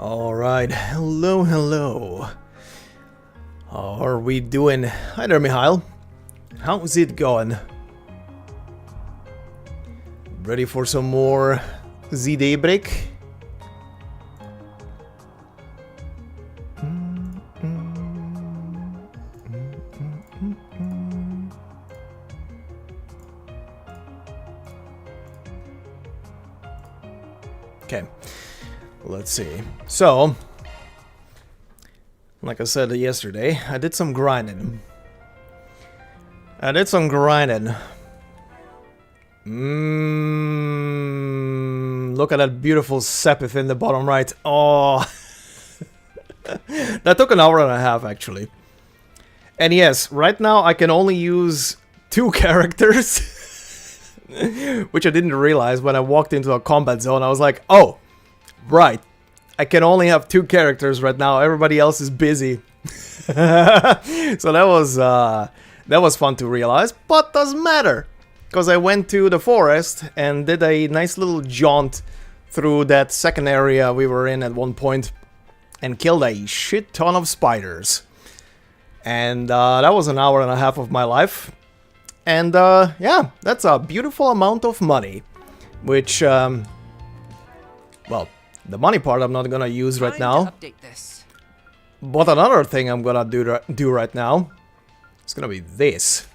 Alright, hello, hello. How are we doing? Hi there, Mihail. How's it going? Ready for some more Z Daybreak? Okay, let's see. So, like I said yesterday, I did some grinding. Look at that beautiful sepith in the bottom right. Oh, that took an hour and a half actually. And yes, right now I can only use 2 characters. Which I didn't realize when I walked into a combat zone. I was like, oh, right. I can only have 2 characters right now. Everybody else is busy. So that was fun to realize, but doesn't matter. Because I went to the forest and did a nice little jaunt through that second area we were in at one point and killed a shit ton of spiders. And that was an hour and a half of my life. And yeah, that's a beautiful amount of money, which, well, the money part I'm not gonna use right now. Update this. But another thing I'm gonna do right now is gonna be this.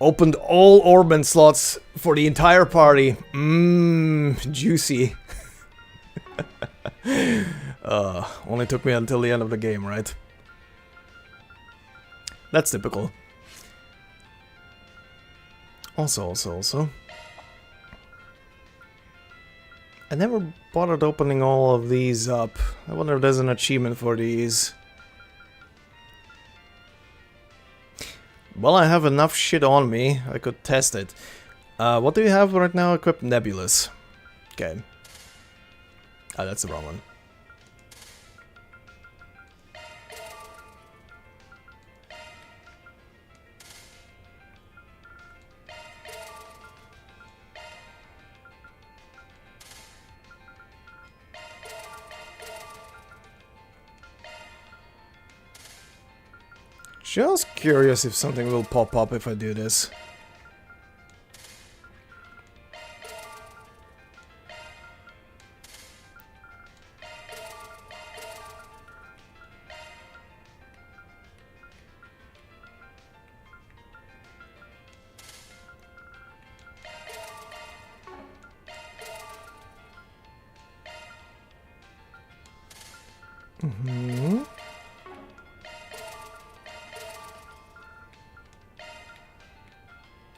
Opened all Orban slots for the entire party. Juicy. Only took me until the end of the game, right? That's typical. Also. I never bothered opening all of these up. I wonder if there's an achievement for these. Well, I have enough shit on me, I could test it. What do you have right now? Equipped Nebulous. Okay. Ah, that's the wrong one. Just curious if something will pop up if I do this.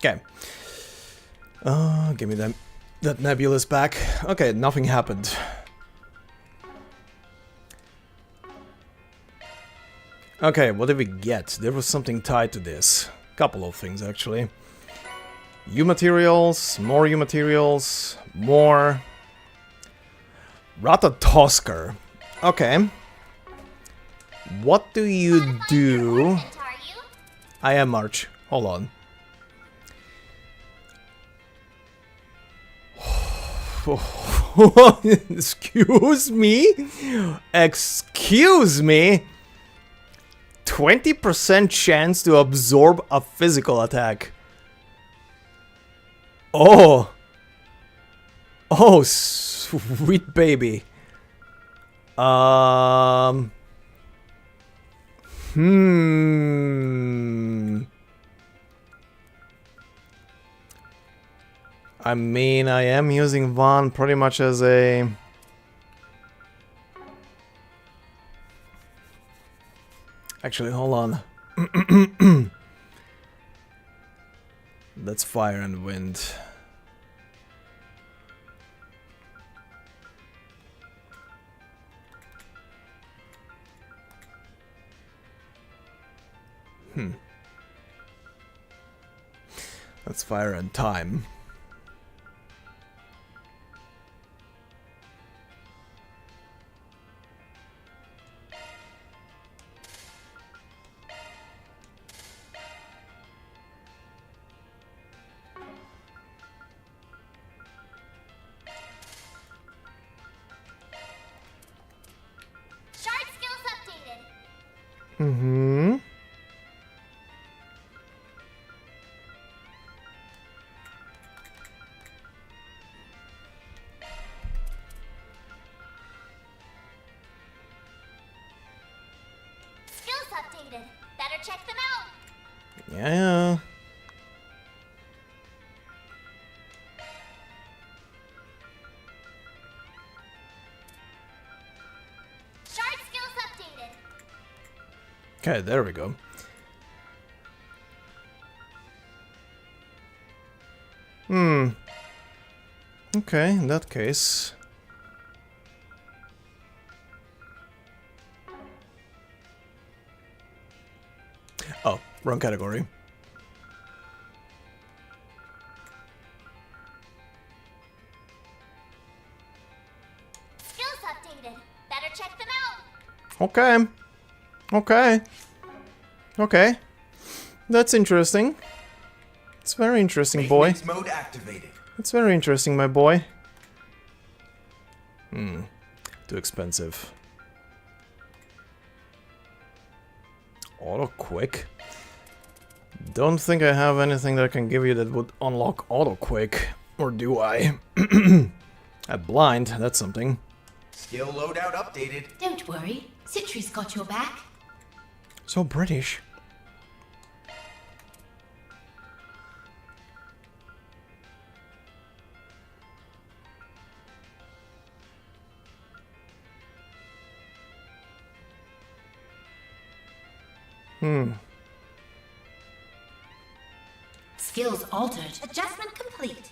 Okay. Give me that Nebulous back. Okay, nothing happened. Okay, what did we get? There was something tied to this. Couple of things, actually. U-materials, more U-materials, more... Ratatosker. Okay. What do you do? I am March. Hold on. Excuse me? Excuse me? 20% chance to absorb a physical attack. Oh. Oh, sweet baby. I mean, I am using Vaughn pretty much as a... Actually, hold on. That's fire and wind. That's fire and time. Mm-hmm. Skills updated. Better check them out. Yeah. Shard skills updated. Okay, there we go. Okay, in that case. Oh, wrong category. Skills updated. Better check them out. Okay. Okay. Okay. That's interesting. It's very interesting, boy. Maintenance mode activated. It's very interesting, my boy. Too expensive. Auto quick. Don't think I have anything that I can give you that would unlock auto quick. Or do I? At blind, that's something. Skill loadout updated. Don't worry, Citri's got your back. So British. Skills altered. Adjustment complete.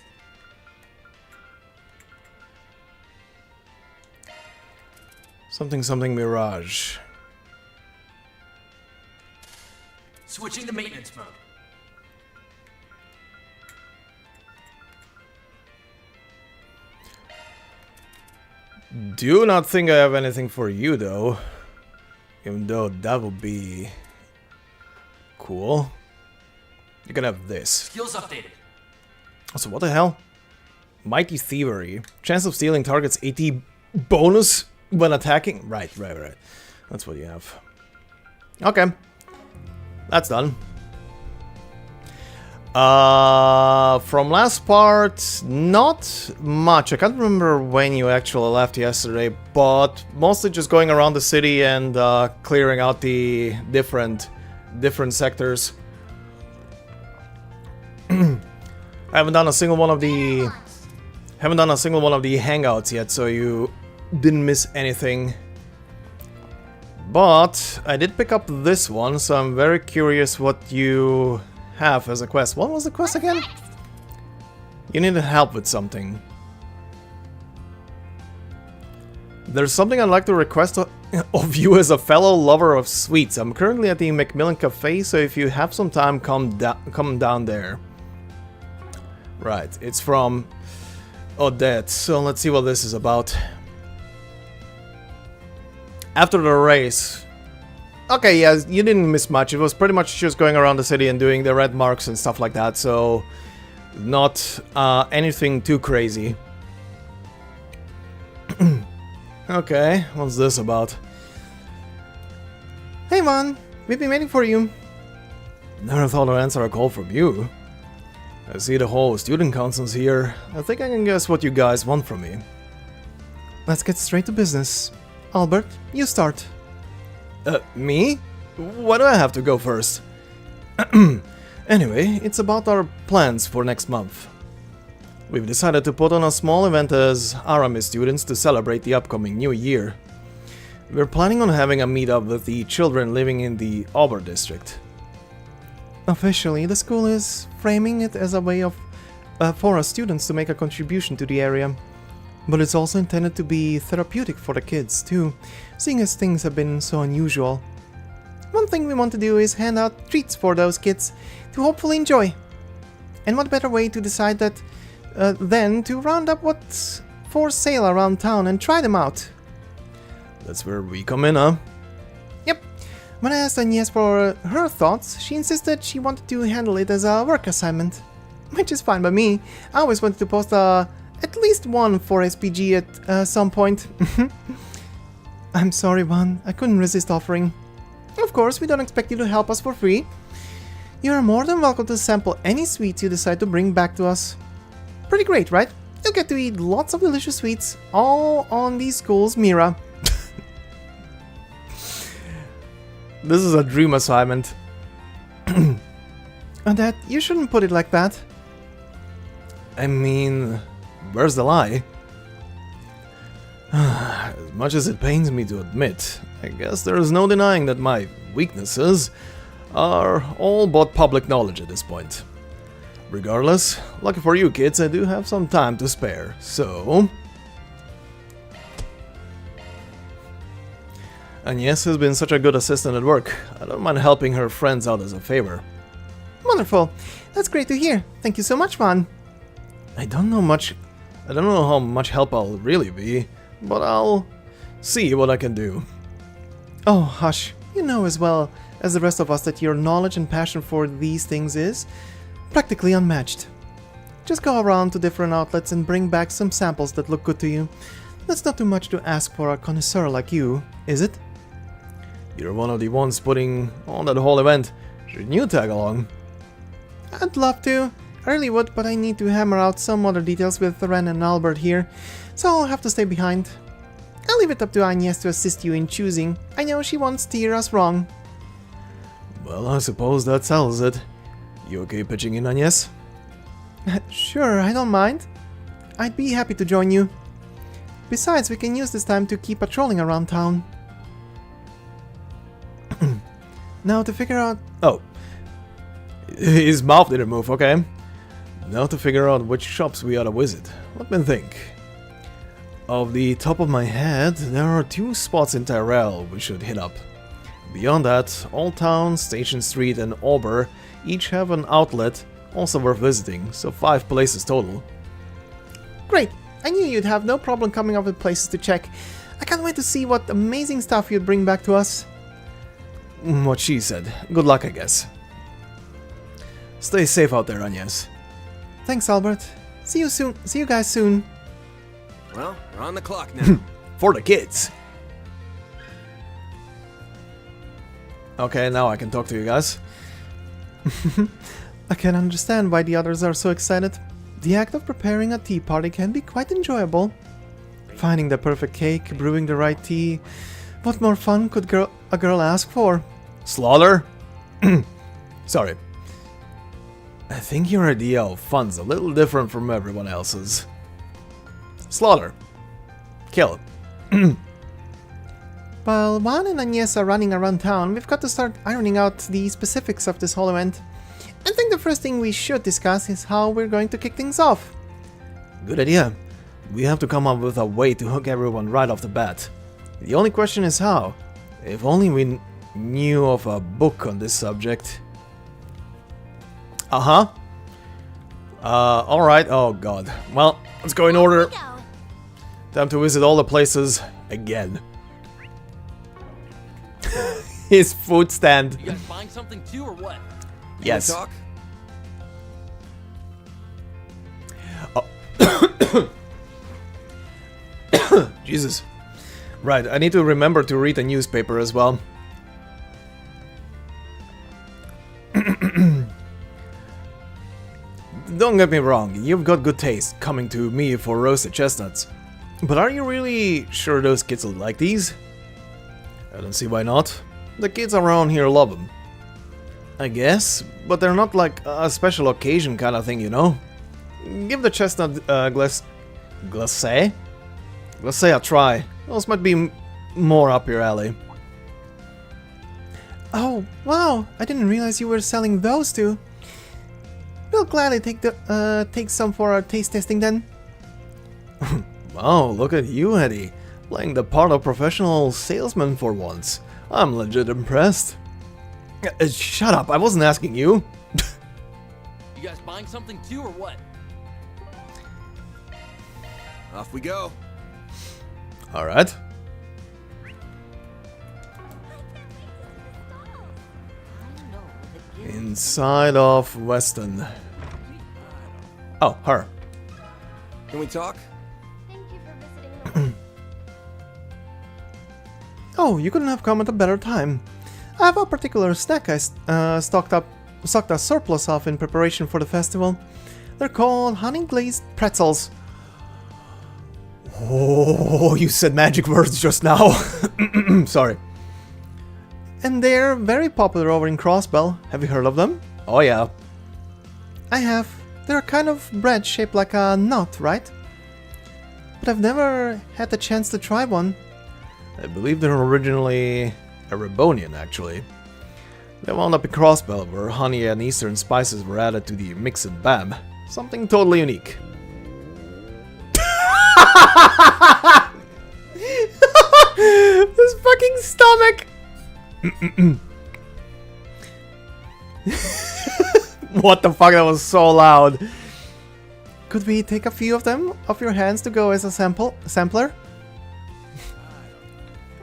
Something Mirage. Switching to maintenance mode. Do not think I have anything for you, though. Even though that would be cool. You can have this. Skills updated. Also, what the hell? Mighty Thievery. Chance of stealing targets 80 bonus when attacking? Right. That's what you have. Okay. That's done. From last part, not much. I can't remember when you actually left yesterday, but mostly just going around the city and clearing out the different sectors. I haven't done a single one of the hangouts yet, so you didn't miss anything. But I did pick up this one, so I'm very curious what you have as a quest. What was the quest again? You needed help with something. There's something I'd like to request of you as a fellow lover of sweets. I'm currently at the Macmillan Cafe, so if you have some time, come down there. Right, it's from Odette, so let's see what this is about. After the race. Okay, yeah, you didn't miss much. It was pretty much just going around the city and doing the red marks and stuff like that, so not anything too crazy. Okay, what's this about? Hey Von, we've been waiting for you. Never thought I'd answer a call from you. I see the whole student council's here. I think I can guess what you guys want from me. Let's get straight to business. Albert, you start. Me? Why do I have to go first? Anyway, it's about our plans for next month. We've decided to put on a small event as Aramis students to celebrate the upcoming new year. We're planning on having a meetup with the children living in the Auburn district. Officially, the school is framing it as a way of for our students to make a contribution to the area. But it's also intended to be therapeutic for the kids, too, seeing as things have been so unusual. One thing we want to do is hand out treats for those kids to hopefully enjoy. And what better way to decide that than to round up what's for sale around town and try them out. That's where we come in, huh? Yep. When I asked Agnes for her thoughts, she insisted she wanted to handle it as a work assignment. Which is fine by me. I always wanted to post at least one for SPG at some point. I'm sorry, Juan. I couldn't resist offering. Of course, we don't expect you to help us for free. You are more than welcome to sample any sweets you decide to bring back to us. Pretty great, right? You'll get to eat lots of delicious sweets, all on the school's Mira. This is a dream assignment. That you shouldn't put it like that. I mean, where's the lie? As much as it pains me to admit, I guess there is no denying that my weaknesses are all but public knowledge at this point. Regardless, lucky for you kids, I do have some time to spare, so... Agnes has been such a good assistant at work. I don't mind helping her friends out as a favor. Wonderful. That's great to hear. Thank you so much, Juan. I don't know how much help I'll really be, but I'll see what I can do. Oh, hush. You know as well as the rest of us that your knowledge and passion for these things is practically unmatched. Just go around to different outlets and bring back some samples that look good to you. That's not too much to ask for a connoisseur like you, is it? You're one of the ones putting on that whole event. Shouldn't you tag along? I'd love to. I really would, but I need to hammer out some other details with Ren and Albert here, so I'll have to stay behind. I'll leave it up to Agnes to assist you in choosing. I know she won't steer us wrong. Well, I suppose that settles it. You okay pitching in, Agnes? Sure, I don't mind. I'd be happy to join you. Besides, we can use this time to keep patrolling around town. Now to figure out... Oh. His mouth didn't move, okay. Now to figure out which shops we ought to visit. Let me think. Off the top of my head, there are 2 spots in Tyrell we should hit up. Beyond that, Old Town, Station Street and Auber each have an outlet also worth visiting, so 5 places total. Great! I knew you'd have no problem coming up with places to check. I can't wait to see what amazing stuff you'd bring back to us. What she said. Good luck, I guess. Stay safe out there, Agnes. Thanks, Albert. See you soon. See you guys soon. Well, we're on the clock now. For the kids. Okay, now I can talk to you guys. I can understand why the others are so excited. The act of preparing a tea party can be quite enjoyable. Finding the perfect cake, brewing the right tea. What more fun could a girl ask for? Slaughter? Sorry. I think your idea of fun's a little different from everyone else's. Slaughter. Kill. While Juan and Agnes are running around town, we've got to start ironing out the specifics of this whole event. I think the first thing we should discuss is how we're going to kick things off. Good idea. We have to come up with a way to hook everyone right off the bat. The only question is how. If only we knew of a book on this subject. Alright. Oh god. Well, let's go in order. Go. Time to visit all the places again. His food stand. You guys buying something too, or what? Yes. Talk? Jesus. Right, I need to remember to read a newspaper as well. Don't get me wrong, you've got good taste coming to me for roasted chestnuts. But are you really sure those kids will like these? I don't see why not. The kids around here love them. I guess, but they're not like a special occasion kind of thing, you know? Give the chestnut glacé a try. Those might be more up your alley. Oh, wow! I didn't realize you were selling those too. We'll gladly take some for our taste testing then. Wow, look at you, Eddie. Playing the part of professional salesman for once. I'm legit impressed. Shut up, I wasn't asking you. You guys buying something too, or what? Off we go. Alright. Inside of Weston. Oh, her. Can we talk? Thank you for visiting. Oh, you couldn't have come at a better time. I have a particular snack I stocked a surplus of in preparation for the festival. They're called honey glazed pretzels. Oh, you said magic words just now. Sorry. And they're very popular over in Crossbell. Have you heard of them? Oh yeah. I have. They're kind of bread shaped like a nut, right? But I've never had the chance to try one. I believe they're originally Erebonian, actually. They wound up in Crossbell, where honey and eastern spices were added to the mix and bam. Something totally unique. This fucking stomach! What the fuck, that was so loud. Could we take a few of them off your hands to go as a sampler?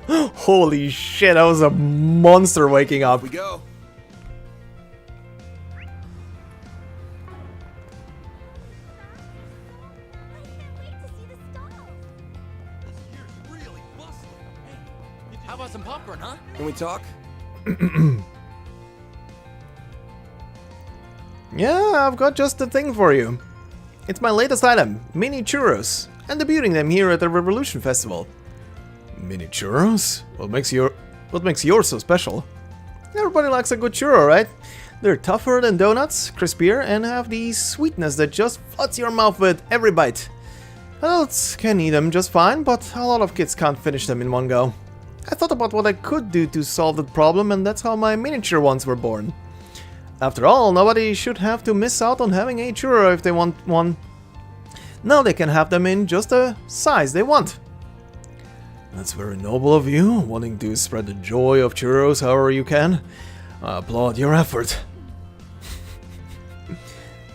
Holy shit, that was a monster waking up. We go. How about some popcorn, huh? Can we talk? Yeah, I've got just the thing for you. It's my latest item, mini churros. I'm debuting them here at the Revolution Festival. Mini churros? What makes yours so special? Everybody likes a good churro, right? They're tougher than donuts, crispier, and have the sweetness that just floods your mouth with every bite. Adults can eat them just fine, but a lot of kids can't finish them in one go. I thought about what I could do to solve the problem, and that's how my miniature ones were born. After all, nobody should have to miss out on having a churro if they want one. Now they can have them in just the size they want. That's very noble of you, wanting to spread the joy of churros however you can. I applaud your effort.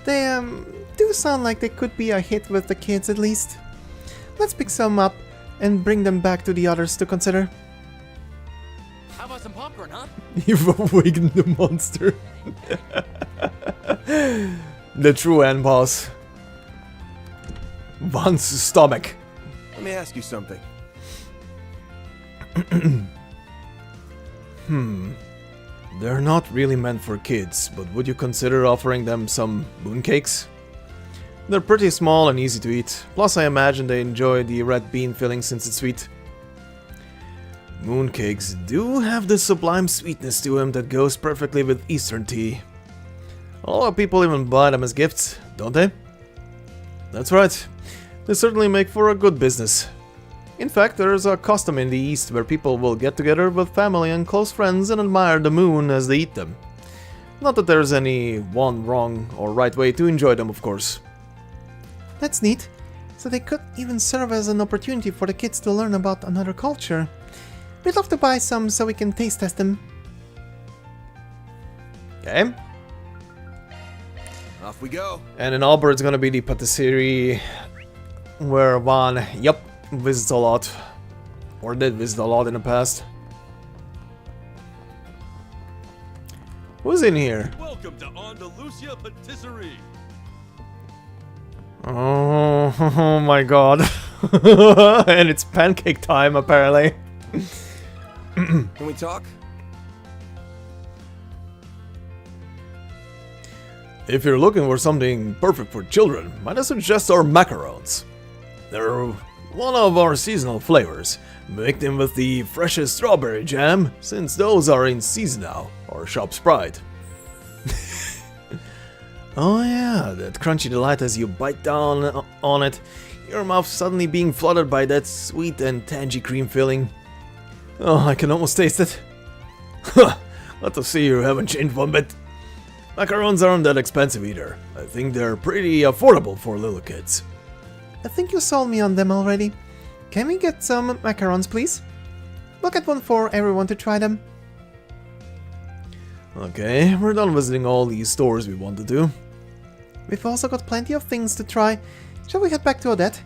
They do sound like they could be a hit with the kids at least. Let's pick some up and bring them back to the others to consider. How about some popcorn, huh? You've awakened the monster. The true end boss. Van's stomach. Let me ask you something. They're not really meant for kids, but would you consider offering them some mooncakes? They're pretty small and easy to eat, plus I imagine they enjoy the red bean filling since it's sweet. Mooncakes do have the sublime sweetness to them that goes perfectly with Eastern tea. A lot of people even buy them as gifts, don't they? That's right. They certainly make for a good business. In fact, there's a custom in the East where people will get together with family and close friends and admire the moon as they eat them. Not that there's any one wrong or right way to enjoy them, of course. That's neat. So they could even serve as an opportunity for the kids to learn about another culture. We'd love to buy some so we can taste test them. Okay. Off we go. And in Albert, it's gonna be the patisserie where Van, visits a lot. Or did visit a lot in the past. Who's in here? Welcome to Andalusia Patisserie. Oh my god. And it's pancake time, apparently. Can we talk? If you're looking for something perfect for children, might I suggest our macarons. They're one of our seasonal flavors. Make them with the freshest strawberry jam, since those are in season now, or shop Sprite. Oh yeah, that crunchy delight as you bite down on it, your mouth suddenly being flooded by that sweet and tangy cream filling. Oh, I can almost taste it. Glad to see you haven't changed one bit. Macarons aren't that expensive either. I think they're pretty affordable for little kids. I think you sold me on them already. Can we get some macarons, please? We'll get one for everyone to try them. Okay, we're done visiting all these stores we wanted to. We've also got plenty of things to try. Shall we head back to Odette?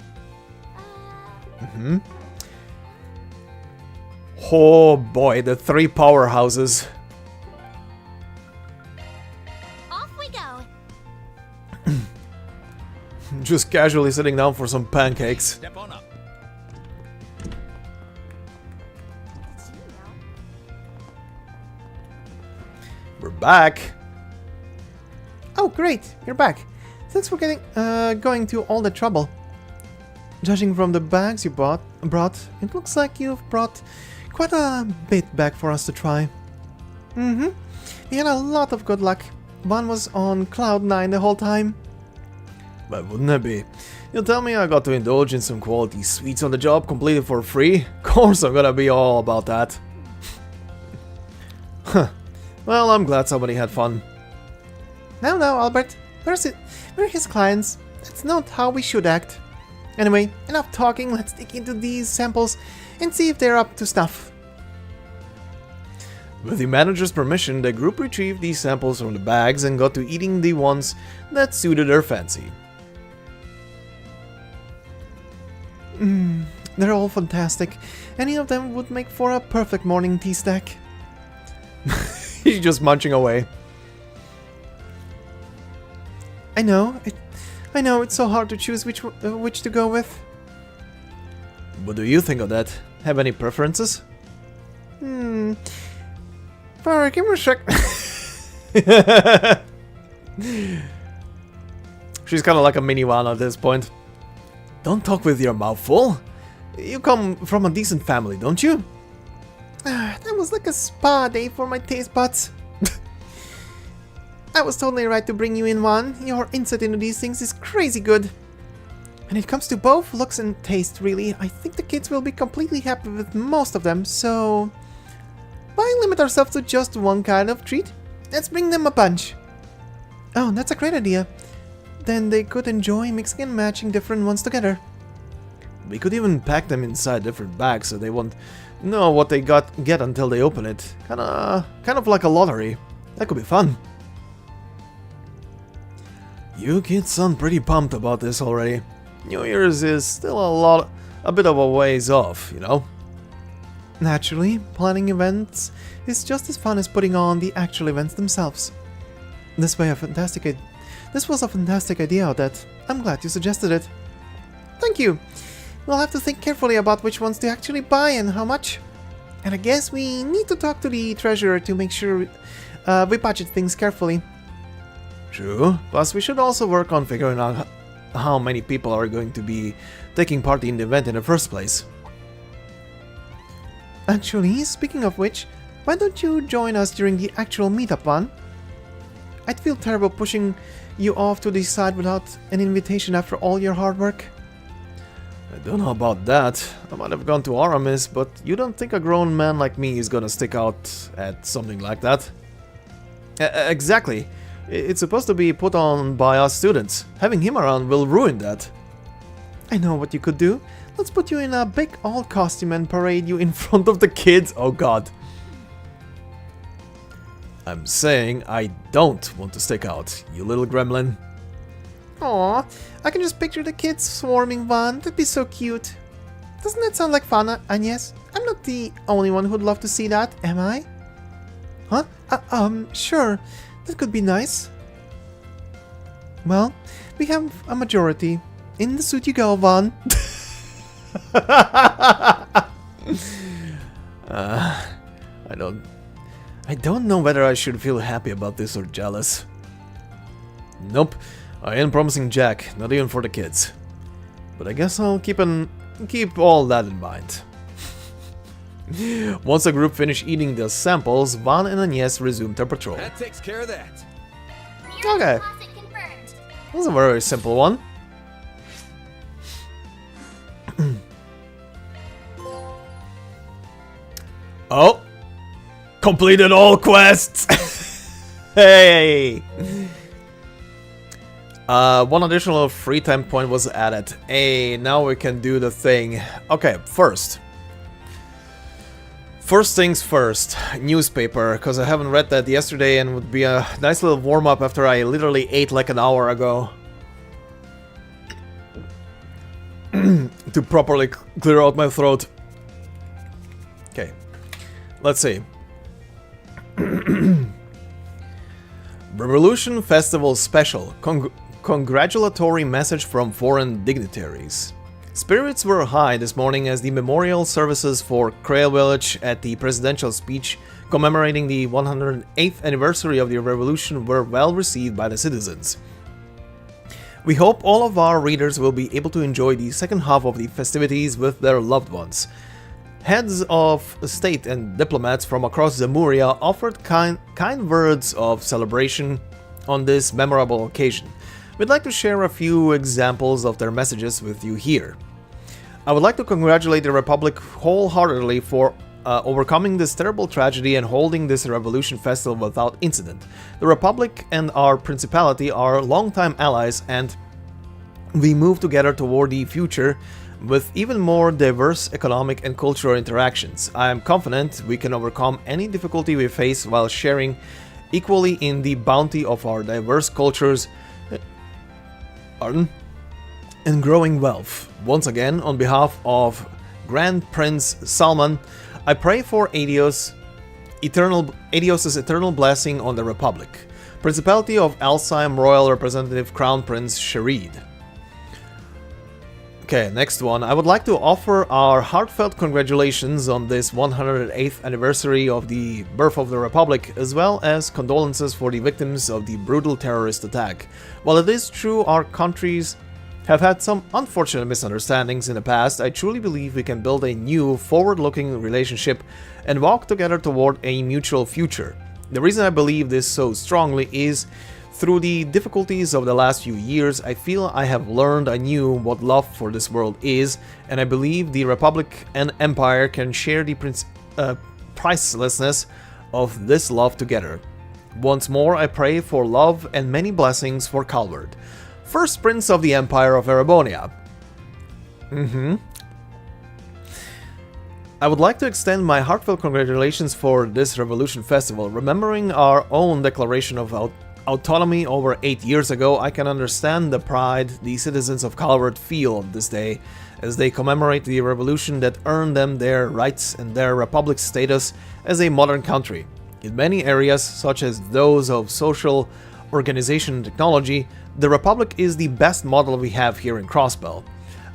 Oh boy, the three powerhouses. Off we go. Just casually sitting down for some pancakes. Step on up. back. Oh, great, you're back. Thanks for going to all the trouble. Judging from the bags you brought, it looks like you've brought quite a bit back for us to try. Mm-hmm. We had a lot of good luck. Van was on cloud 9 the whole time. But wouldn't it be? You tell me I got to indulge in some quality sweets on the job completely for free? Of course I'm gonna be all about that. Huh. Well, I'm glad somebody had fun. No, Albert. We're his clients. That's not how we should act. Anyway, enough talking, let's dig into these samples and see if they're up to snuff. With the manager's permission, the group retrieved these samples from the bags and got to eating the ones that suited their fancy. They're all fantastic. Any of them would make for a perfect morning tea snack. He's just munching away. I know, it's so hard to choose which to go with. What do you think of that? Have any preferences? Alright, give me a sec. She's kind of like a minivan at this point. Don't talk with your mouth full. You come from a decent family, don't you? That was like a spa day for my taste buds. I was totally right to bring you in, Juan. Your insight into these things is crazy good. When it comes to both looks and taste, really, I think the kids will be completely happy with most of them, so why limit ourselves to just one kind of treat? Let's bring them a bunch. Oh, that's a great idea. Then they could enjoy mixing and matching different ones together. We could even pack them inside different bags so they won't know what they get until they open it. Kind of like a lottery. That could be fun. You kids sound pretty pumped about this already. New Year's is still a bit of a ways off, you know? Naturally, planning events is just as fun as putting on the actual events themselves. This was a fantastic idea, Odette. I'm glad you suggested it. Thank you. We'll have to think carefully about which ones to actually buy and how much. And I guess we need to talk to the treasurer to make sure we budget things carefully. True. Plus, we should also work on figuring out how many people are going to be taking part in the event in the first place. Actually, speaking of which, why don't you join us during the actual meetup one? I'd feel terrible pushing you off to the side without an invitation after all your hard work. I don't know about that. I might have gone to Aramis, but you don't think a grown man like me is gonna stick out at something like that? Exactly. It's supposed to be put on by us students. Having him around will ruin that. I know what you could do. Let's put you in a big old costume and parade you in front of the kids. Oh god. I'm saying I don't want to stick out, you little gremlin. Aw, I can just picture the kids swarming Van. That'd be so cute. Doesn't that sound like fun, Agnes? I'm not the only one who'd love to see that, am I? Huh? Sure. That could be nice. Well, we have a majority. In the suit you go, Van. I don't know whether I should feel happy about this or jealous. Nope, I ain't promising Jack, not even for the kids. But I guess I'll keep all that in mind. Once the group finished eating the samples, Van and Agnes resumed their patrol. That takes care of that. Okay. That was a very simple one. Oh! Completed all quests! Hey! One additional free time point was added. Hey, now we can do the thing. Okay, first things first, newspaper, because I haven't read that yesterday and would be a nice little warm-up after I literally ate like an hour ago. To properly clear out my throat. Okay, let's see. Revolution Festival Special. Congratulatory message from foreign dignitaries. Spirits were high this morning as the memorial services for Krail Village at the presidential speech commemorating the 108th anniversary of the revolution were well received by the citizens. We hope all of our readers will be able to enjoy the second half of the festivities with their loved ones. Heads of state and diplomats from across Zemuria offered kind words of celebration on this memorable occasion. We'd like to share a few examples of their messages with you here. I would like to congratulate the Republic wholeheartedly for overcoming this terrible tragedy and holding this revolution festival without incident. The Republic and our Principality are longtime allies, and we move together toward the future with even more diverse economic and cultural interactions. I am confident we can overcome any difficulty we face while sharing equally in the bounty of our diverse cultures and growing wealth. Once again, on behalf of Grand Prince Salman, I pray for Adios' eternal blessing on the Republic. Principality of Alzheim Royal Representative Crown Prince Sharid. Okay, next one. I would like to offer our heartfelt congratulations on this 108th anniversary of the birth of the Republic, as well as condolences for the victims of the brutal terrorist attack. While it is true our countries have had some unfortunate misunderstandings in the past, I truly believe we can build a new, forward-looking relationship and walk together toward a mutual future. The reason I believe this so strongly is through the difficulties of the last few years, I feel I have learned anew what love for this world is, and I believe the Republic and Empire can share the pricelessness of this love together. Once more, I pray for love and many blessings for Calvard, first Prince of the Empire of Erebonia. I would like to extend my heartfelt congratulations for this Revolution Festival. Remembering our own declaration of autonomy over 8 years ago, I can understand the pride the citizens of Calvard feel on this day as they commemorate the revolution that earned them their rights and their republic status as a modern country. In many areas, such as those of social organization and technology, the Republic is the best model we have here in Crossbell.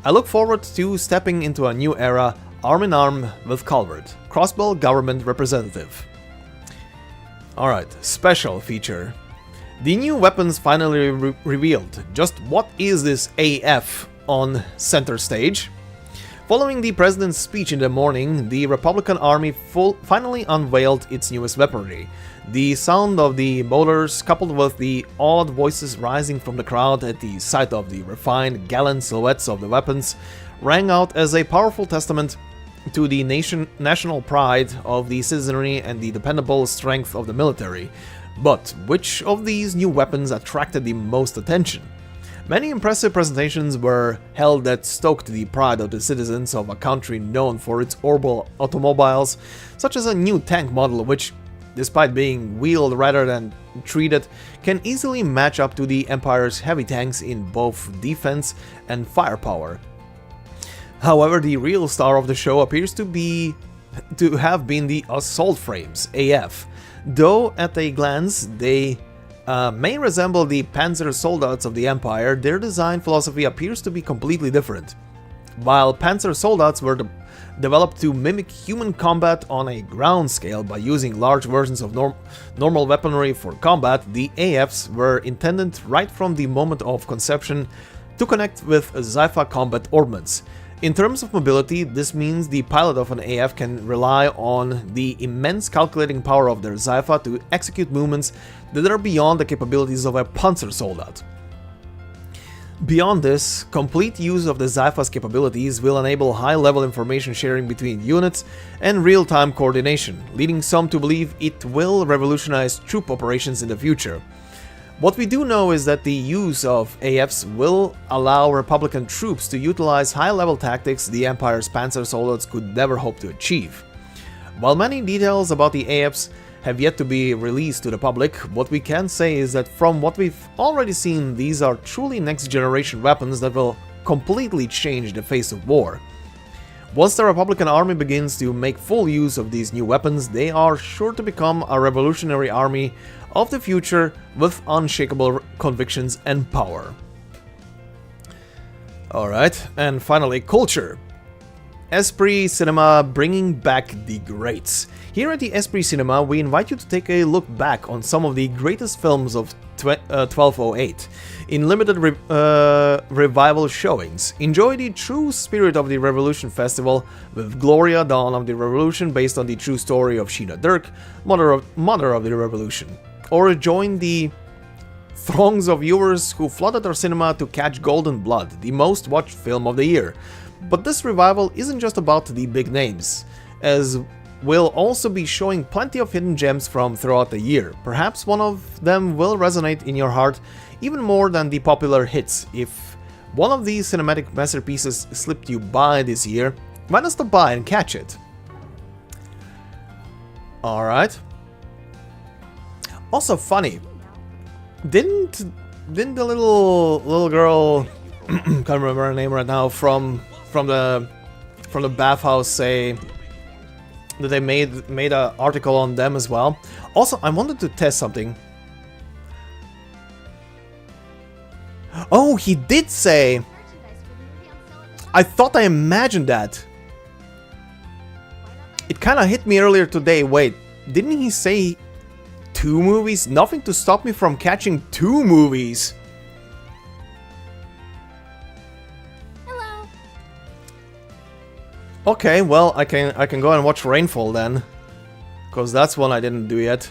I look forward to stepping into a new era, arm in arm with Calvard, Crossbell Government Representative. Alright, special feature. The new weapons finally revealed. Just what is this AF on center stage? Following the president's speech in the morning, the Republican Army finally unveiled its newest weaponry. The sound of the motors, coupled with the odd voices rising from the crowd at the sight of the refined, gallant silhouettes of the weapons, rang out as a powerful testament to the national pride of the citizenry and the dependable strength of the military. But which of these new weapons attracted the most attention? Many impressive presentations were held that stoked the pride of the citizens of a country known for its orbital automobiles, such as a new tank model which, despite being wheeled rather than treated, can easily match up to the Empire's heavy tanks in both defense and firepower. However, the real star of the show appears to have been the assault frames, AF. Though at a glance they may resemble the Panzer Soldats of the Empire, their design philosophy appears to be completely different. While Panzer Soldats were developed to mimic human combat on a ground scale by using large versions of normal weaponry for combat, the AFs were intended right from the moment of conception to connect with Zypha combat ordnance. In terms of mobility, this means the pilot of an AF can rely on the immense calculating power of their Zypha to execute movements that are beyond the capabilities of a Panzer Soldat. Beyond this, complete use of the Zypha's capabilities will enable high-level information sharing between units and real-time coordination, leading some to believe it will revolutionize troop operations in the future. What we do know is that the use of AFs will allow Republican troops to utilize high-level tactics the Empire's Panzer Soldats could never hope to achieve. While many details about the AFs have yet to be released to the public, what we can say is that from what we've already seen, these are truly next-generation weapons that will completely change the face of war. Once the Republican Army begins to make full use of these new weapons, they are sure to become a revolutionary army of the future with unshakable convictions and power. Alright, and finally, culture. Esprit Cinema bringing back the greats. Here at the Esprit Cinema, we invite you to take a look back on some of the greatest films of 1208 in limited revival showings. Enjoy the true spirit of the Revolution Festival with Gloria, Dawn of the Revolution, based on the true story of Sheena Dirk, mother of the Revolution. Or join the throngs of viewers who flooded our cinema to catch Golden Blood, the most watched film of the year. But this revival isn't just about the big names, as we'll also be showing plenty of hidden gems from throughout the year. Perhaps one of them will resonate in your heart even more than the popular hits. If one of these cinematic masterpieces slipped you by this year, why not stop by and catch it? Alright. Also funny, didn't the little girl can't remember her name right now from the bathhouse say that they made an article on them as well? Also, I wanted to test something. Oh, he did say. I thought I imagined that. It kind of hit me earlier today. Wait, didn't he say 2 movies? Nothing to stop me from catching 2 movies. Hello. Okay, well, I can go and watch Rainfall then, because that's one I didn't do yet.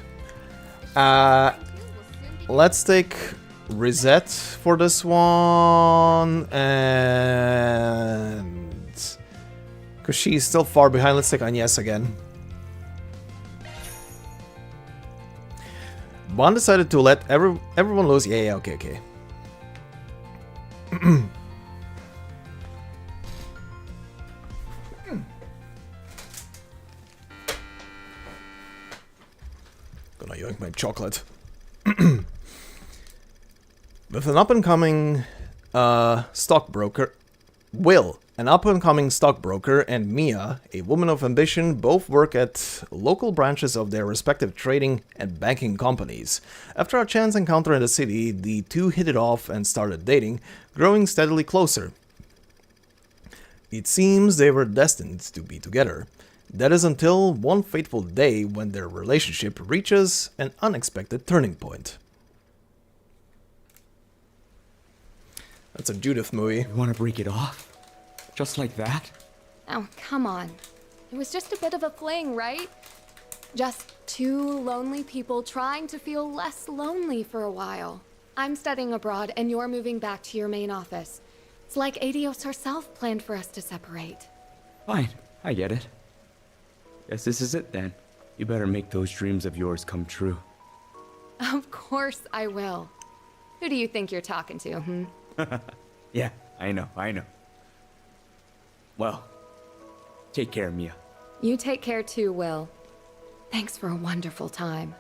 Let's take Reset for this one, and because she's still far behind, let's take Agnes again. Bond decided to let everyone lose. Yeah, okay. Gonna yoink my chocolate. With an up-and-coming stockbroker, an up-and-coming stockbroker, and Mia, a woman of ambition, both work at local branches of their respective trading and banking companies. After a chance encounter in the city, the two hit it off and started dating, growing steadily closer. It seems they were destined to be together. That is until one fateful day when their relationship reaches an unexpected turning point. That's a Judith movie. You want to break it off? Just like that? Oh, come on. It was just a bit of a fling, right? Just 2 lonely people trying to feel less lonely for a while. I'm studying abroad and you're moving back to your main office. It's like Adios herself planned for us to separate. Fine, I get it. Guess this is it then. You better make those dreams of yours come true. Of course I will. Who do you think you're talking to, Yeah, I know. Well, take care, Mia. You take care too, Will. Thanks for a wonderful time.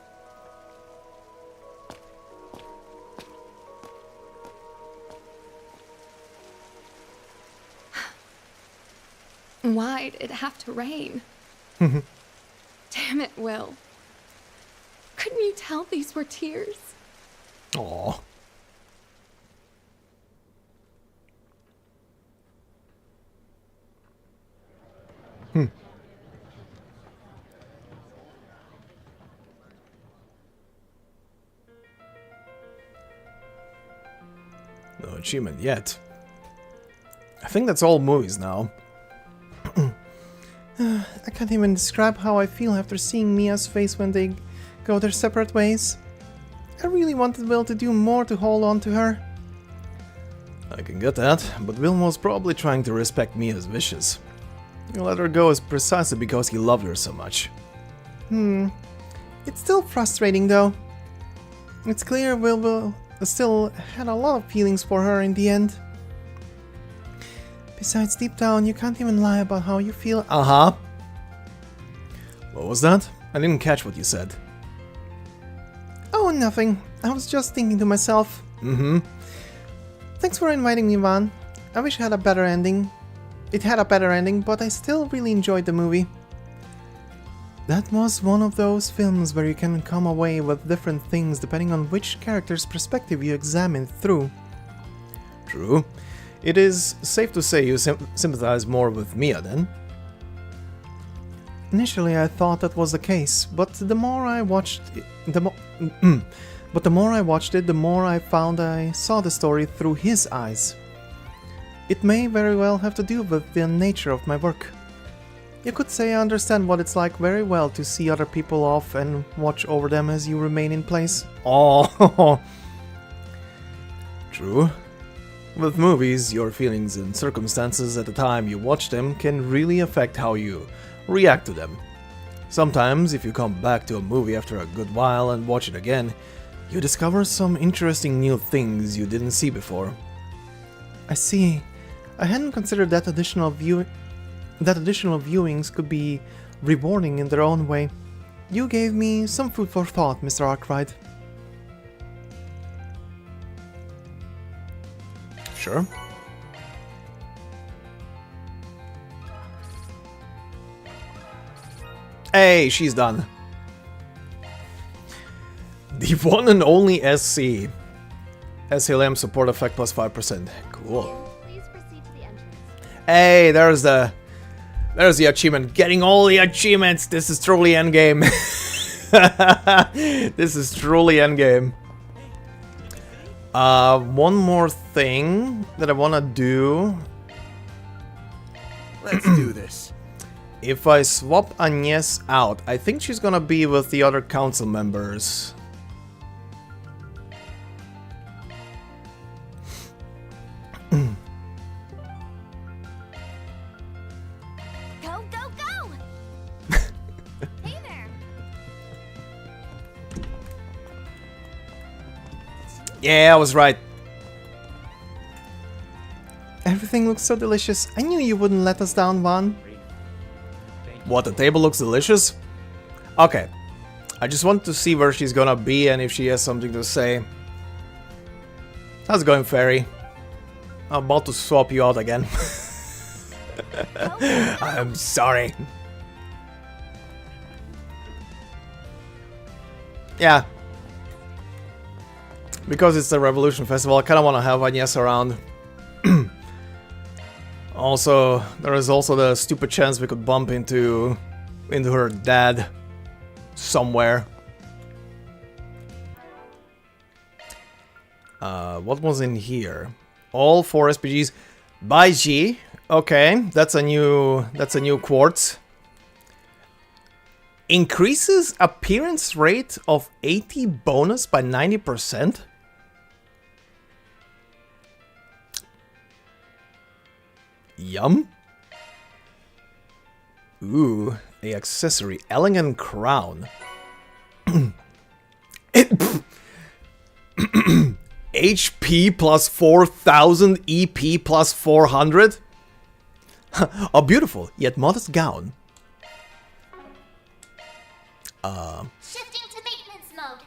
Why'd it have to rain? Damn it, Will. Couldn't you tell these were tears? Aww. No achievement yet. I think that's all movies now. I can't even describe how I feel after seeing Mia's face when they go their separate ways. I really wanted Will to do more to hold on to her. I can get that, but Will was probably trying to respect Mia's wishes. He let her go is precisely because he loved her so much. It's still frustrating though. It's clear Will still had a lot of feelings for her in the end. Besides, deep down, you can't even lie about how you feel. Uh-huh. What was that? I didn't catch what you said. Oh, nothing. I was just thinking to myself. Thanks for inviting me, Van. I wish it had a better ending. But I still really enjoyed the movie. That was one of those films where you can come away with different things depending on which character's perspective you examine through. True. It is safe to say you sympathize more with Mia then. Initially, I thought that was the case, but the more I watched it, the more I found I saw the story through his eyes. It may very well have to do with the nature of my work. You could say I understand what it's like very well to see other people off and watch over them as you remain in place. Oh, true. With movies, your feelings and circumstances at the time you watch them can really affect how you react to them. Sometimes, if you come back to a movie after a good while and watch it again, you discover some interesting new things you didn't see before. I see. I hadn't considered that additional viewings could be rewarding in their own way. You gave me some food for thought, Mr. Arknight. Sure. Hey, she's done. The one and only SC. SLM support effect plus 5%. Cool. Please proceed to the entrance. Hey, there's the achievement. Getting all the achievements. This is truly endgame. This is truly endgame. One more thing that I wanna do. Let's do this. If I swap Agnes out, I think she's gonna be with the other council members. Go, go, go! Hey there! Yeah, I was right. Everything looks so delicious. I knew you wouldn't let us down, Van. What, the table looks delicious? Okay. I just want to see where she's gonna be and if she has something to say. How's it going, Fairy? I'm about to swap you out again. I'm sorry. Yeah. Because it's the Revolution Festival, I kinda wanna have Agnes around. Also, there is also the stupid chance we could bump into her dad somewhere. What was in here? All 4 SPGs by G. Okay, that's a new quartz. Increases appearance rate of 80 bonus by 90%. Yum. Ooh, a accessory. Elegant crown. HP plus 4000, EP plus 400. A beautiful yet modest gown. Shifting to maintenance mode.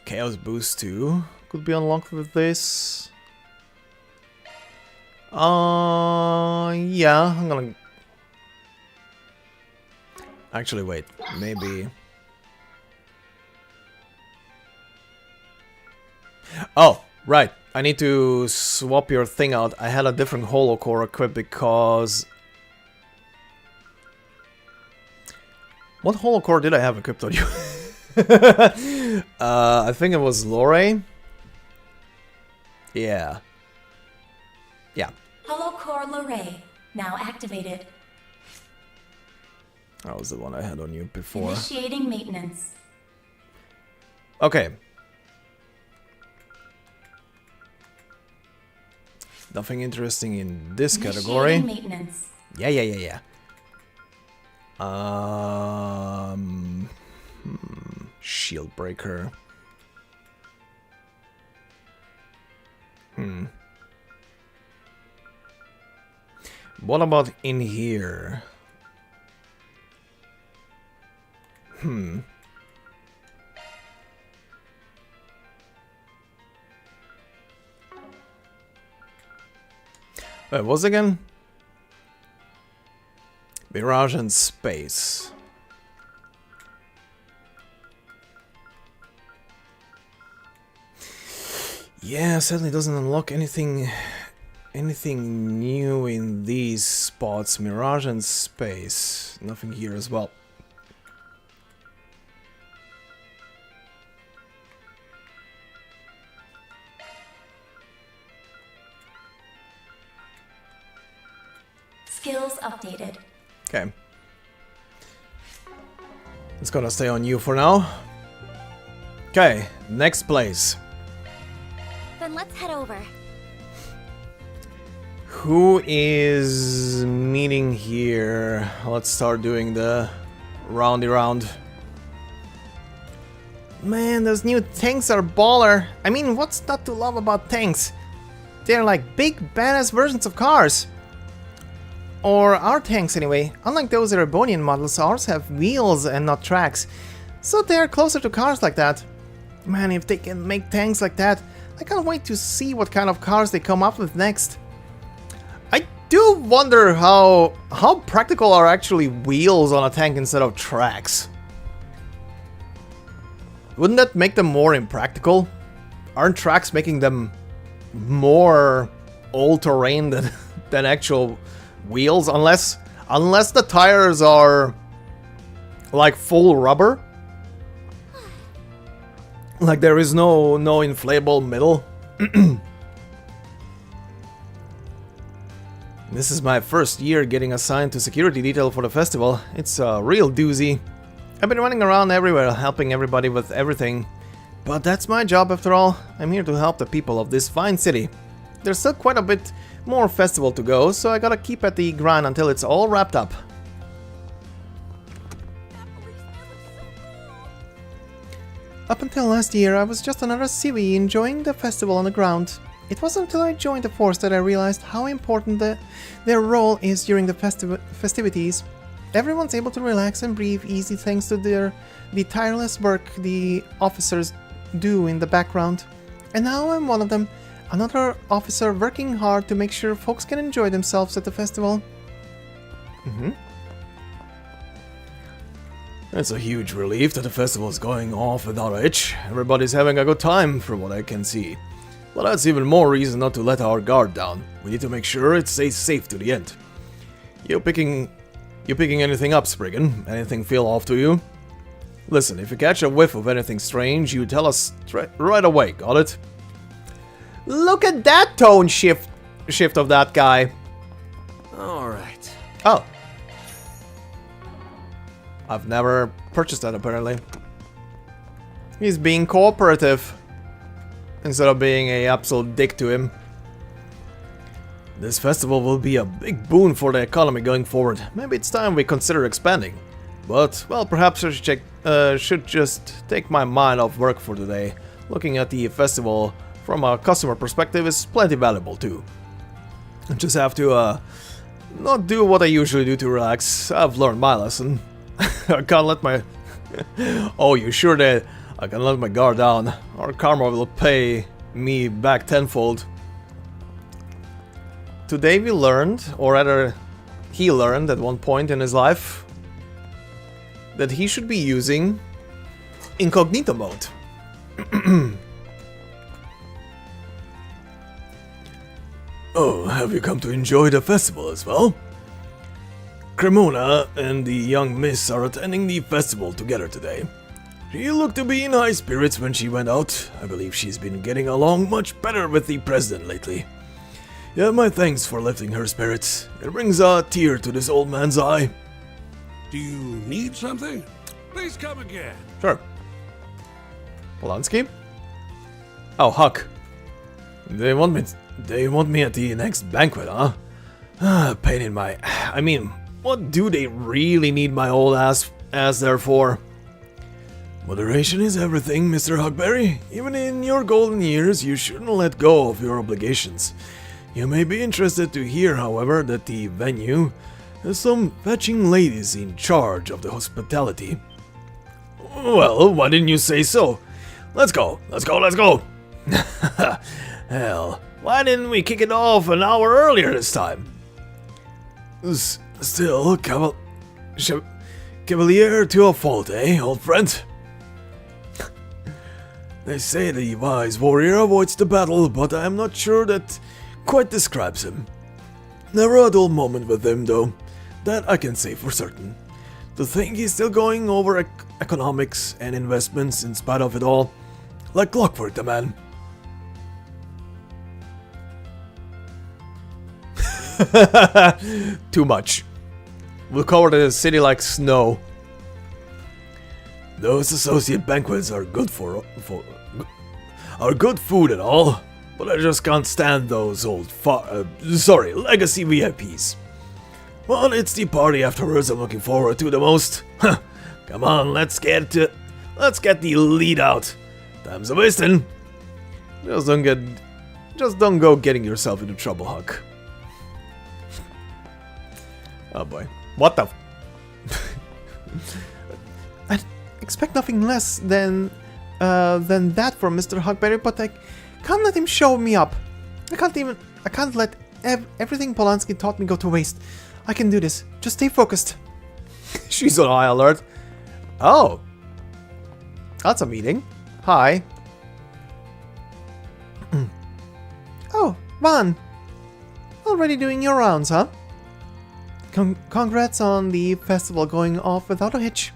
Chaos Boost 2 could be unlocked with this. Yeah, I'm gonna... Actually, wait, maybe... Oh, right, I need to swap your thing out. I had a different holocore equipped because... What holocore did I have equipped on you? I think it was Lore. Yeah. Yeah. Holocore Lorray, now activated. That was the one I had on you before. Initiating maintenance. Okay. Nothing interesting in this category. Initiating maintenance. Yeah. Shield breaker. What about in here? Wait, what's again? Mirage and space. Yeah, sadly doesn't unlock anything new in these spots. Mirage and space. Nothing here as well. Skills updated. Okay. It's gonna stay on you for now. Okay, next place. Then let's head over. Who is meeting here? Let's start doing the roundy round. Man, those new tanks are baller. I mean, what's not to love about tanks? They're like big badass versions of cars. Or our tanks anyway. Unlike those Erebonian models, ours have wheels and not tracks. So they're closer to cars like that. Man, if they can make tanks like that, I can't wait to see what kind of cars they come up with next. I do wonder how practical are actually wheels on a tank instead of tracks. Wouldn't that make them more impractical? Aren't tracks making them more all-terrain than actual wheels? Unless the tires are like full rubber. Like there is no inflatable middle. This is my first year getting assigned to security detail for the festival. It's a real doozy. I've been running around everywhere helping everybody with everything. But that's my job after all. I'm here to help the people of this fine city. There's still quite a bit more festival to go, so I gotta keep at the grind until it's all wrapped up. Up until last year, I was just another civvy enjoying the festival on the ground. It wasn't until I joined the force that I realized how important their role is during the festivities. Everyone's able to relax and breathe easy thanks to the tireless work the officers do in the background. And now I'm one of them, another officer working hard to make sure folks can enjoy themselves at the festival. It's a huge relief that the festival is going off without a hitch. Everybody's having a good time, from what I can see. But that's even more reason not to let our guard down. We need to make sure it stays safe to the end. You picking anything up, Spriggan? Anything feel off to you? Listen, if you catch a whiff of anything strange, you tell us right away, got it? Look at that tone shift of that guy. Alright. Oh. I've never purchased that, apparently. He's being cooperative instead of being a absolute dick to him. This festival will be a big boon for the economy going forward. Maybe it's time we consider expanding. But, well, perhaps I should just take my mind off work for today. Looking at the festival from a customer perspective is plenty valuable too. I just have to not do what I usually do to relax. I've learned my lesson. I can't let my... Oh, you sure that I can let my guard down. Our karma will pay me back tenfold. Today we learned, or rather he learned at one point in his life, that he should be using incognito mode. Oh, have you come to enjoy the festival as well? Cremona and the young miss are attending the festival together today. She looked to be in high spirits when she went out. I believe she's been getting along much better with the president lately. Yeah, my thanks for lifting her spirits. It brings a tear to this old man's eye. Do you need something? Please come again. Sure. Polanski? Oh, Huck. They want me at the next banquet, huh? Pain in my... I mean, what do they really need my old ass there for? Moderation is everything, Mr. Huckberry. Even in your golden years, you shouldn't let go of your obligations. You may be interested to hear, however, that the venue has some fetching ladies in charge of the hospitality. Well, why didn't you say so? Let's go, let's go, let's go! Hell, why didn't we kick it off an hour earlier this time? Still, Cavalier to a fault, eh, old friend? They say the wise warrior avoids the battle, but I am not sure that quite describes him. Never a dull moment with him, though. That I can say for certain. To think he's still going over economics and investments in spite of it all. Like clockwork, the man. Too much. We'll cover the city like snow. Those associate banquets are good are good food and all, but I just can't stand those old legacy VIPs. Well, it's the party afterwards I'm looking forward to the most. Come on, let's get the lead out. Time's a wasting. Just don't go getting yourself into trouble, Huck. Oh boy. What the I expect nothing less than that from Mr. Huckberry, but I can't let him show me up. I can't let everything Polanski taught me go to waste. I can do this. Just stay focused. She's on high alert. Oh. That's a meeting. Hi. Oh, Van. Already doing your rounds, huh? Congrats on the festival going off without a hitch.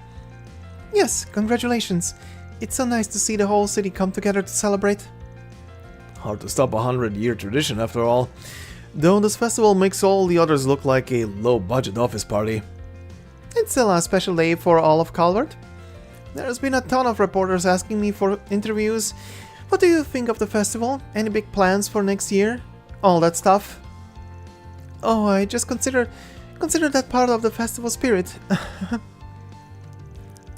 Yes, congratulations. It's so nice to see the whole city come together to celebrate. Hard to stop a 100-year tradition after all. Though this festival makes all the others look like a low-budget office party. It's still a special day for all of Calvard. There's been a ton of reporters asking me for interviews. What do you think of the festival? Any big plans for next year? All that stuff. Oh, I just consider that part of the festival spirit.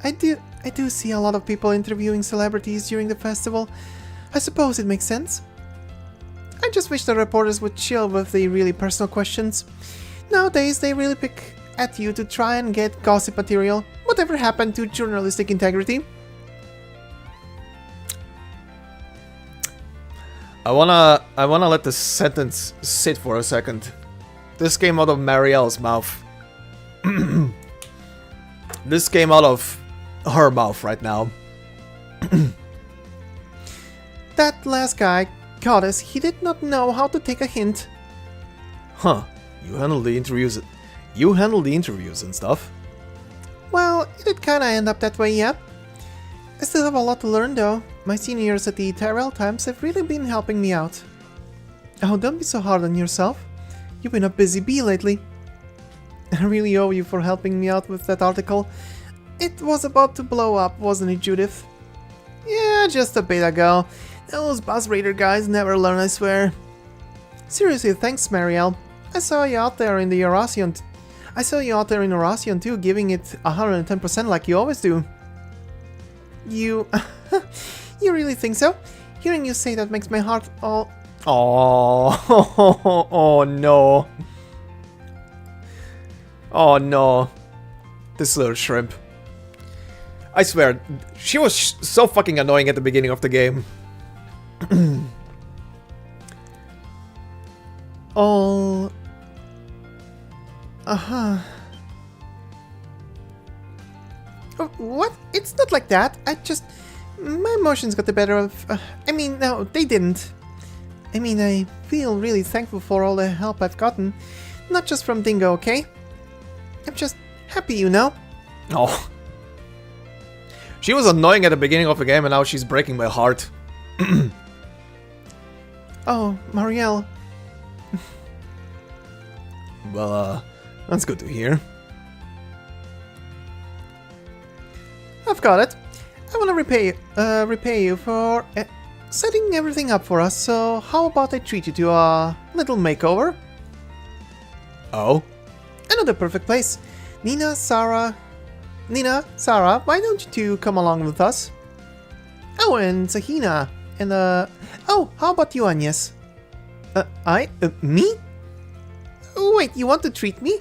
I do see a lot of people interviewing celebrities during the festival. I suppose it makes sense. I just wish the reporters would chill with the really personal questions. Nowadays, they really pick at you to try and get gossip material. Whatever happened to journalistic integrity? I wanna let this sentence sit for a second. This came out of Marielle's mouth. This came out of her mouth right now. That last guy, Goddess, he did not know how to take a hint. Huh. You handled the interviews. You handled the interviews and stuff. Well, it did kinda end up that way, yeah. I still have a lot to learn though. My seniors at the Tyrell Times have really been helping me out. Oh, don't be so hard on yourself. You've been a busy bee lately. I really owe you for helping me out with that article. It was about to blow up, wasn't it, Judith? Yeah, just a bit ago. Those bus raider guys never learn, I swear. Seriously, thanks, Marielle. I saw you out there in Eurasian too, giving it 110% like you always do. You... you really think so? Hearing you say that makes my heart all... Oh, oh no. Oh no. This little shrimp. I swear, she was so fucking annoying at the beginning of the game. All... Uh-huh. Oh, what? It's not like that. I just... My emotions got the better of... I mean, no, they didn't. I mean, I feel really thankful for all the help I've gotten. Not just from Dingo, okay? I'm just happy, you know? Oh. She was annoying at the beginning of the game and now she's breaking my heart. Oh, Marielle. Well, that's good to hear. I've got it. I want to repay you for setting everything up for us, so how about I treat you to a little makeover? Oh? Another perfect place. Nina, Sarah, why don't you two come along with us? Oh, and Sahina, and oh, how about you, Agnes? Me? Wait, you want to treat me?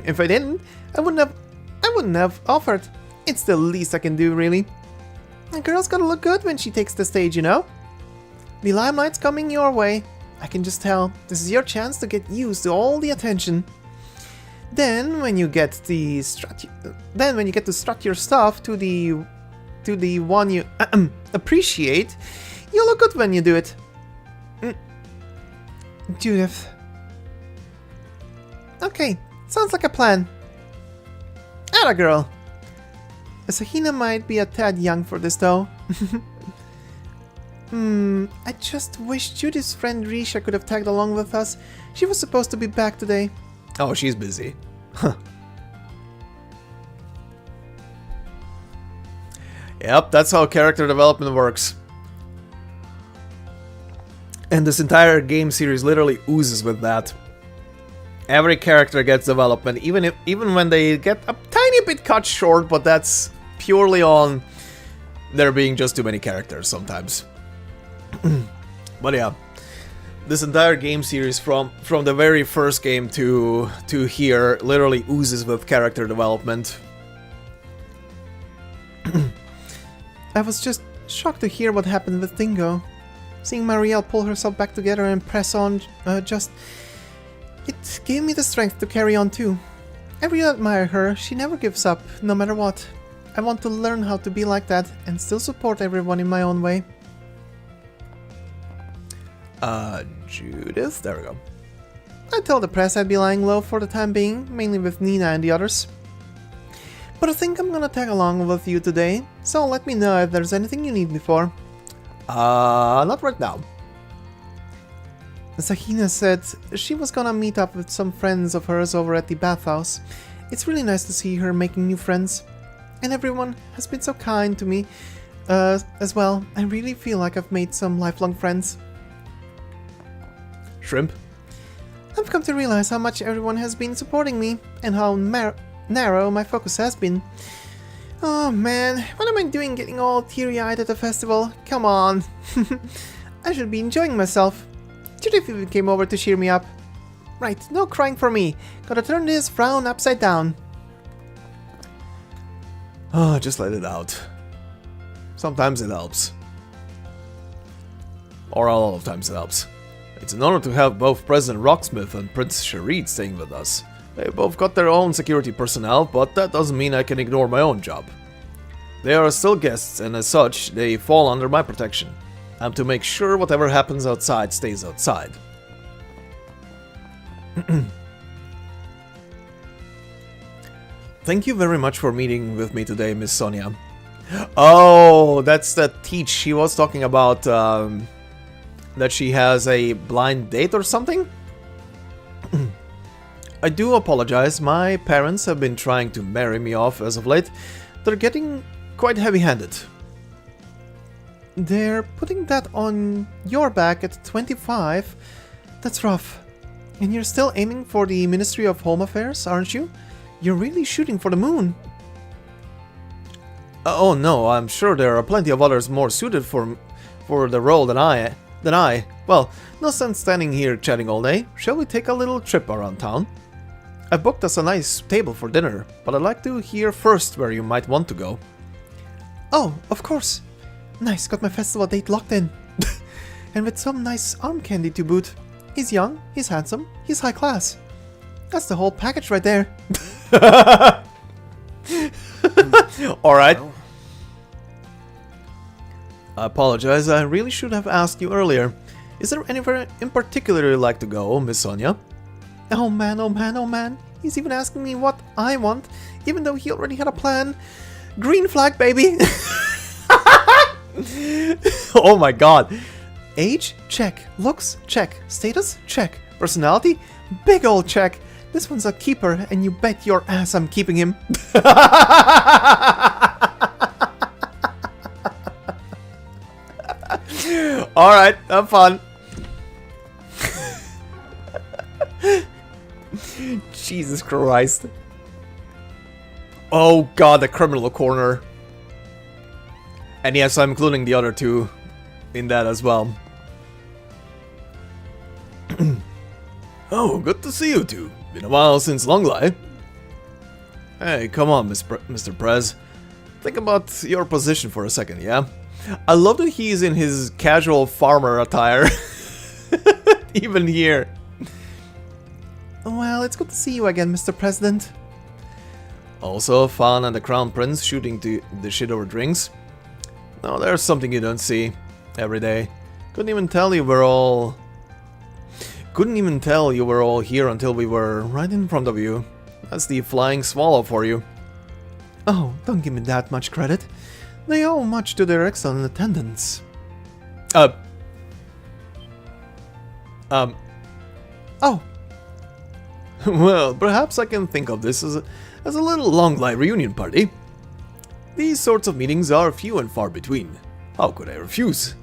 If I didn't, I wouldn't have offered. It's the least I can do, really. A girl's gotta look good when she takes the stage, you know? The limelight's coming your way. I can just tell. This is your chance to get used to all the attention. Then when you get to strut your stuff to the one you appreciate, you look good when you do it. Judith. Okay, sounds like a plan. Atta girl. Asahina might be a tad young for this though. I just wish Judith's friend Risha could have tagged along with us. She was supposed to be back today. Oh, she's busy. Huh. Yep, that's how character development works. And this entire game series literally oozes with that. Every character gets development, even when they get a tiny bit cut short, but that's purely on there being just too many characters sometimes. But yeah, this entire game series from the very first game to here literally oozes with character development. I was just shocked to hear what happened with Dingo. Seeing Marielle pull herself back together and press on, it gave me the strength to carry on too. I really admire her. She never gives up, no matter what. I want to learn how to be like that and still support everyone in my own way. Judith? There we go. I told the press I'd be lying low for the time being, mainly with Nina and the others. But I think I'm gonna tag along with you today, so let me know if there's anything you need me for. Not right now. Asahina said she was gonna meet up with some friends of hers over at the bathhouse. It's really nice to see her making new friends. And everyone has been so kind to me as well. I really feel like I've made some lifelong friends. Shrimp? I've come to realize how much everyone has been supporting me and how narrow my focus has been. Oh man, what am I doing getting all teary-eyed at the festival? Come on. I should be enjoying myself. Judith even came over to cheer me up. Right, no crying for me. Gotta turn this frown upside down. Oh, just let it out. Sometimes it helps. Or a lot of times it helps. It's an honor to have both President Rocksmith and Prince Sharid staying with us. They both got their own security personnel, but that doesn't mean I can ignore my own job. They are still guests, and as such, they fall under my protection. I'm to make sure whatever happens outside stays outside. Thank you very much for meeting with me today, Miss Sonia. Oh, that's that teach she was talking about, that she has a blind date or something? I do apologize, my parents have been trying to marry me off as of late. They're getting quite heavy-handed. They're putting that on your back at 25? That's rough. And you're still aiming for the Ministry of Home Affairs, aren't you? You're really shooting for the moon. Oh no, I'm sure there are plenty of others more suited for the role than I. Well, no sense standing here chatting all day. Shall we take a little trip around town? I booked us a nice table for dinner, but I'd like to hear first where you might want to go. Oh, of course. Nice, got my festival date locked in. And with some nice arm candy to boot. He's young, he's handsome, he's high class. That's the whole package right there. Alright. I apologize, I really should have asked you earlier. Is there anywhere in particular you'd like to go, Miss Sonia? Oh man, oh man, oh man. He's even asking me what I want, even though he already had a plan. Green flag, baby! Oh my god. Age? Check. Looks? Check. Status? Check. Personality? Big ol' check. This one's a keeper, and you bet your ass I'm keeping him. Alright, have fun. Jesus Christ. Oh god, the criminal corner. And yes, I'm including the other two in that as well. Oh, good to see you two. Been a while since Longlai. Hey, come on, Mr. Prez. Think about your position for a second, yeah? I love that he's in his casual farmer attire. Even here. Well, it's good to see you again, Mr. President. Also, Fan and the Crown Prince shooting the shit over drinks. Now there's something you don't see every day. Couldn't even tell you were all here until we were right in front of you. That's the flying swallow for you. Oh, don't give me that much credit. They owe much to their excellent attendance. Oh. Well, perhaps I can think of this as a little long-life reunion party. These sorts of meetings are few and far between. How could I refuse?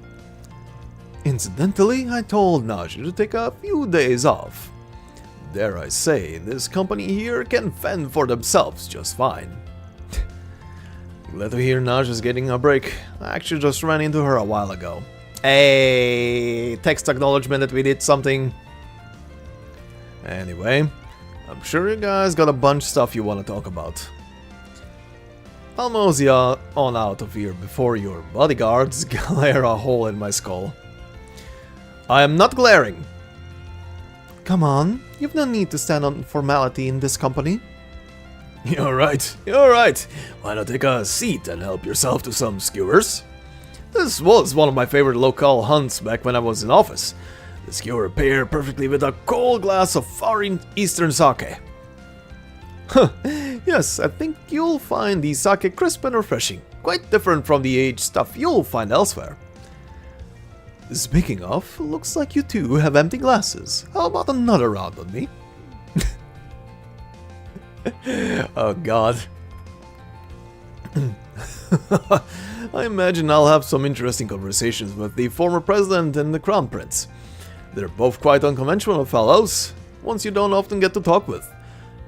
Incidentally, I told Naja to take a few days off. Dare I say, this company here can fend for themselves just fine. Glad to hear Naja's getting a break. I actually just ran into her a while ago. Hey, text acknowledgement that we did something. Anyway, I'm sure you guys got a bunch of stuff you want to talk about. I'll mosey on out of here before your bodyguards glare a hole in my skull. I am not glaring. Come on, you've no need to stand on formality in this company. You're right, you're right. Why not take a seat and help yourself to some skewers? This was one of my favorite local hunts back when I was in office. The skewer paired perfectly with a cold glass of far eastern sake. Huh, yes, I think you'll find the sake crisp and refreshing. Quite different from the aged stuff you'll find elsewhere. Speaking of, looks like you two have empty glasses. How about another round on me? Oh god. I imagine I'll have some interesting conversations with the former president and the crown prince. They're both quite unconventional fellows, ones you don't often get to talk with.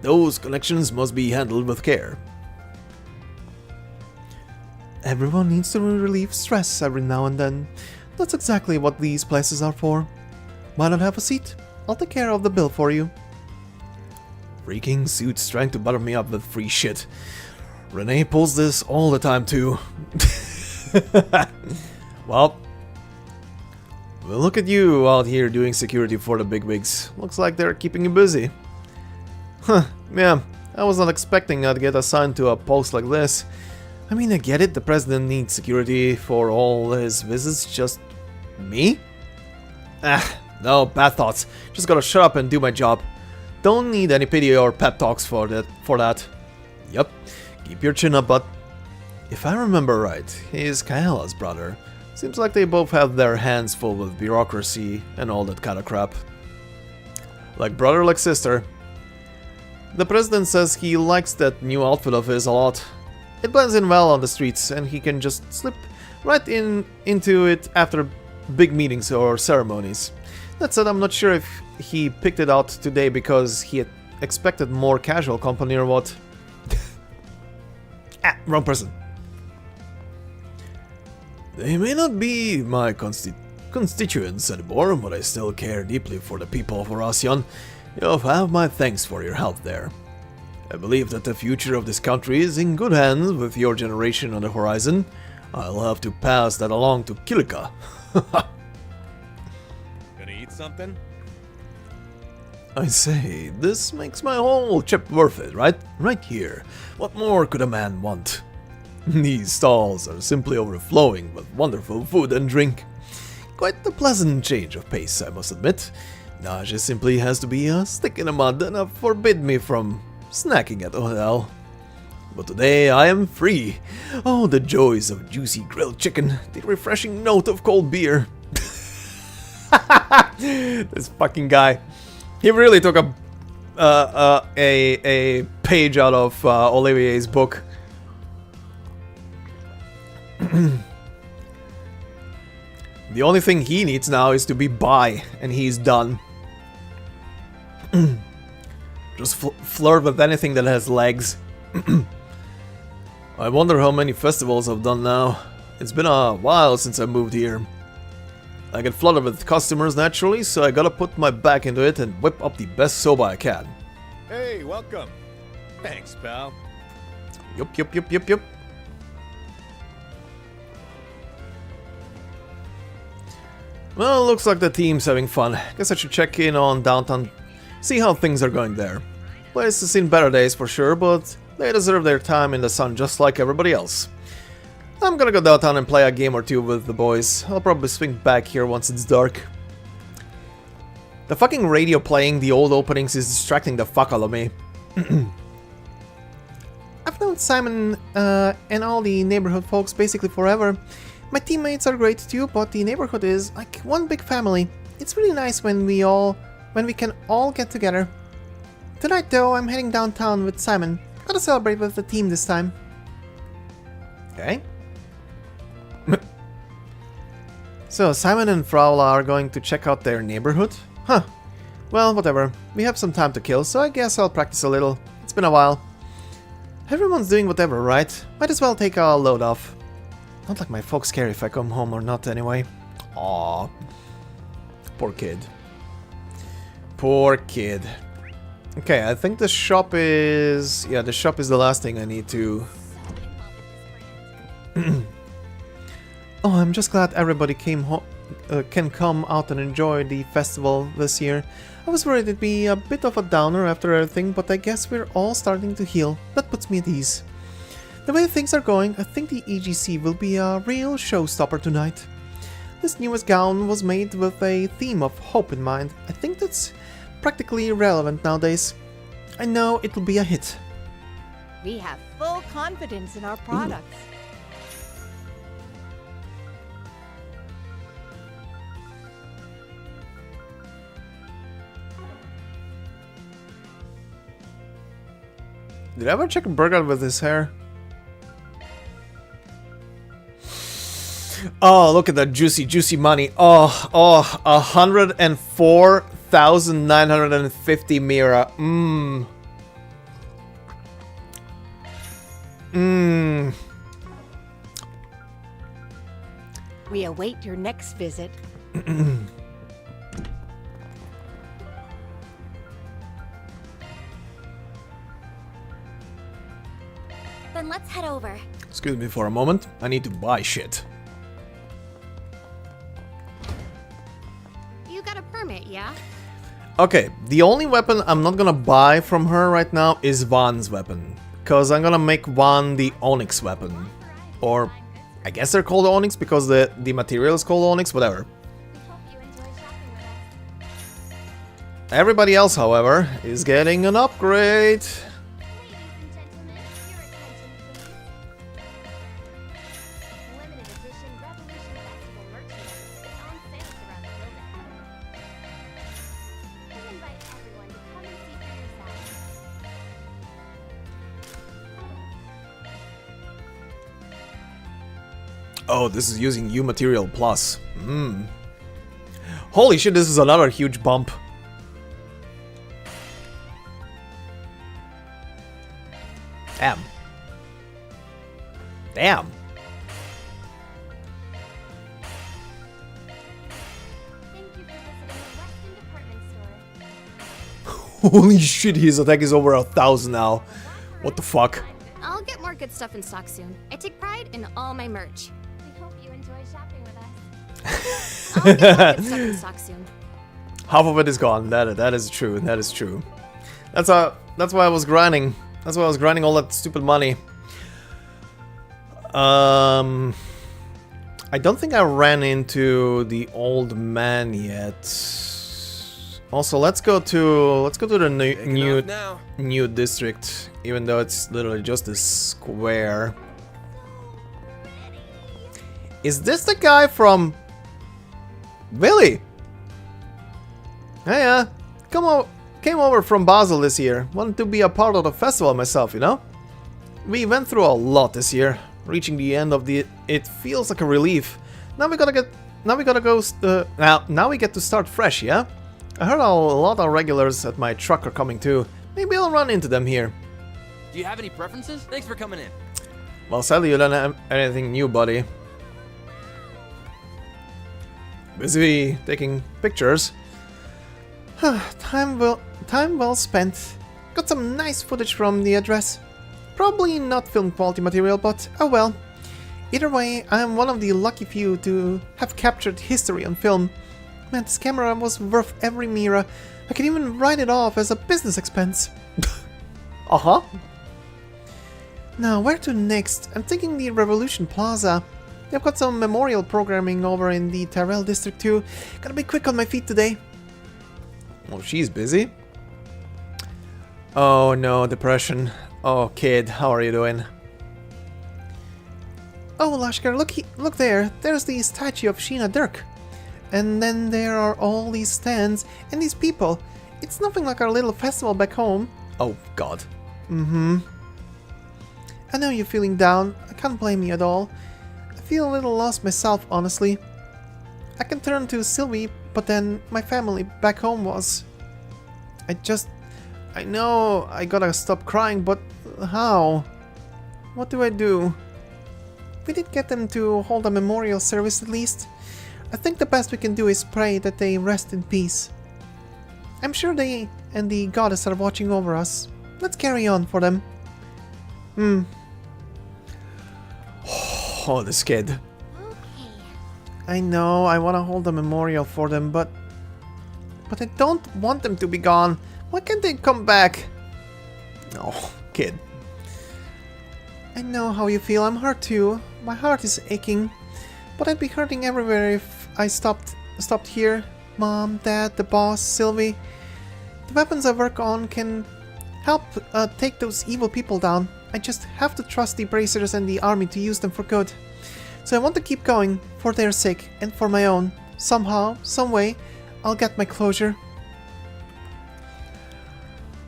Those connections must be handled with care. Everyone needs to relieve stress every now and then. That's exactly what these places are for. Why not have a seat? I'll take care of the bill for you. Freaking suits trying to butter me up with free shit. Renee pulls this all the time too. Well, look at you out here doing security for the bigwigs. Looks like they're keeping you busy. Huh, yeah, I was not expecting I'd get assigned to a post like this. I mean, I get it, the president needs security for all his visits, just me? Ah, no, bad thoughts. Just gotta shut up and do my job. Don't need any pity or pep talks for that. Yup, keep your chin up, but if I remember right, he's Kaela's brother. Seems like they both have their hands full with bureaucracy and all that kind of crap. Like brother, like sister. The president says he likes that new outfit of his a lot. It blends in well on the streets, and he can just slip right into it after big meetings or ceremonies. That said, I'm not sure if he picked it out today because he had expected more casual company or what. Ah, wrong person. They may not be my constituents anymore, but I still care deeply for the people of Horacion. You have my thanks for your help there. I believe that the future of this country is in good hands with your generation on the horizon. I'll have to pass that along to Kilika. Gonna eat something? I say, this makes my whole trip worth it, right? Right here. What more could a man want? These stalls are simply overflowing with wonderful food and drink. Quite a pleasant change of pace, I must admit. Naja simply has to be a stick in the mud and forbid me from snacking at the hotel. But today I am free. Oh, the joys of juicy grilled chicken, the refreshing note of cold beer. This fucking guy. He really took a page out of Olivier's book. The only thing he needs now is to be bi, and he's done. Just flirt with anything that has legs. I wonder how many festivals I've done now. It's been a while since I moved here. I get flooded with customers naturally, so I gotta put my back into it and whip up the best soba I can. Hey, welcome. Thanks, pal. Yup. Well, looks like the team's having fun. Guess I should check in on downtown see how things are going there. Place has seen better days for sure, but they deserve their time in the sun just like everybody else. I'm gonna go downtown and play a game or two with the boys. I'll probably swing back here once it's dark. The fucking radio playing the old openings is distracting the fuck out of me. I've known Simon and all the neighborhood folks basically forever. My teammates are great too, but the neighborhood is like one big family. It's really nice when we can all get together. Tonight though, I'm heading downtown with Simon. Gotta celebrate with the team this time. Okay. So, Simon and Fraula are going to check out their neighborhood? Huh. Well, whatever. We have some time to kill, so I guess I'll practice a little. It's been a while. Everyone's doing whatever, right? Might as well take a load off. Not like my folks care if I come home or not anyway. Aww. Poor kid. Poor kid. Okay, I think the shop is... yeah, the shop is the last thing I need to... Oh, I'm just glad everybody can come out and enjoy the festival this year. I was worried it'd be a bit of a downer after everything, but I guess we're all starting to heal. That puts me at ease. The way things are going, I think the EGC will be a real showstopper tonight. This newest gown was made with a theme of hope in mind. I think that's practically irrelevant nowadays. I know it'll be a hit. We have full confidence in our products. Did I ever check Burger with his hair? Oh, look at that juicy, juicy money. Oh, 104,950 Mira. We await your next visit. Then let's head over. Excuse me for a moment. I need to buy shit. You got a permit, yeah? Okay, the only weapon I'm not gonna buy from her right now is Van's weapon. Because I'm gonna make Van the Onyx weapon. Or, I guess they're called Onyx because the material is called Onyx, whatever. Everybody else, however, is getting an upgrade. Oh, this is using U Material Plus. Holy shit, this is another huge bump. Damn. Damn. Holy shit, his attack is over 1,000 now. What the fuck? I'll get more good stuff in stock soon. I take pride in all my merch. We hope you enjoy shopping with us. I'll get more good stuff in stock soon. Half of it is gone. That is true. That is true. That's why I was grinding. That's why I was grinding all that stupid money. I don't think I ran into the old man yet. Also, let's go to the new district, even though it's literally just a square. Is this the guy from Billy? Yeah, came over from Basel this year. Wanted to be a part of the festival myself, you know? We went through a lot this year. Reaching the end of it feels like a relief. Now we get to start fresh, yeah? I heard a lot of regulars at my truck are coming too. Maybe I'll run into them here. Do you have any preferences? Thanks for coming in. Well, sadly you don't have anything new, buddy. Busy taking pictures. Time well spent. Got some nice footage from the address. Probably not film quality material, but oh well. Either way, I'm one of the lucky few to have captured history on film. Man, this camera was worth every Mira. I can even write it off as a business expense. Uh-huh. Now, where to next? I'm thinking the Revolution Plaza. They've got some memorial programming over in the Tyrell district too. Gotta be quick on my feet today. Oh, she's busy. Oh no, depression. Oh, kid, how are you doing? Oh, Lashkar, look there. There's the statue of Sheena Dirk. And then there are all these stands and these people. It's nothing like our little festival back home. Oh, God. Mm-hmm. I know you're feeling down. I can't blame you at all. I feel a little lost myself, honestly. I can turn to Sylvie, but then my family back home was... I know I gotta stop crying, but how? What do I do? We did get them to hold a memorial service at least. I think the best we can do is pray that they rest in peace. I'm sure they and the goddess are watching over us. Let's carry on for them. Oh, this kid. Okay. I know, I want to hold a memorial for them, but I don't want them to be gone. Why can't they come back? Oh, kid. I know how you feel. I'm hurt too. My heart is aching. But I'd be hurting everywhere if I stopped here. Mom, Dad, the boss, Sylvie. The weapons I work on can help take those evil people down. I just have to trust the bracers and the army to use them for good. So I want to keep going, for their sake and for my own. Somehow, some way, I'll get my closure.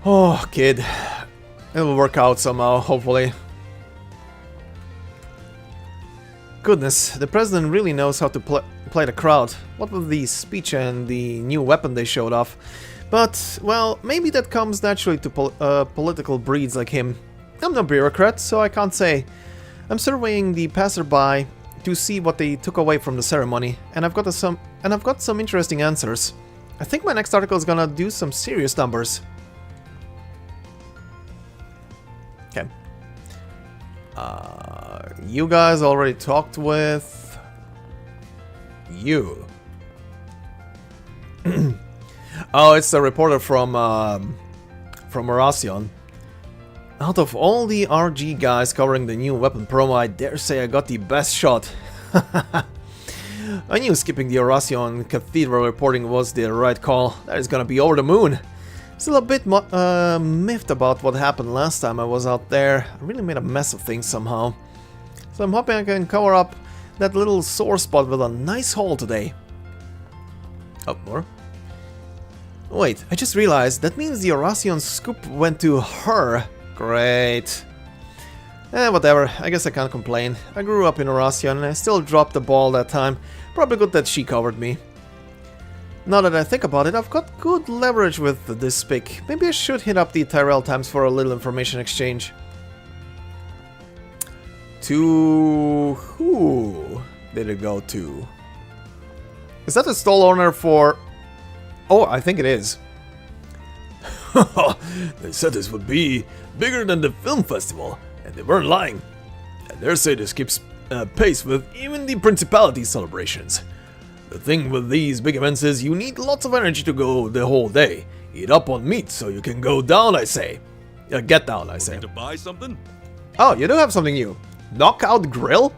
Oh, kid. It'll work out somehow, hopefully. Goodness, the president really knows how to play the crowd. What with the speech and the new weapon they showed off. But, well, maybe that comes naturally to political breeds like him. I'm no bureaucrat, so I can't say. I'm surveying the passerby to see what they took away from the ceremony, and I've got some interesting answers. I think my next article is gonna do some serious numbers. Okay. You guys already talked with... you. Oh, it's the reporter from Horacion. Out of all the RG guys covering the new weapon promo, I dare say I got the best shot. I knew skipping the Horacion Cathedral reporting was the right call. That is gonna be over the moon. Still a bit miffed about what happened last time I was out there. I really made a mess of things somehow. So I'm hoping I can cover up that little sore spot with a nice haul today. Oh, more? Wait, I just realized that means the Horacion scoop went to her. Great. Whatever, I guess I can't complain. I grew up in Horacion and I still dropped the ball that time. Probably good that she covered me. Now that I think about it, I've got good leverage with this pick. Maybe I should hit up the Tyrell Times for a little information exchange. To who did it go to? Is that the stall owner for... Oh, I think it is. They said this would be bigger than the film festival, and they weren't lying. I dare say this keeps pace with even the Principality celebrations. The thing with these big events is you need lots of energy to go the whole day. Eat up on meat so you can go down, I say. Get down, I say. To buy something? Oh, you do have something new. Knockout Grill?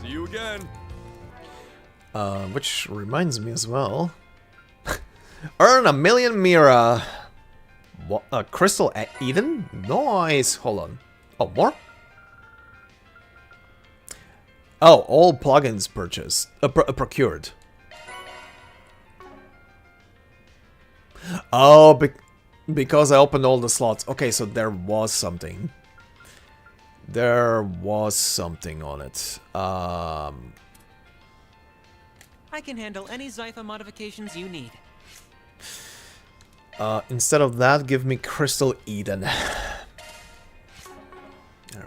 See you again. Which reminds me as well. Earn 1,000,000 Mira. What? Crystal Eden? Nice. Hold on. Oh, more? Oh, all plugins purchased. Procured. Oh, because I opened all the slots. Okay, so there was something. There was something on it. I can handle any Zytha modifications you need. Instead of that, give me Crystal Eden. There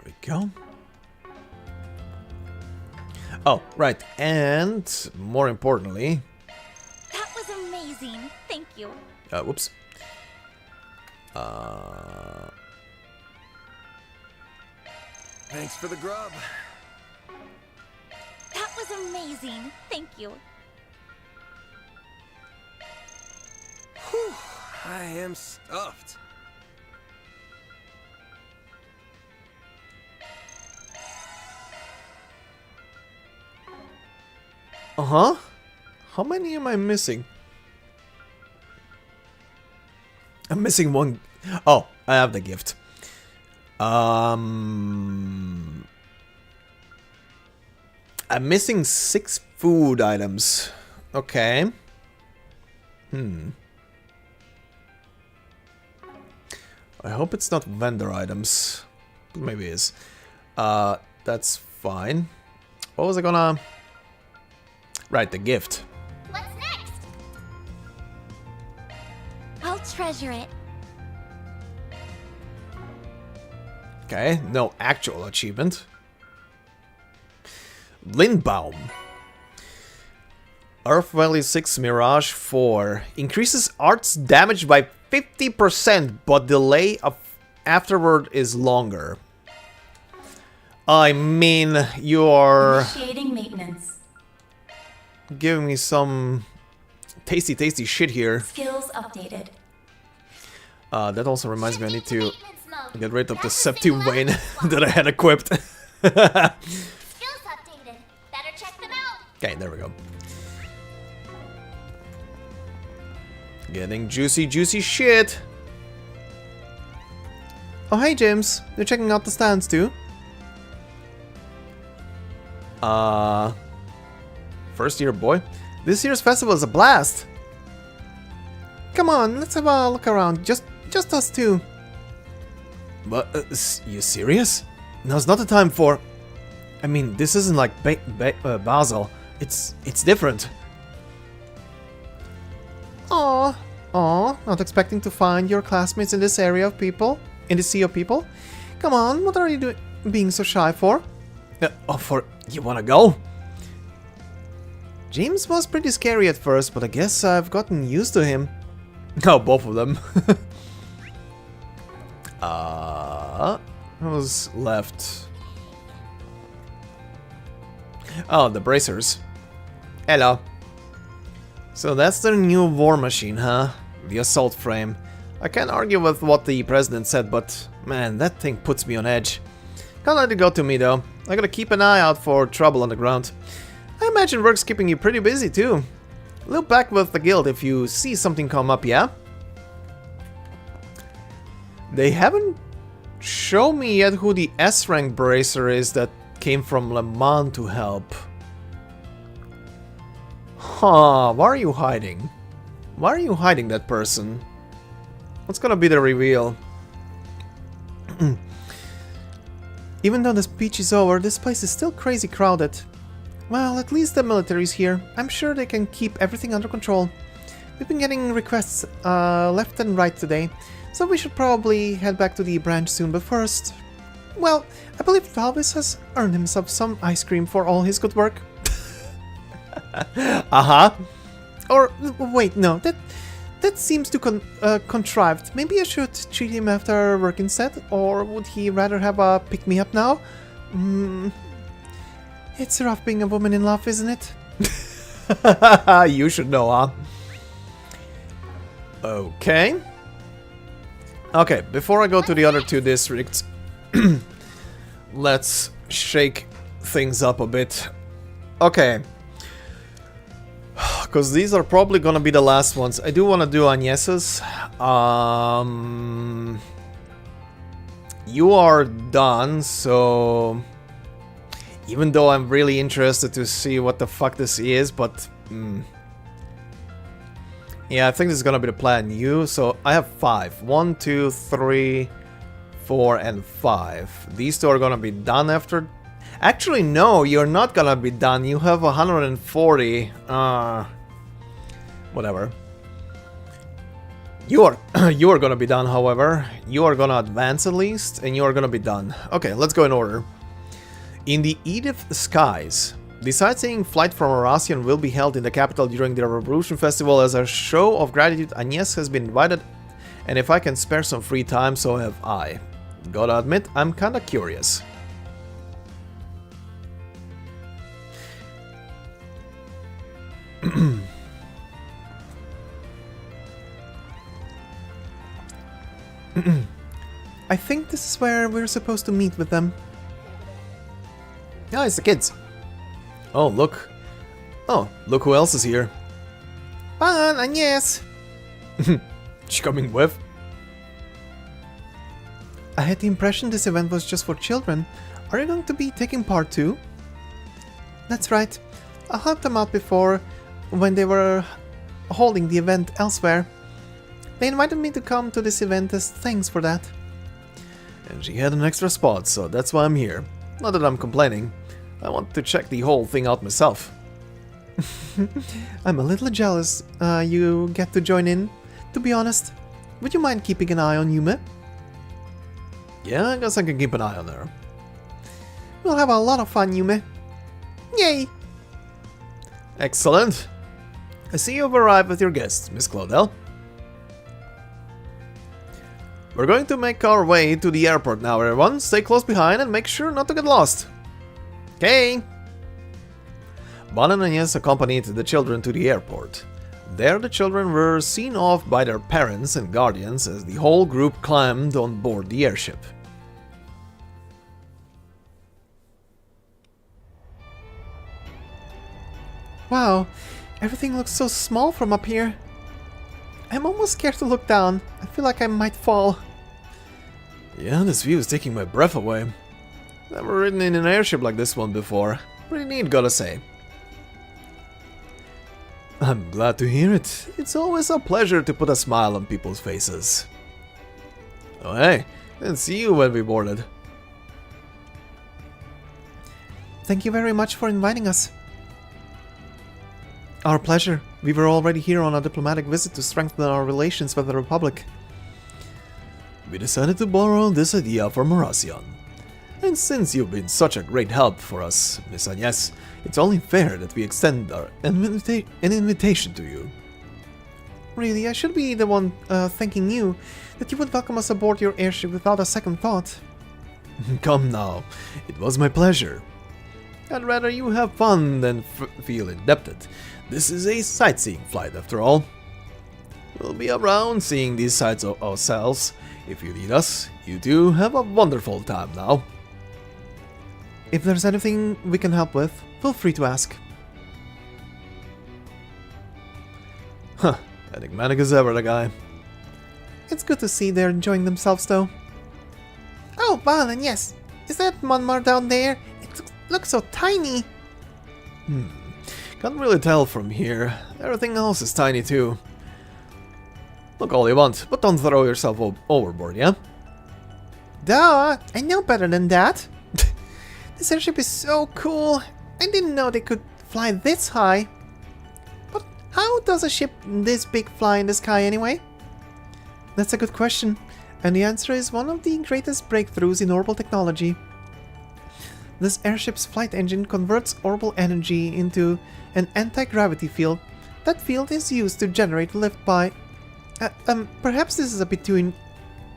we go. Oh, right, and more importantly... That was amazing. Thank you. Whoops. Thanks for the grub. That was amazing. Thank you. I am stuffed. Uh-huh. How many am I missing? I'm missing one. Oh, I have the gift. I'm missing 6 food items. Okay. I hope it's not vendor items. Maybe it is. That's fine. What was I gonna... Right, the gift. What's next? I'll treasure it. Okay, no actual achievement. Lindbaum. Earth Valley 6 Mirage 4. Increases arts damage by 50%, but delay of afterward is longer. I mean, you're Initiating maintenance. giving me some tasty shit here. Skills updated. That also reminds me I need to Maintenance mode. get rid of the That's Septim the Vein last that I had equipped. Skills updated. Better check them out. Okay, there we go. Getting juicy shit. Oh, hey, James. You're checking out the stands, too? First year boy. This year's festival is a blast. Come on, let's have a look around. Just us two. But, you serious? Now's not the time for... I mean, this isn't like Basel. It's different. Aw, not expecting to find your classmates in this area of people? In this sea of people? Come on, what are you doing? Being so shy for? You wanna go? James was pretty scary at first, but I guess I've gotten used to him. No, both of them. Who's left? Oh, the bracers. Hello. So that's the new war machine, huh? The assault frame. I can't argue with what the president said, but man, that thing puts me on edge. Can't let it go to me though. I gotta keep an eye out for trouble on the ground. I imagine work's keeping you pretty busy too. Loop back with the guild if you see something come up, yeah? They haven't shown me yet who the S-rank bracer is that came from Le Mans to help. Huh, why are you hiding? Why are you hiding that person? What's gonna be the reveal? Even though the speech is over, this place is still crazy crowded. Well, at least the military's here. I'm sure they can keep everything under control. We've been getting requests left and right today, so we should probably head back to the branch soon, but first... Well, I believe Valvis has earned himself some ice cream for all his good work. Uh-huh. Or, wait, no, that seems too contrived. Maybe I should treat him after work instead, or would he rather have a pick-me-up now? It's rough being a woman in love, isn't it? You should know, huh? Okay. Okay, before I go to the other two districts, let's shake things up a bit. Okay. Because these are probably gonna be the last ones. I do want to do Agnes's. You are done, so... Even though I'm really interested to see what the fuck this is, but... Yeah, I think this is gonna be the plan. You, so I have 5. 1, 2, 3, 4, and 5. These two are gonna be done after... Actually, no, you're not gonna be done. You have 140. Whatever. You are gonna be done, however. You are gonna advance at least, and you are gonna be done. Okay, let's go in order. In the Edith Skies, the sightseeing flight from Eurasian will be held in the capital during the Revolution Festival. As a show of gratitude, Agnes has been invited, and if I can spare some free time, so have I. Gotta admit, I'm kinda curious. I think this is where we're supposed to meet with them. Yeah, it's the kids. Oh, look. Oh, look who else is here. Pan, Agnes! She coming with? I had the impression this event was just for children. Are you going to be taking part too? That's right. I helped them out before when they were holding the event elsewhere. They invited me to come to this event as thanks for that. And she had an extra spot, so that's why I'm here. Not that I'm complaining. I want to check the whole thing out myself. I'm a little jealous you get to join in. To be honest, would you mind keeping an eye on Yume? Yeah, I guess I can keep an eye on her. We'll have a lot of fun, Yume. Yay! Excellent. I see you've arrived with your guests, Miss Claudel. We're going to make our way to the airport now, everyone. Stay close behind and make sure not to get lost. Okay. Bon and Agnes accompanied the children to the airport. There the children were seen off by their parents and guardians as the whole group climbed on board the airship. Wow, everything looks so small from up here. I'm almost scared to look down. I feel like I might fall. Yeah, this view is taking my breath away. Never ridden in an airship like this one before. Pretty neat, gotta say. I'm glad to hear it. It's always a pleasure to put a smile on people's faces. Oh hey, didn't see you when we boarded. Thank you very much for inviting us. Our pleasure. We were already here on a diplomatic visit to strengthen our relations with the Republic. We decided to borrow this idea from Horacion. And since you've been such a great help for us, Miss Agnes, it's only fair that we extend an invitation to you. Really, I should be the one thanking you that you would welcome us aboard your airship without a second thought. Come now, it was my pleasure. I'd rather you have fun than feel indebted. This is a sightseeing flight after all. We'll be around seeing these sights ourselves. If you need us, you two have a wonderful time now. If there's anything we can help with, feel free to ask. Huh, enigmatic as ever, the guy. It's good to see they're enjoying themselves though. Oh, Balan, yes. Is that Monmar down there? It looks so tiny. Can't really tell from here. Everything else is tiny too. Look all you want, but don't throw yourself overboard, yeah? Duh, I know better than that. This airship is so cool. I didn't know they could fly this high. But how does a ship this big fly in the sky anyway? That's a good question, and the answer is one of the greatest breakthroughs in orbital technology. This airship's flight engine converts orbital energy into an anti-gravity field. That field is used to generate lift by... perhaps this is a bit too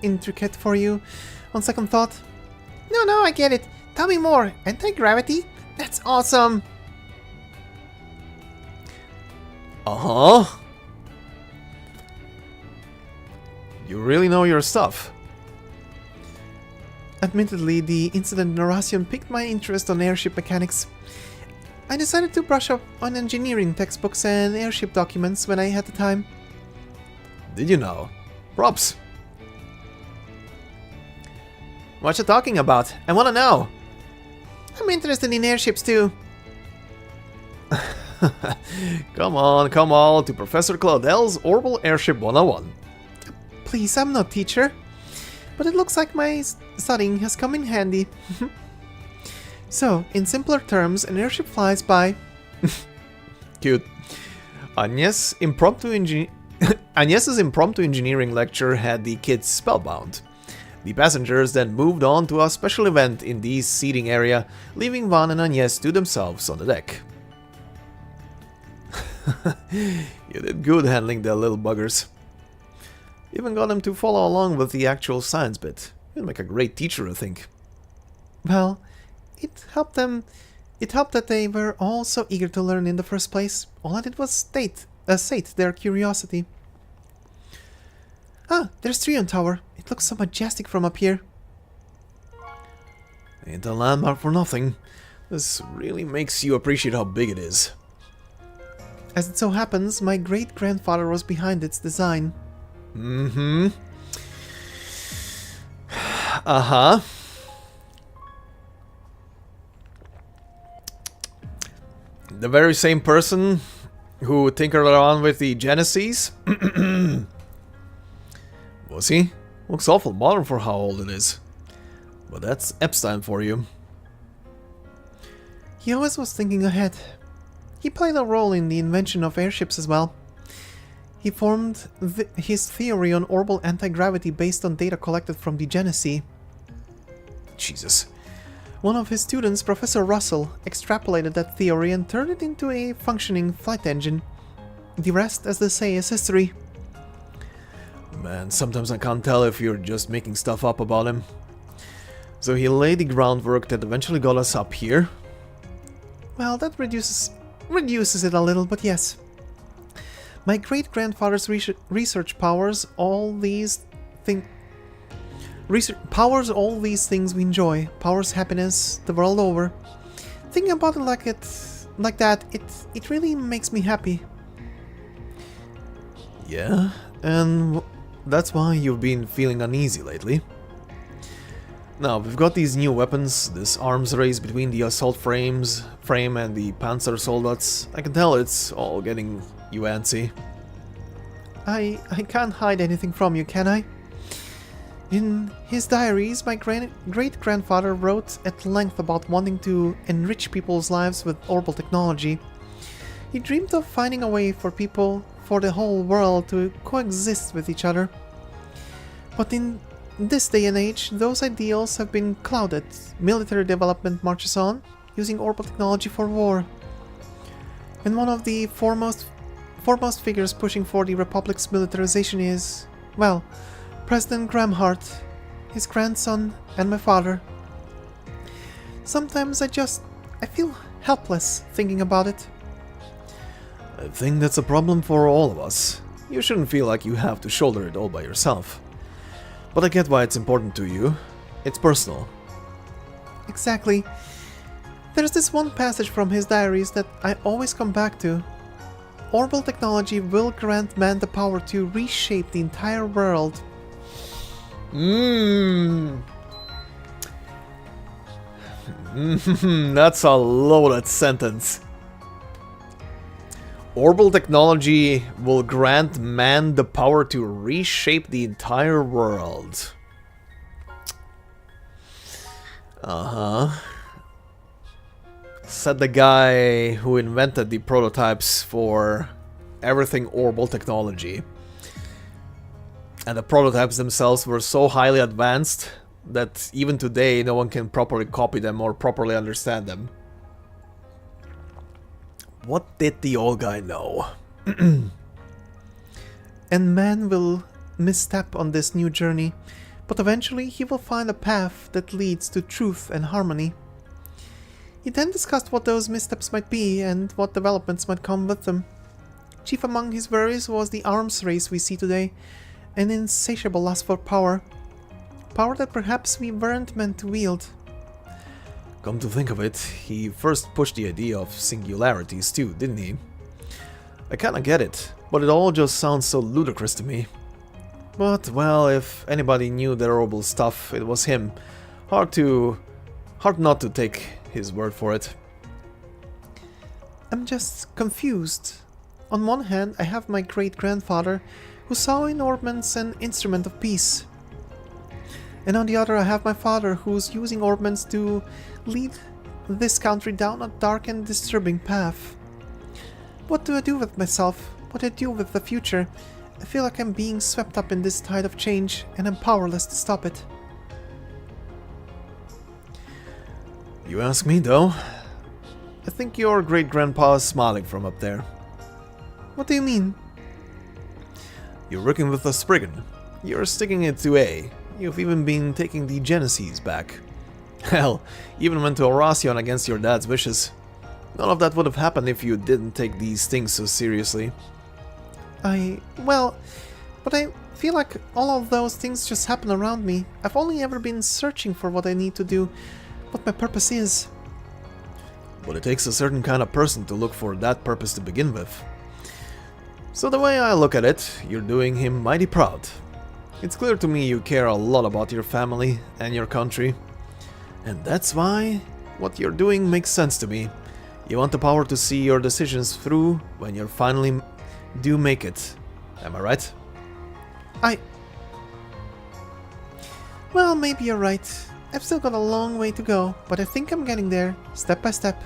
intricate for you, on second thought. No, I get it. Tell me more. Anti-gravity? That's awesome! Uh-huh. You really know your stuff. Admittedly, the incident in Horacion piqued my interest on airship mechanics. I decided to brush up on engineering textbooks and airship documents when I had the time. Did you know? Props. What you talking about? I wanna know. I'm interested in airships too. Come on, to Professor Claudel's Orbital Airship 101. Please, I'm no teacher. But it looks like my studying has come in handy. So, in simpler terms, an airship flies by... Cute. Agnes's impromptu engineering lecture had the kids spellbound. The passengers then moved on to a special event in the seating area, leaving Van and Agnes to themselves on the deck. You did good handling the little buggers. Even got them to follow along with the actual science bit. You'd make a great teacher, I think. Well, it helped that they were all so eager to learn in the first place. All I did was sate their curiosity. Ah, there's Trion Tower. It looks so majestic from up here. Ain't a landmark for nothing. This really makes you appreciate how big it is. As it so happens, my great-grandfather was behind its design. Mm-hmm. Uh-huh. The very same person who tinkered around with the Genesis? Was he? Looks awful modern for how old it is. But that's Epstein for you. He always was thinking ahead. He played a role in the invention of airships as well. He formed his theory on orbital anti-gravity based on data collected from the Genesis. Jesus. One of his students, Professor Russell, extrapolated that theory and turned it into a functioning flight engine. The rest, as they say, is history. Man, sometimes I can't tell if you're just making stuff up about him. So he laid the groundwork that eventually got us up here. Well, that reduces it a little, but yes. My great-grandfather's research powers all these things we enjoy. Powers happiness the world over. Thinking about it like that, it really makes me happy. Yeah, and that's why you've been feeling uneasy lately. Now, we've got these new weapons, this arms race between the assault frame and the panzer soldats. I can tell it's all getting you antsy. I can't hide anything from you, can I? In his diaries, my great-grandfather wrote at length about wanting to enrich people's lives with orbital technology. He dreamed of finding a way for the whole world to coexist with each other. But in this day and age, those ideals have been clouded. Military development marches on, using orbital technology for war. And one of the foremost figures pushing for the Republic's militarization is, well, President Gramhart, his grandson, and my father. Sometimes I feel helpless thinking about it. I think that's a problem for all of us. You shouldn't feel like you have to shoulder it all by yourself. But I get why it's important to you. It's personal. Exactly. There's this one passage from his diaries that I always come back to. Orbital technology will grant man the power to reshape the entire world. That's a loaded sentence. Orbital technology will grant man the power to reshape the entire world. Said the guy who invented the prototypes for everything orbital technology. And the prototypes themselves were so highly advanced that even today no one can properly copy them or properly understand them. What did the old guy know? And man will misstep on this new journey, but eventually he will find a path that leads to truth and harmony. He then discussed what those missteps might be and what developments might come with them. Chief among his worries was the arms race we see today, an insatiable lust for power. Power that perhaps we weren't meant to wield. Come to think of it, he first pushed the idea of singularities too, didn't he? I kinda get it, but it all just sounds so ludicrous to me. But, well, if anybody knew the orbital stuff, it was him. Hard not to take his word for it. I'm just confused. On one hand, I have my great-grandfather, who saw in ordnance an instrument of peace. And on the other, I have my father, who's using ordnance to lead this country down a dark and disturbing path. What do I do with myself? What do I do with the future? I feel like I'm being swept up in this tide of change, and I'm powerless to stop it. You ask me, though. I think your great-grandpa is smiling from up there. What do you mean? You're working with a spriggan. You're sticking it to A. You've even been taking the Genesis back. Hell, even went to Horacion against your dad's wishes. None of that would have happened if you didn't take these things so seriously. But I feel like all of those things just happen around me. I've only ever been searching for what I need to do, what my purpose is. But it takes a certain kind of person to look for that purpose to begin with. So the way I look at it, you're doing him mighty proud. It's clear to me you care a lot about your family and your country. And that's why what you're doing makes sense to me. You want the power to see your decisions through when you finally do make it. Am I right? Well, maybe you're right. I've still got a long way to go, but I think I'm getting there, step by step.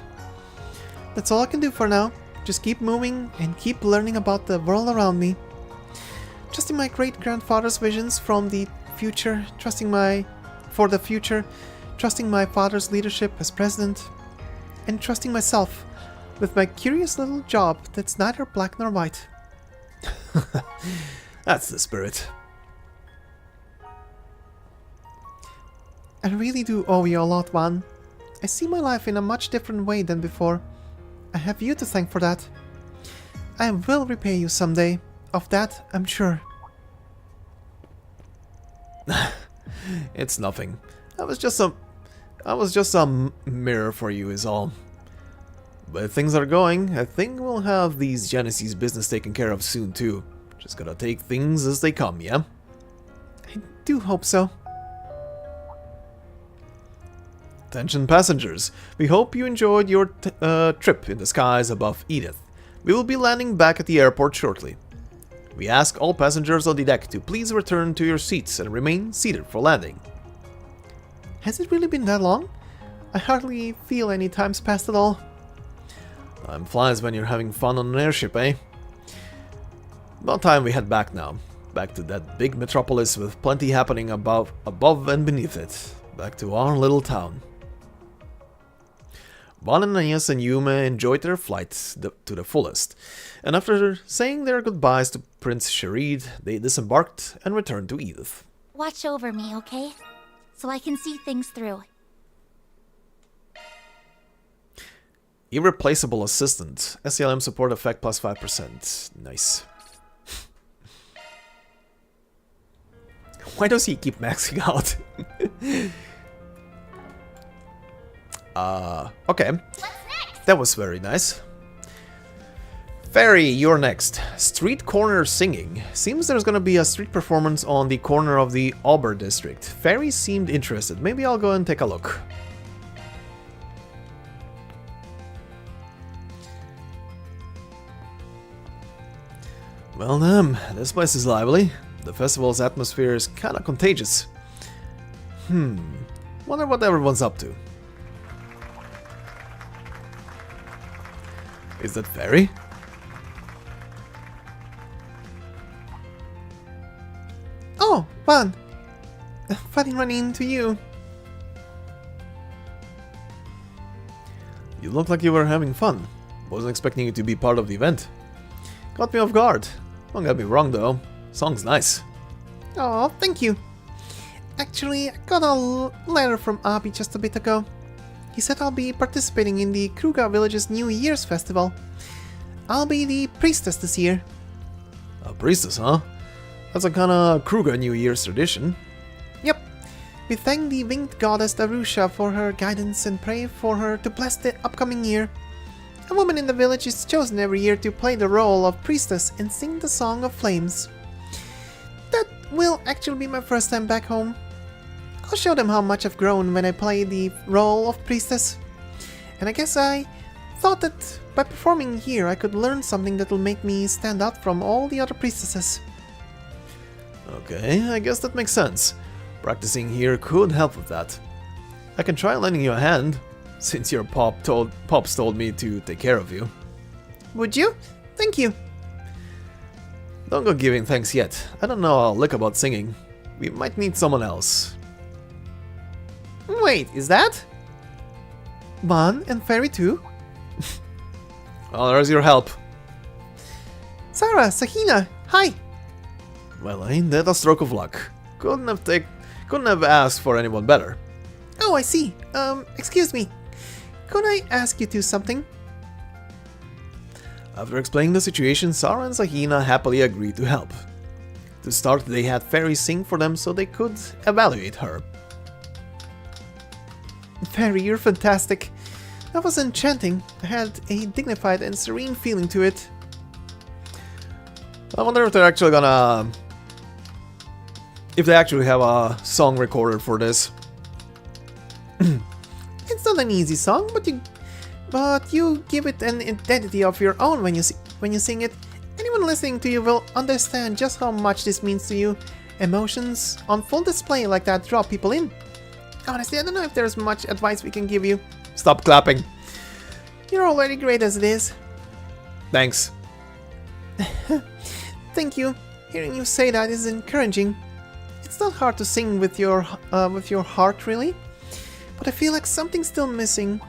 That's all I can do for now. Just keep moving and keep learning about the world around me. Trusting my great-grandfather's visions from the future, trusting my father's leadership as president, and trusting myself with my curious little job that's neither black nor white. That's the spirit. I really do owe you a lot, Juan. I see my life in a much different way than before. I have you to thank for that. I will repay you someday. Of that, I'm sure. It's nothing. I was just a mirror for you is all. But things are going, I think we'll have these Genesis business taken care of soon too. Just gotta take things as they come, yeah? I do hope so. Attention passengers, we hope you enjoyed your trip in the skies above Edith. We will be landing back at the airport shortly. We ask all passengers on the deck to please return to your seats and remain seated for landing. Has it really been that long? I hardly feel any time's passed at all. Time flies when you're having fun on an airship, eh? About time we head back now. Back to that big metropolis with plenty happening above and beneath it. Back to our little town. Juan and Aeneas and Yume enjoyed their flight to the fullest, and after saying their goodbyes to Prince Sherid, they disembarked and returned to Edith. Watch over me, okay? So I can see things through. Irreplaceable assistant. SCLM support effect plus 5%. Nice. Why does he keep maxing out? Okay. That was very nice. Fairy, you're next. Street corner singing. Seems there's gonna be a street performance on the corner of the Auber district. Fairy seemed interested. Maybe I'll go and take a look. Well, this place is lively. The festival's atmosphere is kinda contagious. Wonder what everyone's up to. Is that Fairy? Oh, Juan! Funny running into you. You look like you were having fun. Wasn't expecting you to be part of the event. Caught me off guard. Don't get me wrong though. Song's nice. Oh, thank you. Actually, I got a letter from Abi just a bit ago. He said I'll be participating in the Kruga Village's New Year's festival. I'll be the priestess this year. A priestess, huh? That's a kinda Kruga New Year's tradition. Yep. We thank the winged goddess Darusha for her guidance and pray for her to bless the upcoming year. A woman in the village is chosen every year to play the role of priestess and sing the Song of Flames. That will actually be my first time back home. I'll show them how much I've grown when I play the role of priestess. And I guess I thought that by performing here I could learn something that'll make me stand out from all the other priestesses. Okay, I guess that makes sense. Practicing here could help with that. I can try lending you a hand, since your pops told me to take care of you. Would you? Thank you. Don't go giving thanks yet. I don't know a lick about singing. We might need someone else. Wait, is that? Juan and Fairy too? Well, there's your help. Sarah, Sahina, hi! Well, ain't that a stroke of luck? Couldn't have asked for anyone better. Oh, I see. Excuse me. Could I ask you to something? After explaining the situation, Sarah and Sahina happily agreed to help. To start, they had Fairy sing for them so they could evaluate her. Fairy, you're fantastic. That was enchanting. I had a dignified and serene feeling to it. I wonder if they're actually gonna... if they actually have a song recorded for this. It's not an easy song, but you give it an identity of your own when you sing it. Anyone listening to you will understand just how much this means to you. Emotions on full display like that draw people in. Honestly, I don't know if there's much advice we can give you. Stop clapping. You're already great as it is. Thanks. Thank you. Hearing you say that is encouraging. It's not hard to sing with your heart, really. But I feel like something's still missing.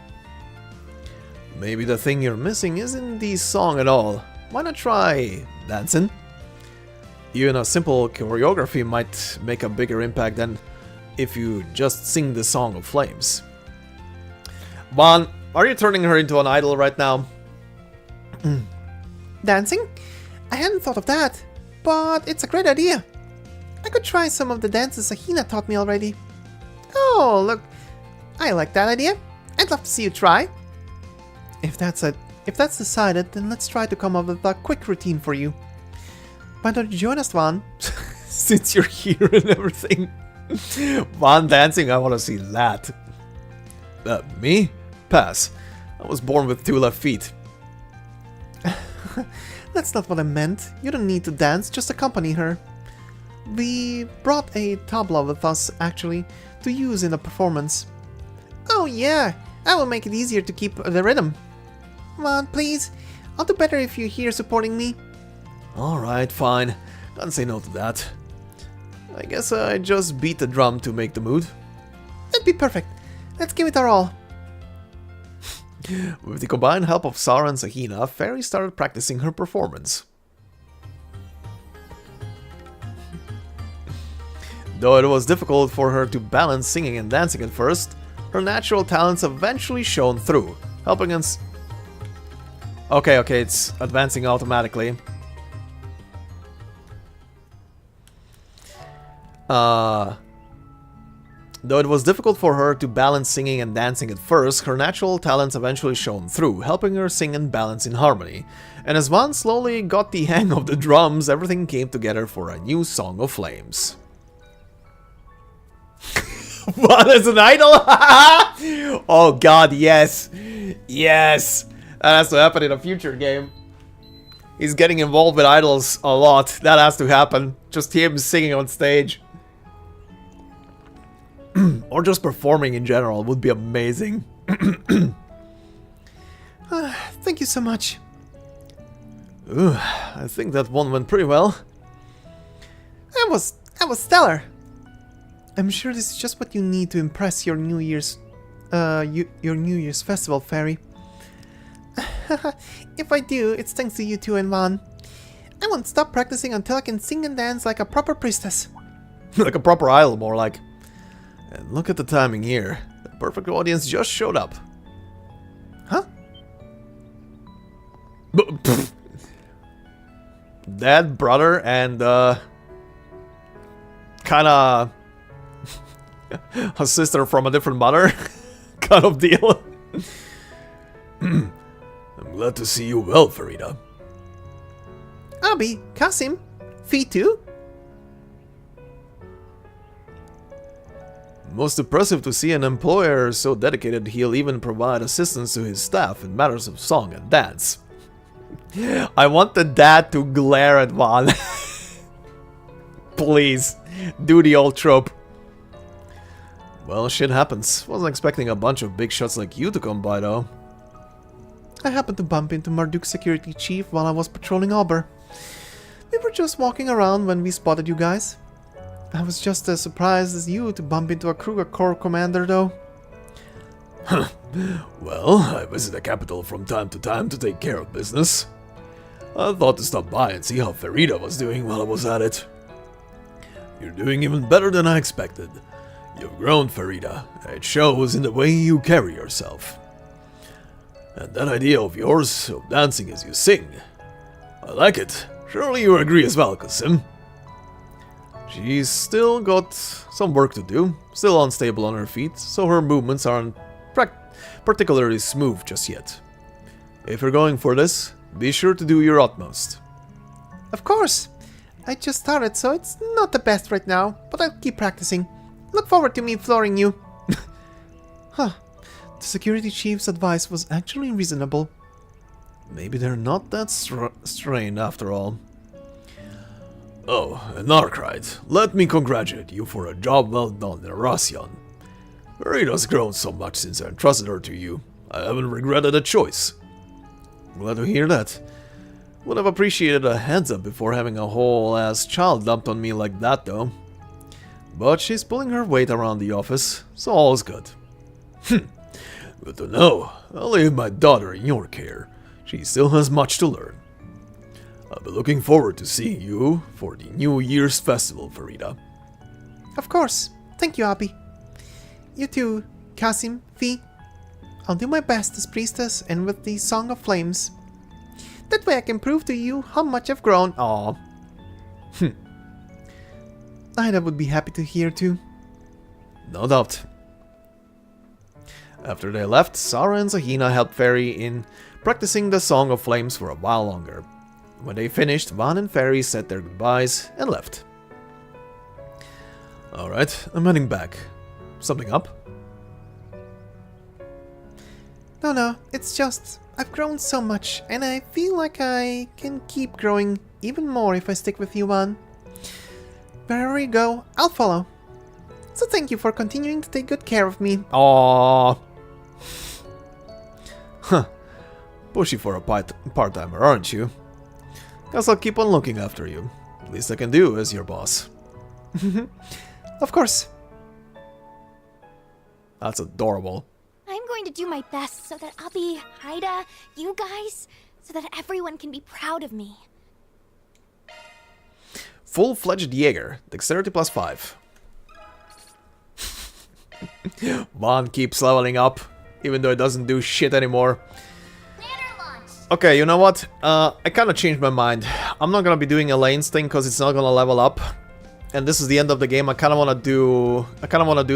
Maybe the thing you're missing isn't the song at all. Why not try dancing? Even a simple choreography might make a bigger impact than if you just sing the Song of Flames. Vaughn, are you turning her into an idol right now? Dancing? I hadn't thought of that, but it's a great idea. I could try some of the dances Ahina taught me already. Oh, look, I like that idea. I'd love to see you try. If that's decided, then let's try to come up with a quick routine for you. Why don't you join us, Vaughn? Since you're here and everything. Vaughn dancing, I want to see that. Me? Pass. I was born with 2 left feet. That's not what I meant. You don't need to dance, just accompany her. We brought a tabla with us, actually, to use in the performance. Oh yeah, that will make it easier to keep the rhythm. Come on, please. I'll do better if you're here supporting me. Alright, fine. Can't say no to that. I guess I just beat the drum to make the mood. That'd be perfect. Let's give it our all. With the combined help of Sarah and Sahina, Fairy started practicing her performance. Though it was difficult for her to balance singing and dancing at first, her natural talents eventually shone through, helping us... Okay, it's advancing automatically. Though it was difficult for her to balance singing and dancing at first, her natural talents eventually shone through, helping her sing and balance in harmony. And as Vaughn slowly got the hang of the drums, everything came together for a new Song of Flames. Vaughn as an idol? Oh god, yes! Yes! That has to happen in a future game. He's getting involved with idols a lot. That has to happen. Just him singing on stage. Or just performing in general would be amazing. Thank you so much. I think that one went pretty well. That was stellar. I'm sure this is just what you need to impress your New Year's festival, Fairy. If I do, it's thanks to you two and Vaughn. I won't stop practicing until I can sing and dance like a proper priestess. Like a proper idol, more like. And look at the timing here. The perfect audience just showed up. Huh? Dad, brother, and kinda a sister from a different mother kind of deal. I'm glad to see you well, Farida. Abi, Kasim, Fee too? Most impressive to see an employer so dedicated he'll even provide assistance to his staff in matters of song and dance. I want the dad to glare at Vaughn. Please, do the old trope. Well, shit happens. Wasn't expecting a bunch of big shots like you to come by, though. I happened to bump into Marduk's security chief while I was patrolling Auber. We were just walking around when we spotted you guys. I was just as surprised as you to bump into a Kruger Corps commander, though. Well, I visit the capital from time to time to take care of business. I thought to stop by and see how Farida was doing while I was at it. You're doing even better than I expected. You've grown, Farida. It shows in the way you carry yourself. And that idea of yours, of dancing as you sing, I like it. Surely you agree as well, Kasim. She's still got some work to do, still unstable on her feet, so her movements aren't particularly smooth just yet. If you're going for this, be sure to do your utmost. Of course! I just started, so it's not the best right now, but I'll keep practicing. Look forward to me flooring you. Huh. The security chief's advice was actually reasonable. Maybe they're not that strained after all. Oh, an Arknight, let me congratulate you for a job well done in Racian. Rita's grown so much since I entrusted her to you. I haven't regretted a choice. Glad to hear that. Would have appreciated a heads up before having a whole ass child dumped on me like that though. But she's pulling her weight around the office, so all's good. Good to know. I'll leave my daughter in your care. She still has much to learn. I'll be looking forward to seeing you for the New Year's festival, Farida. Of course. Thank you, Abi. You too, Kasim, Fi. I'll do my best as priestess and with the Song of Flames. That way I can prove to you how much I've grown. Aww. Ida would be happy to hear too. No doubt. After they left, Sarah and Zahina helped Fairy in practicing the Song of Flames for a while longer. When they finished, Van and Fairy said their goodbyes and left. Alright, I'm heading back. Something up? No, it's just I've grown so much and I feel like I can keep growing even more if I stick with you, Van. Wherever you go, I'll follow. So thank you for continuing to take good care of me. Aww. Huh. Pushy for a part-timer, aren't you? Guess I'll keep on looking after you. Least I can do as your boss. Of course. That's adorable. I'm going to do my best so that Abi, Haida, you guys, so that everyone can be proud of me. Full-fledged Jaeger, dexterity +5. Van keeps leveling up, even though it doesn't do shit anymore. Okay, you know what? I kind of changed my mind. I'm not gonna be doing Elaine's thing because it's not gonna level up, and this is the end of the game. I kind of want to do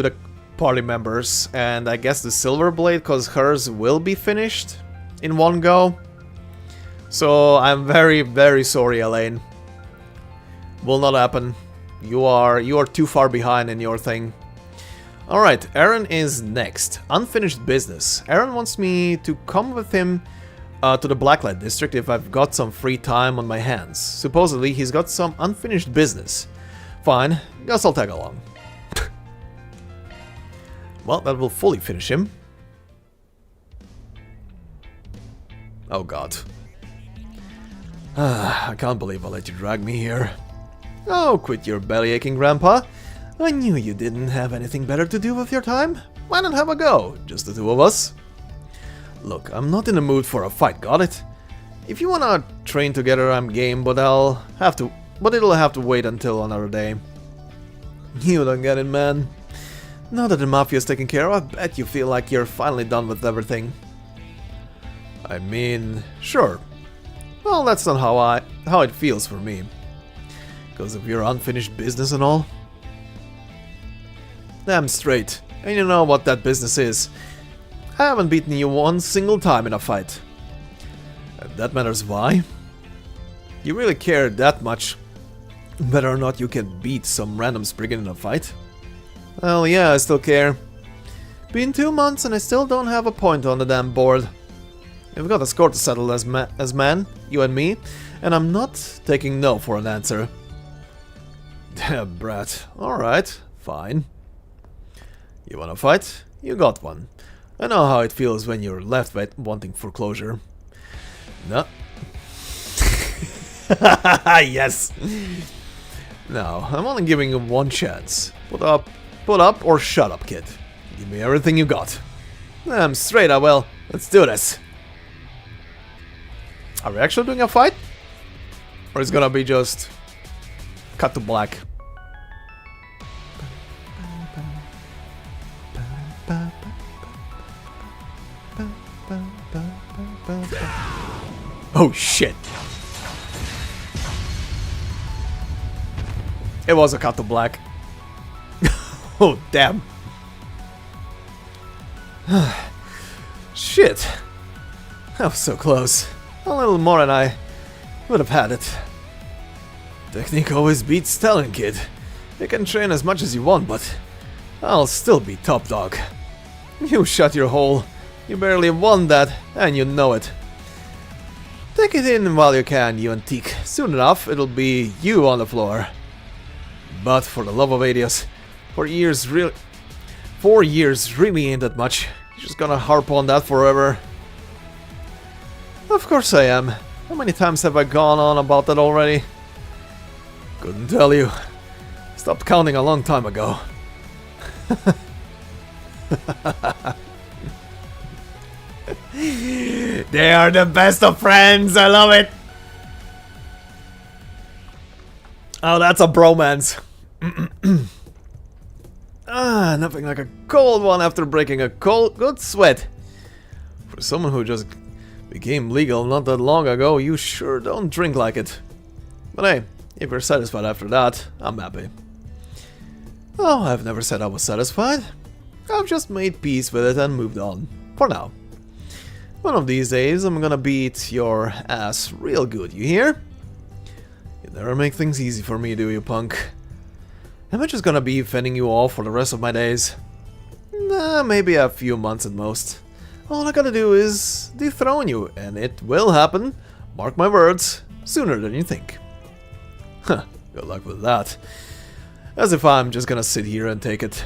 the party members, and I guess the Silver Blade because hers will be finished in one go. So I'm very, very sorry, Elaine. Will not happen. You are too far behind in your thing. Alright, Aaron is next. Unfinished business. Aaron wants me to come with him to the Blacklight District if I've got some free time on my hands. Supposedly he's got some unfinished business. Fine, guess I'll tag along. Well, that will fully finish him. Oh god. I can't believe I let you drag me here. Oh, quit your belly aching, Grandpa. I knew you didn't have anything better to do with your time. Why not have a go? Just the two of us. Look, I'm not in the mood for a fight, got it? If you wanna train together, I'm game, but it'll have to wait until another day. You don't get it, man. Now that the Mafia's taken care of, I bet you feel like you're finally done with everything. I mean, sure. Well, that's not how it feels for me. Because of your unfinished business and all. Damn straight. And you know what that business is. I haven't beaten you one single time in a fight. And that matters why? You really care that much whether or not you can beat some random spriggan in a fight? Well, yeah, I still care. Been 2 months and I still don't have a point on the damn board. We've got a score to settle as man, you and me, and I'm not taking no for an answer. Damn brat. Alright, fine. You wanna fight? You got one. I know how it feels when you're left wanting foreclosure. No. Yes! No, I'm only giving you one chance. Put up or shut up, kid. Give me everything you got. I'm straight, I will. Let's do this. Are we actually doing a fight? Or is it gonna be just cut to black? Oh shit. It was a cut to black. Oh, damn. Shit. That was so close. A little more and I would have had it. Technique always beats talent, kid. You can train as much as you want, but I'll still be top dog. You shut your hole. You barely won that, and you know it. Take it in while you can, you antique. Soon enough, it'll be you on the floor. But for the love of Adios, 4 years really ain't that much. You're just gonna harp on that forever. Of course I am. How many times have I gone on about that already? Couldn't tell you. Stopped counting a long time ago. They are the best of friends, I love it! Oh, that's a bromance. Nothing like a cold one after breaking a good sweat. For someone who just became legal not that long ago, you sure don't drink like it. But hey, if you're satisfied after that, I'm happy. Oh, I've never said I was satisfied. I've just made peace with it and moved on. For now. One of these days, I'm gonna beat your ass real good, you hear? You never make things easy for me, do you, punk? Am I just gonna be fending you off for the rest of my days? Nah, maybe a few months at most. All I gotta do is dethrone you, and it will happen, mark my words, sooner than you think. Huh, good luck with that. As if I'm just gonna sit here and take it.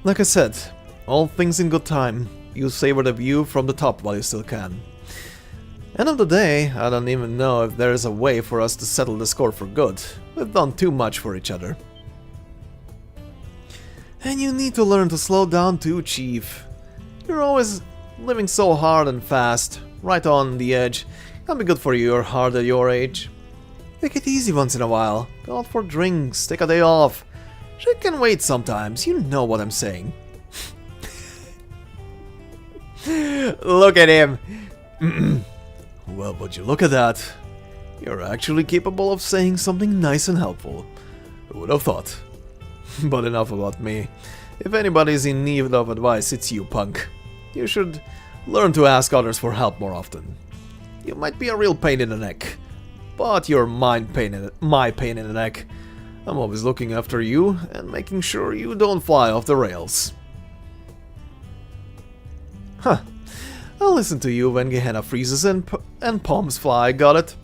Like I said, all things in good time. You savor the view from the top while you still can. End of the day, I don't even know if there is a way for us to settle the score for good. We've done too much for each other. And you need to learn to slow down too, Chief. You're always living so hard and fast, right on the edge. Can't be good for your heart at your age. Take it easy once in a while. Go out for drinks, take a day off. Shit can wait sometimes, you know what I'm saying. Look at him. Well, would you look at that? You're actually capable of saying something nice and helpful. Who would have thought? But enough about me. If anybody's in need of advice, it's you, punk. You should learn to ask others for help more often. You might be a real pain in the neck, but you're my pain in the neck. I'm always looking after you and making sure you don't fly off the rails. Huh. I'll listen to you when Gehenna freezes and palms fly, got it?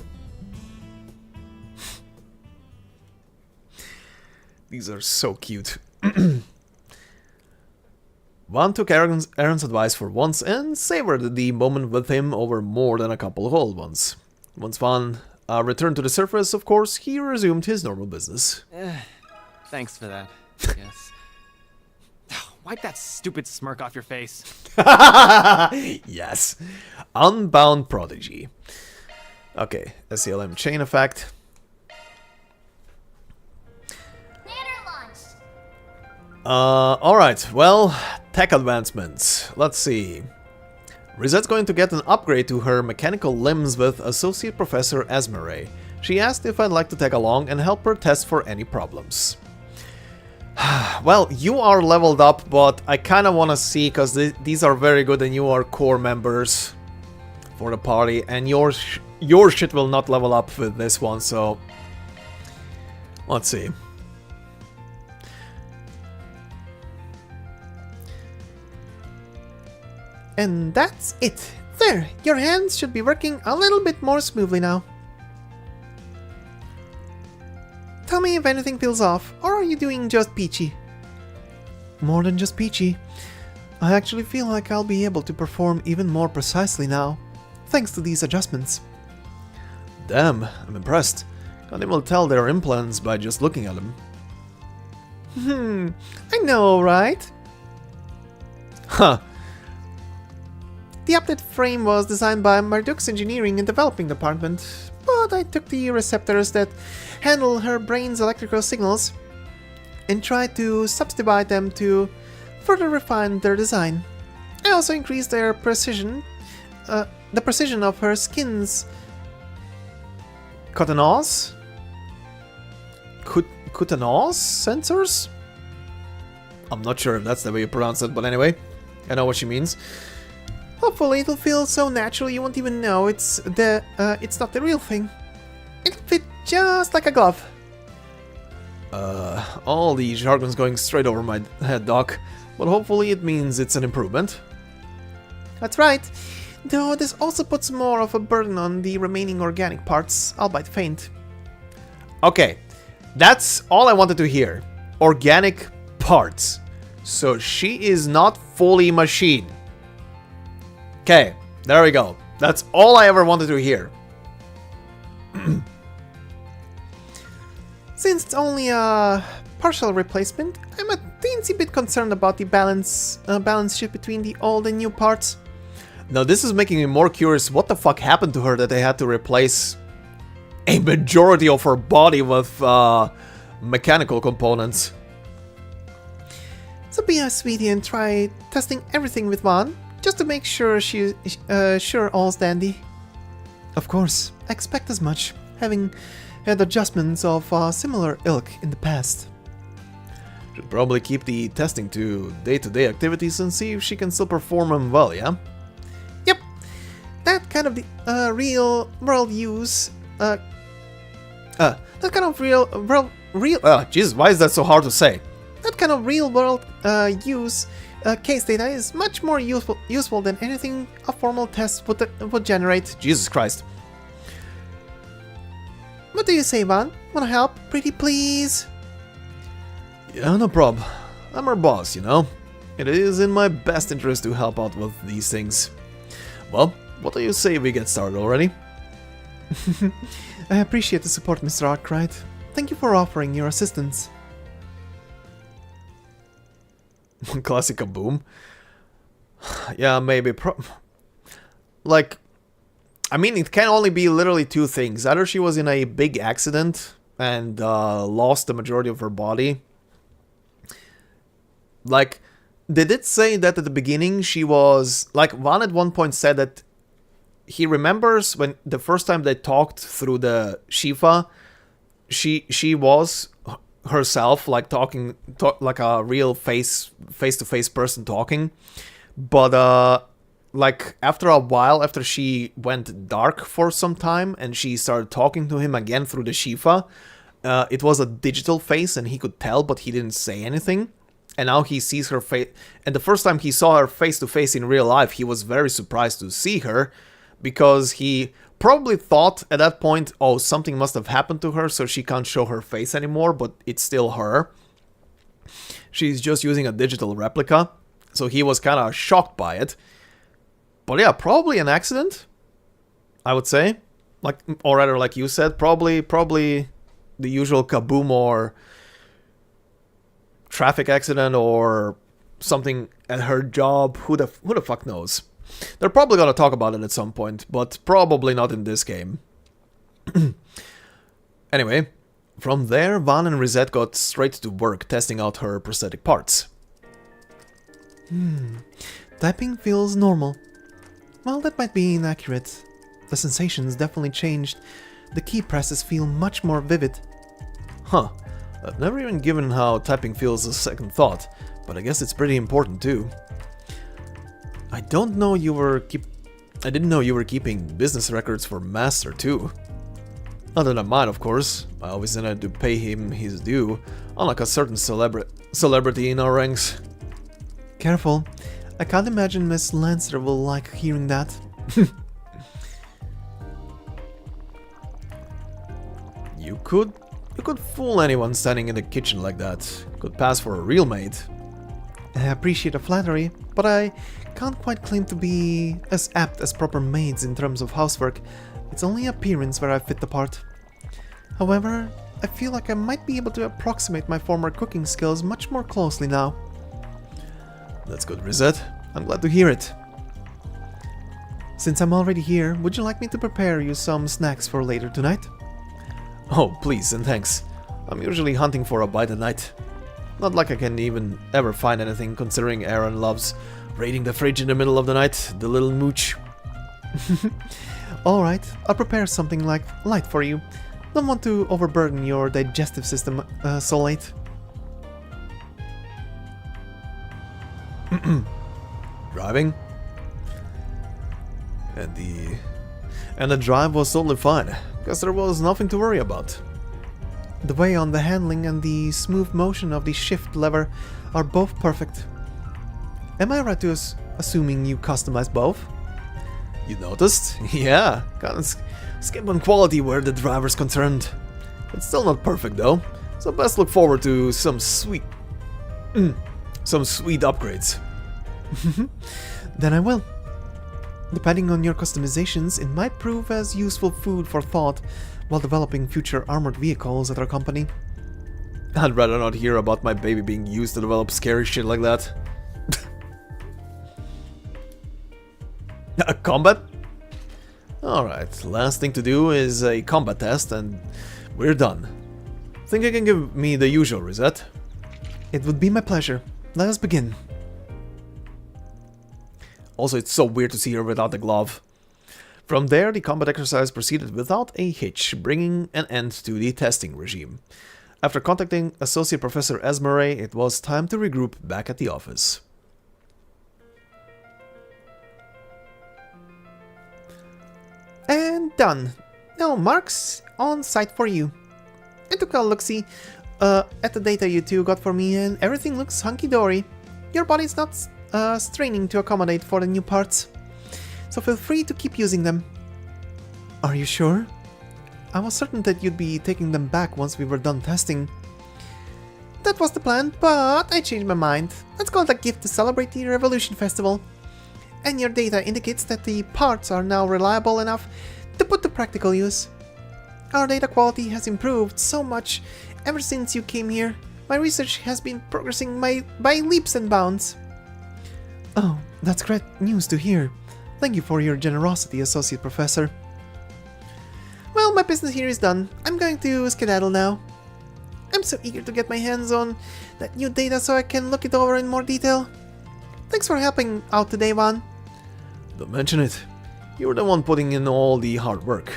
These are so cute. One took Aaron's advice for once and savored the moment with him over more than a couple of old ones. Once Van returned to the surface, of course, he resumed his normal business. Thanks for that, yes. Wipe that stupid smirk off your face. Yes. Unbound Prodigy. Okay, SCLM chain effect. Alright, well, tech advancements. Let's see. Rizette's going to get an upgrade to her mechanical limbs with Associate Professor Esmeralda. She asked if I'd like to tag along and help her test for any problems. Well, you are leveled up, but I kind of want to see, because these are very good and you are core members for the party, and your shit will not level up with this one, so let's see. And that's it. There, your hands should be working a little bit more smoothly now. Tell me if anything feels off, or are you doing just peachy? More than just peachy. I actually feel like I'll be able to perform even more precisely now, thanks to these adjustments. Damn, I'm impressed. Can't even tell they're implants by just looking at them. I know, right? Huh. The updated frame was designed by Marduk's engineering and developing department, but I took the receptors that handle her brain's electrical signals and tried to subdivide them to further refine their design. I also increased their precision, the precision of her skin's cotoneaux Kutanos sensors? I'm not sure if that's the way you pronounce it, but anyway, I know what she means. Hopefully it'll feel so natural you won't even know it's not the real thing. It'll fit just like a glove. All the jargon's going straight over my head, Doc, but hopefully it means it's an improvement. That's right. Though this also puts more of a burden on the remaining organic parts, albeit faint. Okay, that's all I wanted to hear. Organic parts. So she is not fully machine. Okay, there we go. That's all I ever wanted to hear. Since it's only a partial replacement, I'm a teensy bit concerned about the balance sheet between the old and new parts. Now this is making me more curious what the fuck happened to her that they had to replace a majority of her body with mechanical components. So be a sweetie and try testing everything with Vaughn, just to make sure sure all's dandy. Of course, I expect as much, having had adjustments of similar ilk in the past. Should probably keep the testing to day-to-day activities and see if she can still perform them well, yeah? Yep, that kind of the real world use. That kind of Jesus, why is that so hard to say? That kind of real world use case data is much more useful than anything a formal test would generate. Jesus Christ. What do you say, Van? Wanna help? Pretty please? Yeah, no prob. I'm her boss, you know. It is in my best interest to help out with these things. Well, what do you say we get started already? I appreciate the support, Mr. Arknight. Thank you for offering your assistance. Classic kaboom. Yeah, maybe. Like, I mean, it can only be literally two things. Either she was in a big accident and lost the majority of her body. Like, they did say that at the beginning she was... Like, Van at one point said that he remembers when the first time they talked through the Shifa, she was herself, like talking like a real face-to-face person talking. But like after a while, after she went dark for some time and she started talking to him again through the Shifa, it was a digital face and he could tell, but he didn't say anything. And now he sees her face, and the first time he saw her face-to-face in real life, he was very surprised to see her, because he probably thought at that point, oh, something must have happened to her, so she can't show her face anymore, but it's still her. She's just using a digital replica, so he was kind of shocked by it. But yeah, probably an accident, I would say. Like, or rather, like you said, probably the usual kaboom or traffic accident or something at her job. Who the fuck knows? They're probably gonna talk about it at some point, but probably not in this game. Anyway, from there, Van and Rosette got straight to work testing out her prosthetic parts. Typing feels normal. Well, that might be inaccurate. The sensations definitely changed. The key presses feel much more vivid. Huh. I've never even given how typing feels a second thought, but I guess it's pretty important too. I didn't know you were keeping business records for Master too. Other than mine, of course. I always had to pay him his due, unlike a certain celebrity in our ranks. Careful. I can't imagine Miss Lancer will like hearing that. You could fool anyone standing in the kitchen like that. Could pass for a real maid. I appreciate the flattery, but I can't quite claim to be as apt as proper maids in terms of housework. It's only appearance where I fit the part. However, I feel like I might be able to approximate my former cooking skills much more closely now. That's good, Rosette. I'm glad to hear it. Since I'm already here, would you like me to prepare you some snacks for later tonight? Oh, please and thanks. I'm usually hunting for a bite at night. Not like I can even ever find anything, considering Aaron loves raiding the fridge in the middle of the night, the little mooch. Alright, I'll prepare something like light for you. Don't want to overburden your digestive system so late. Driving? And the drive was totally fine, because there was nothing to worry about. The way on the handling and the smooth motion of the shift lever are both perfect. Am I right to assuming you customized both? You noticed? Yeah, kind of skip on quality where the driver's concerned. It's still not perfect though, so best look forward to some sweet upgrades. Then I will. Depending on your customizations, it might prove as useful food for thought while developing future armored vehicles at our company. I'd rather not hear about my baby being used to develop scary shit like that. A combat? Alright, last thing to do is a combat test and we're done. Think you can give me the usual reset? It would be my pleasure. Let us begin. Also, it's so weird to see her without the glove. From there, the combat exercise proceeded without a hitch, bringing an end to the testing regime. After contacting Associate Professor Esmeralda, it was time to regroup back at the office. And done. Now marks on site for you. I took a look-see at the data you two got for me and everything looks hunky-dory. Your body's not straining to accommodate for the new parts, so feel free to keep using them. Are you sure? I was certain that you'd be taking them back once we were done testing. That was the plan, but I changed my mind. Let's call it a gift to celebrate the Revolution Festival. And your data indicates that the parts are now reliable enough to put to practical use. Our data quality has improved so much ever since you came here. My research has been progressing by leaps and bounds. Oh, that's great news to hear. Thank you for your generosity, Associate Professor. Well, my business here is done. I'm going to skedaddle now. I'm so eager to get my hands on that new data so I can look it over in more detail. Thanks for helping out today, Juan. Don't mention it. You were the one putting in all the hard work.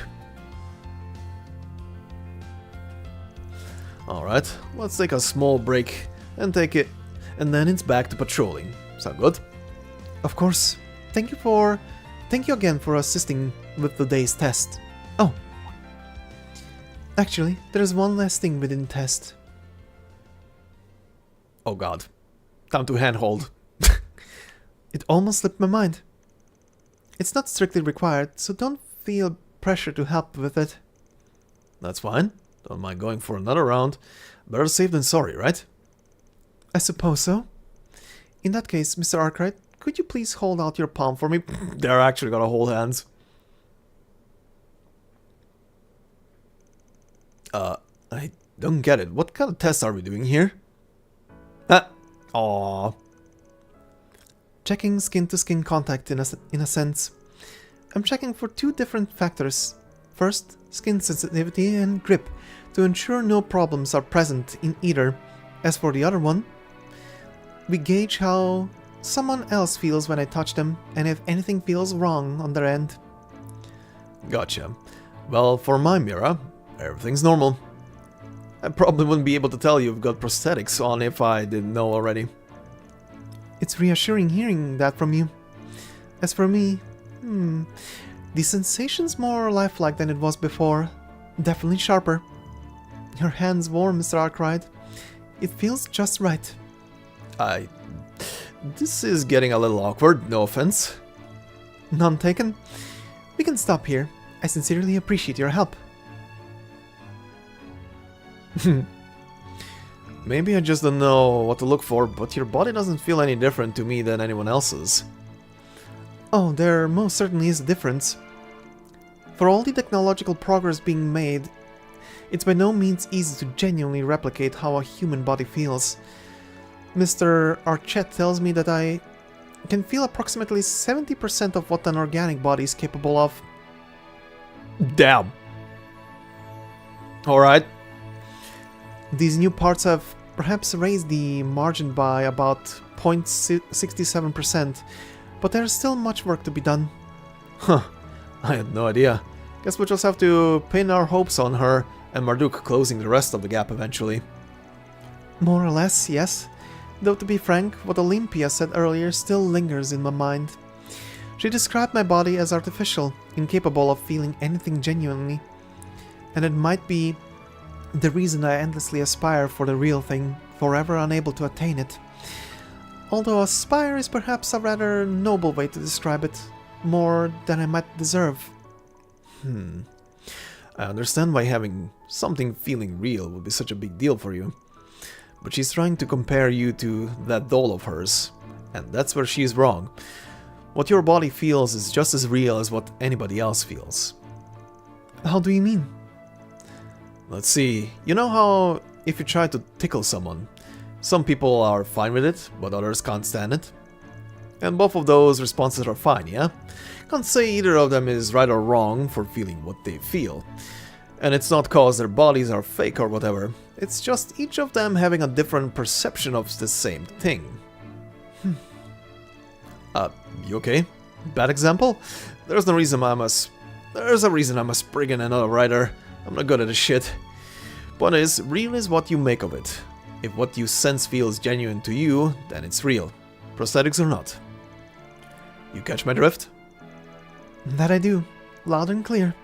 Alright, let's take a small break and then it's back to patrolling. Sound good? Of course. Thank you again for assisting with today's test. Oh. Actually, there's one last thing we didn't test. Oh god. Time to handhold. It almost slipped my mind. It's not strictly required, so don't feel pressure to help with it. That's fine. Don't mind going for another round. Better safe than sorry, right? I suppose so. In that case, Mr. Arknight, could you please hold out your palm for me? They're actually gonna hold hands. I don't get it. What kind of tests are we doing here? Aww. Checking skin-to-skin contact in a sense. I'm checking for two different factors. First, skin sensitivity and grip, to ensure no problems are present in either. As for the other one, we gauge how someone else feels when I touch them, and if anything feels wrong on their end. Gotcha. Well, for my mirror, everything's normal. I probably wouldn't be able to tell you've got prosthetics on if I didn't know already. It's reassuring hearing that from you. As for me, the sensation's more lifelike than it was before. Definitely sharper. Your hand's warm, Mr. Arknight. It feels just right. This is getting a little awkward, no offense. None taken. We can stop here. I sincerely appreciate your help. Maybe I just don't know what to look for, but your body doesn't feel any different to me than anyone else's. Oh, there most certainly is a difference. For all the technological progress being made, it's by no means easy to genuinely replicate how a human body feels. Mr. Archett tells me that I can feel approximately 70% of what an organic body is capable of. Damn. Alright. These new parts have perhaps raised the margin by about 0.67%, but there's still much work to be done. Huh. I had no idea. Guess we'll just have to pin our hopes on her and Marduk closing the rest of the gap eventually. More or less, yes. Though to be frank, what Olympia said earlier still lingers in my mind. She described my body as artificial, incapable of feeling anything genuinely. And it might be the reason I endlessly aspire for the real thing, forever unable to attain it. Although aspire is perhaps a rather noble way to describe it, more than I might deserve. I understand why having something feeling real would be such a big deal for you. But she's trying to compare you to that doll of hers, and that's where she's wrong. What your body feels is just as real as what anybody else feels. How do you mean? Let's see, you know how if you try to tickle someone, some people are fine with it, but others can't stand it? And both of those responses are fine, yeah? Can't say either of them is right or wrong for feeling what they feel. And it's not cause their bodies are fake or whatever, it's just each of them having a different perception of the same thing. You okay? Bad example? There's a reason I'm a spriggan and not a writer. I'm not good at this shit. Point is, real is what you make of it. If what you sense feels genuine to you, then it's real. Prosthetics or not. You catch my drift? That I do. Loud and clear.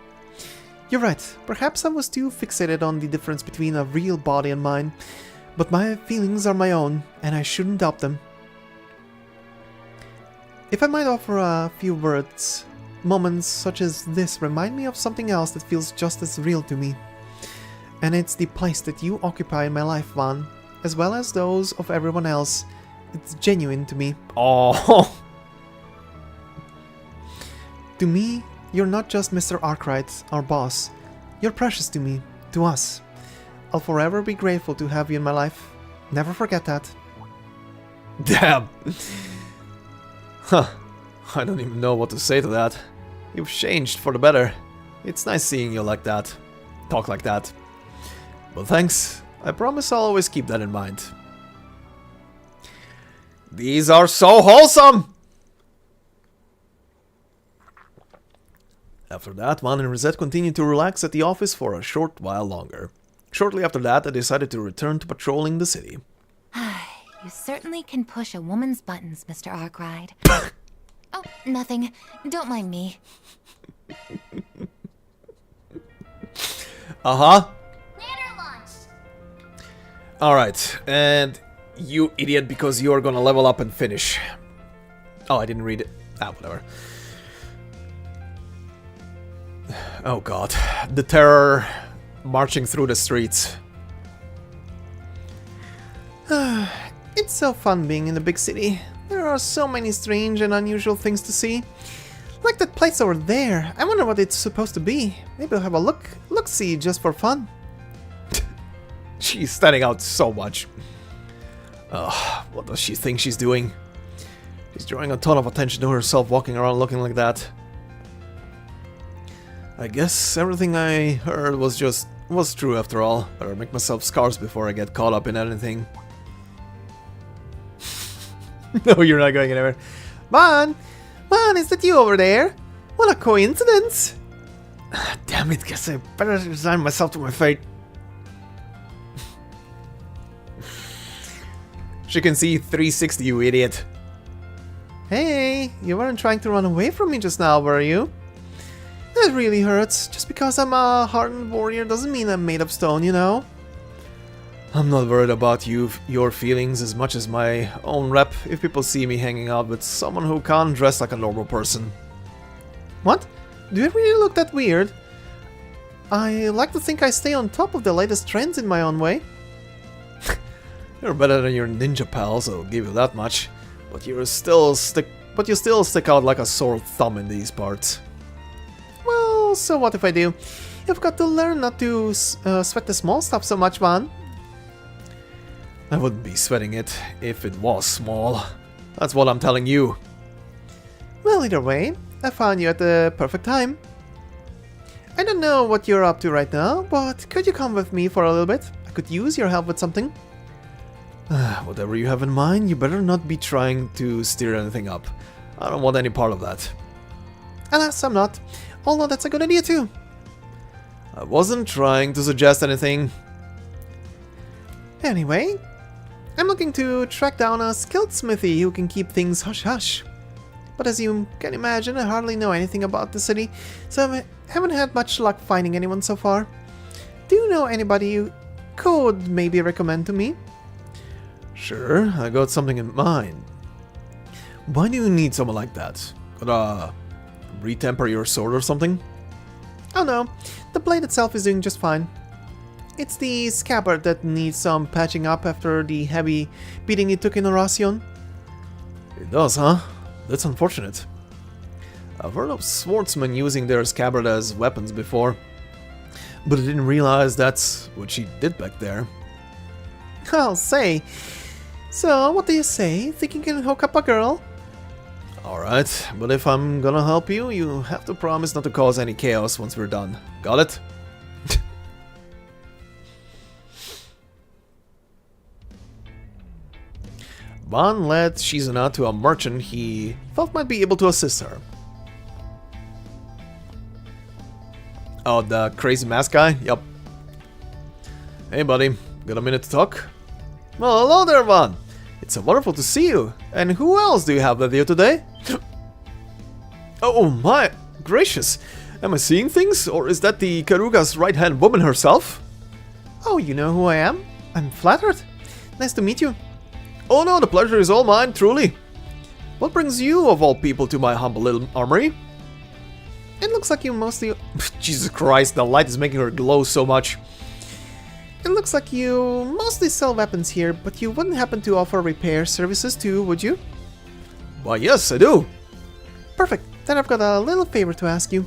You're right. Perhaps I was too fixated on the difference between a real body and mine. But my feelings are my own, and I shouldn't doubt them. If I might offer a few words, moments such as this remind me of something else that feels just as real to me. And it's the place that you occupy in my life, Van, as well as those of everyone else. It's genuine to me. Oh. To me, you're not just Mr. Arknight, our boss. You're precious to me, to us. I'll forever be grateful to have you in my life. Never forget that. Damn. Huh. I don't even know what to say to that. You've changed for the better. It's nice seeing you like that. Talk like that. Well, thanks. I promise I'll always keep that in mind. These are so wholesome! After that, Van and Rosette continued to relax at the office for a short while longer. Shortly after that, I decided to return to patrolling the city. You certainly can push a woman's buttons, Mr. Arknight. Oh, nothing. Don't mind me. Uh-huh. Alright, and you idiot, because you're gonna level up and finish. Oh, I didn't read it. Whatever. Oh god, the terror marching through the streets. It's so fun being in the big city. There are so many strange and unusual things to see. Like that place over there. I wonder what it's supposed to be. Maybe I'll have a look-see just for fun. She's standing out so much. Ugh, what does she think she's doing? She's drawing a ton of attention to herself walking around looking like that. I guess everything I heard was true after all. Better make myself scarce before I get caught up in anything. No, you're not going anywhere. Van, is that you over there? What a coincidence! Damn it, guess I better resign myself to my fate. She can see 360, you idiot. Hey, you weren't trying to run away from me just now, were you? That really hurts. Just because I'm a hardened warrior doesn't mean I'm made of stone, you know? I'm not worried about your feelings as much as my own rep if people see me hanging out with someone who can't dress like a normal person. What? Do you really look that weird? I like to think I stay on top of the latest trends in my own way. You're better than your ninja pals, I'll give you that much. But you still stick out like a sore thumb in these parts. Well, so what if I do? You've got to learn not to sweat the small stuff so much, Van. I wouldn't be sweating it if it was small. That's what I'm telling you. Well, either way, I found you at the perfect time. I don't know what you're up to right now, but could you come with me for a little bit? I could use your help with something. Whatever you have in mind, you better not be trying to steer anything up. I don't want any part of that. Alas, I'm not. Although that's a good idea too. I wasn't trying to suggest anything. Anyway, I'm looking to track down a skilled smithy who can keep things hush-hush. But as you can imagine, I hardly know anything about the city, so I haven't had much luck finding anyone so far. Do you know anybody you could maybe recommend to me? Sure, I got something in mind. Why do you need someone like that? Gotta retemper your sword or something? Oh no, the blade itself is doing just fine. It's the scabbard that needs some patching up after the heavy beating it took in Oracion. It does, huh? That's unfortunate. I've heard of swordsmen using their scabbard as weapons before, but I didn't realize that's what she did back there. I'll say. So, what do you say? Think you can hook up a girl? Alright, but if I'm gonna help you, you have to promise not to cause any chaos once we're done. Got it? Ban led Shizuna to a merchant he felt might be able to assist her. Oh, the crazy mask guy? Yup. Hey buddy, got a minute to talk? Well, hello there, Van! It's wonderful to see you. And who else do you have with you today? Oh my gracious! Am I seeing things, or is that the Karuga's right-hand woman herself? Oh, you know who I am? I'm flattered. Nice to meet you. Oh no, the pleasure is all mine, truly. What brings you, of all people, to my humble little armory? It looks like you mostly... Jesus Christ, the light is making her glow so much. It looks like you mostly sell weapons here, but you wouldn't happen to offer repair services too, would you? Why, yes, I do. Perfect. Then I've got a little favor to ask you.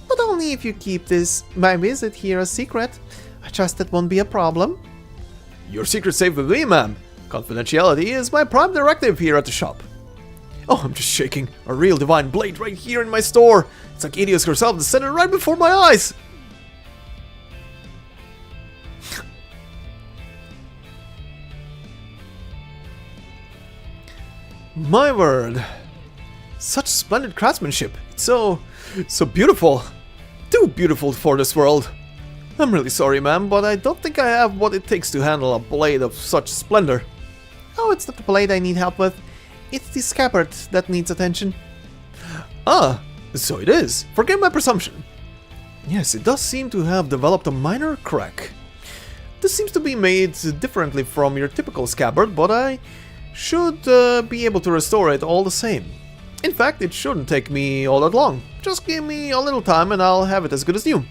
But only if you keep my visit here a secret. I trust that won't be a problem. Your secret's safe with me, ma'am. Confidentiality is my prime directive here at the shop. Oh, I'm just shaking. A real divine blade right here in my store. It's like Idios herself descended right before my eyes. My word. Such splendid craftsmanship. It's so beautiful. Too beautiful for this world. I'm really sorry, ma'am, but I don't think I have what it takes to handle a blade of such splendor. Oh, it's not the blade I need help with. It's the scabbard that needs attention. Ah, so it is. Forgive my presumption. Yes, it does seem to have developed a minor crack. This seems to be made differently from your typical scabbard, but I should be able to restore it all the same. In fact, it shouldn't take me all that long. Just give me a little time and I'll have it as good as new.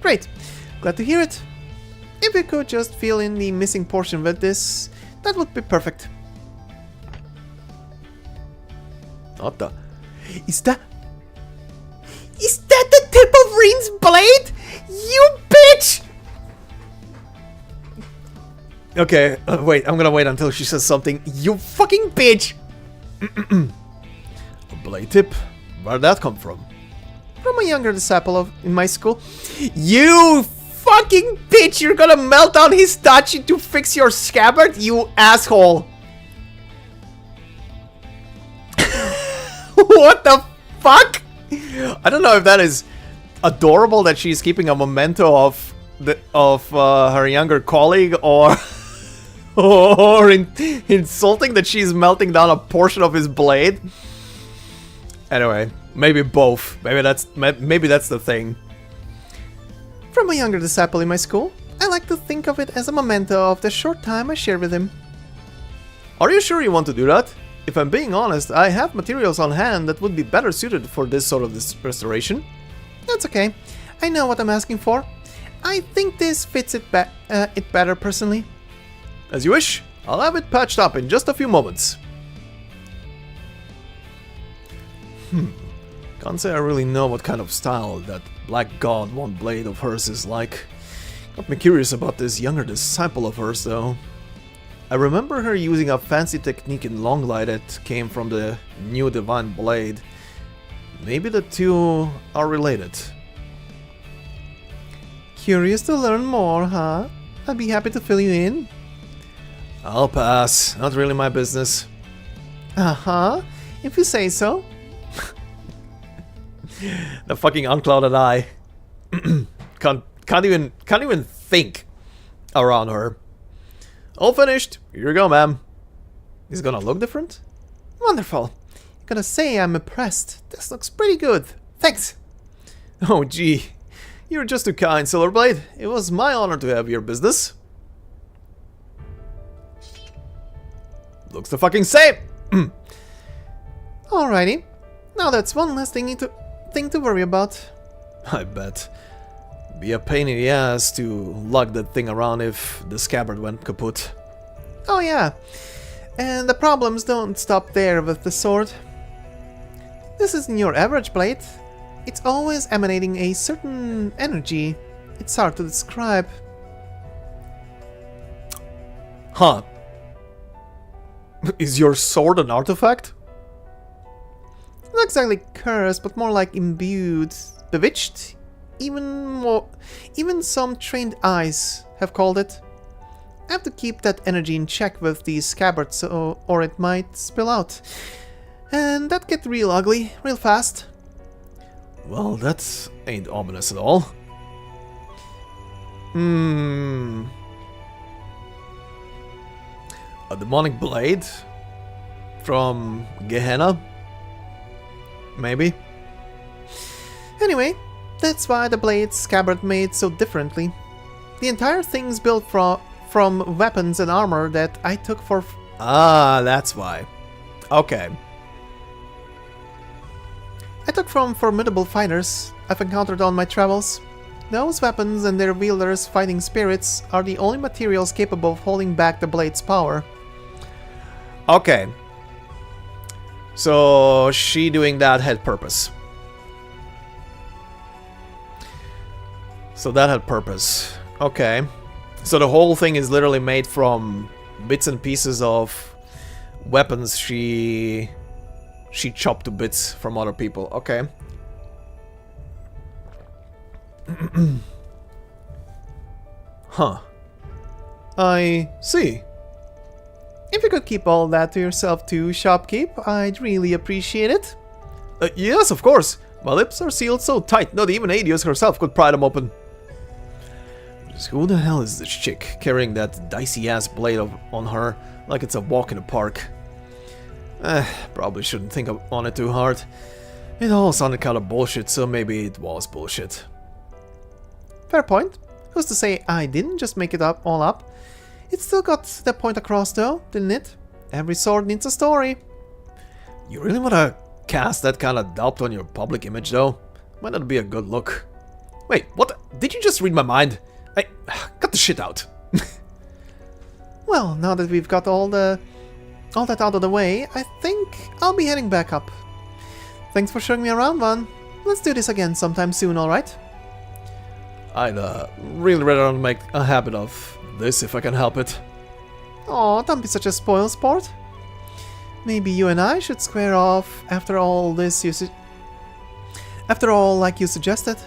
Great. Glad to hear it. If you could just fill in the missing portion with this, that would be perfect. What the? Is that the tip of Reen's blade? You bitch! Okay, wait, I'm gonna wait until she says something. You fucking bitch! A blade tip? Where'd that come from? From a younger disciple in my school. You fucking bitch! You're gonna melt down his statue to fix your scabbard, you asshole! What the fuck? I don't know if that is adorable that she's keeping a memento of her younger colleague, or insulting that she's melting down a portion of his blade. Anyway, maybe both. Maybe that's the thing. From a younger disciple in my school, I like to think of it as a memento of the short time I shared with him. Are you sure you want to do that? If I'm being honest, I have materials on hand that would be better suited for this sort of restoration. That's okay. I know what I'm asking for. I think this fits it better personally. As you wish. I'll have it patched up in just a few moments. Can't say I really know what kind of style that Black God One blade of hers is like. Got me curious about this younger disciple of hers though. I remember her using a fancy technique in Longlight that came from the new Divine Blade. Maybe the two are related. Curious to learn more, huh? I'd be happy to fill you in. I'll pass. Not really my business. Uh-huh. If you say so. The fucking unclouded eye. can't even think around her. All finished. Here you go, ma'am. Is it gonna look different? Wonderful. Gotta say I'm impressed. This looks pretty good. Thanks. Oh, gee. You're just too kind, Silverblade. It was my honor to have your business. Looks the fucking same. Alrighty. Now that's one less thing to worry about. I bet. Be a pain in the ass to lug that thing around if the scabbard went kaput. Oh yeah. And the problems don't stop there with the sword. This isn't your average blade. It's always emanating a certain energy. It's hard to describe. Huh. Is your sword an artifact? Not exactly cursed, but more like imbued, bewitched. Even some trained eyes have called it. I have to keep that energy in check with these scabbards, or it might spill out. And that get real ugly, real fast. Well, that ain't ominous at all. A demonic blade? From Gehenna? Maybe? Anyway, that's why the blade's scabbard made so differently. The entire thing's built from weapons and armor that I took for... Ah, that's why. Okay. I took from formidable fighters I've encountered on my travels. Those weapons and their wielders' fighting spirits are the only materials capable of holding back the blade's power. Okay. So, she doing that had purpose. So that had purpose. Okay. So the whole thing is literally made from bits and pieces of weapons she chopped to bits from other people. Okay. Huh. I see. If you could keep all that to yourself too, shopkeep, I'd really appreciate it. Yes, of course. My lips are sealed so tight, not even Adios herself could pry them open. Just who the hell is this chick carrying that dicey-ass blade on her like it's a walk in the park? Probably shouldn't think on it too hard. It all sounded kind of bullshit, so maybe it was bullshit. Fair point. Who's to say I didn't just make it all up? It still got the point across though, didn't it? Every sword needs a story. You really wanna cast that kind of doubt on your public image though? Might not be a good look. Wait, what? Did you just read my mind? Cut the shit out. Well, now that we've got all that out of the way, I think I'll be heading back up. Thanks for showing me around, Van. Let's do this again sometime soon, alright? I'd really rather not make a habit of this if I can help it. Aw, don't be such a spoil sport. Maybe you and I should square off after all this after all, like you suggested.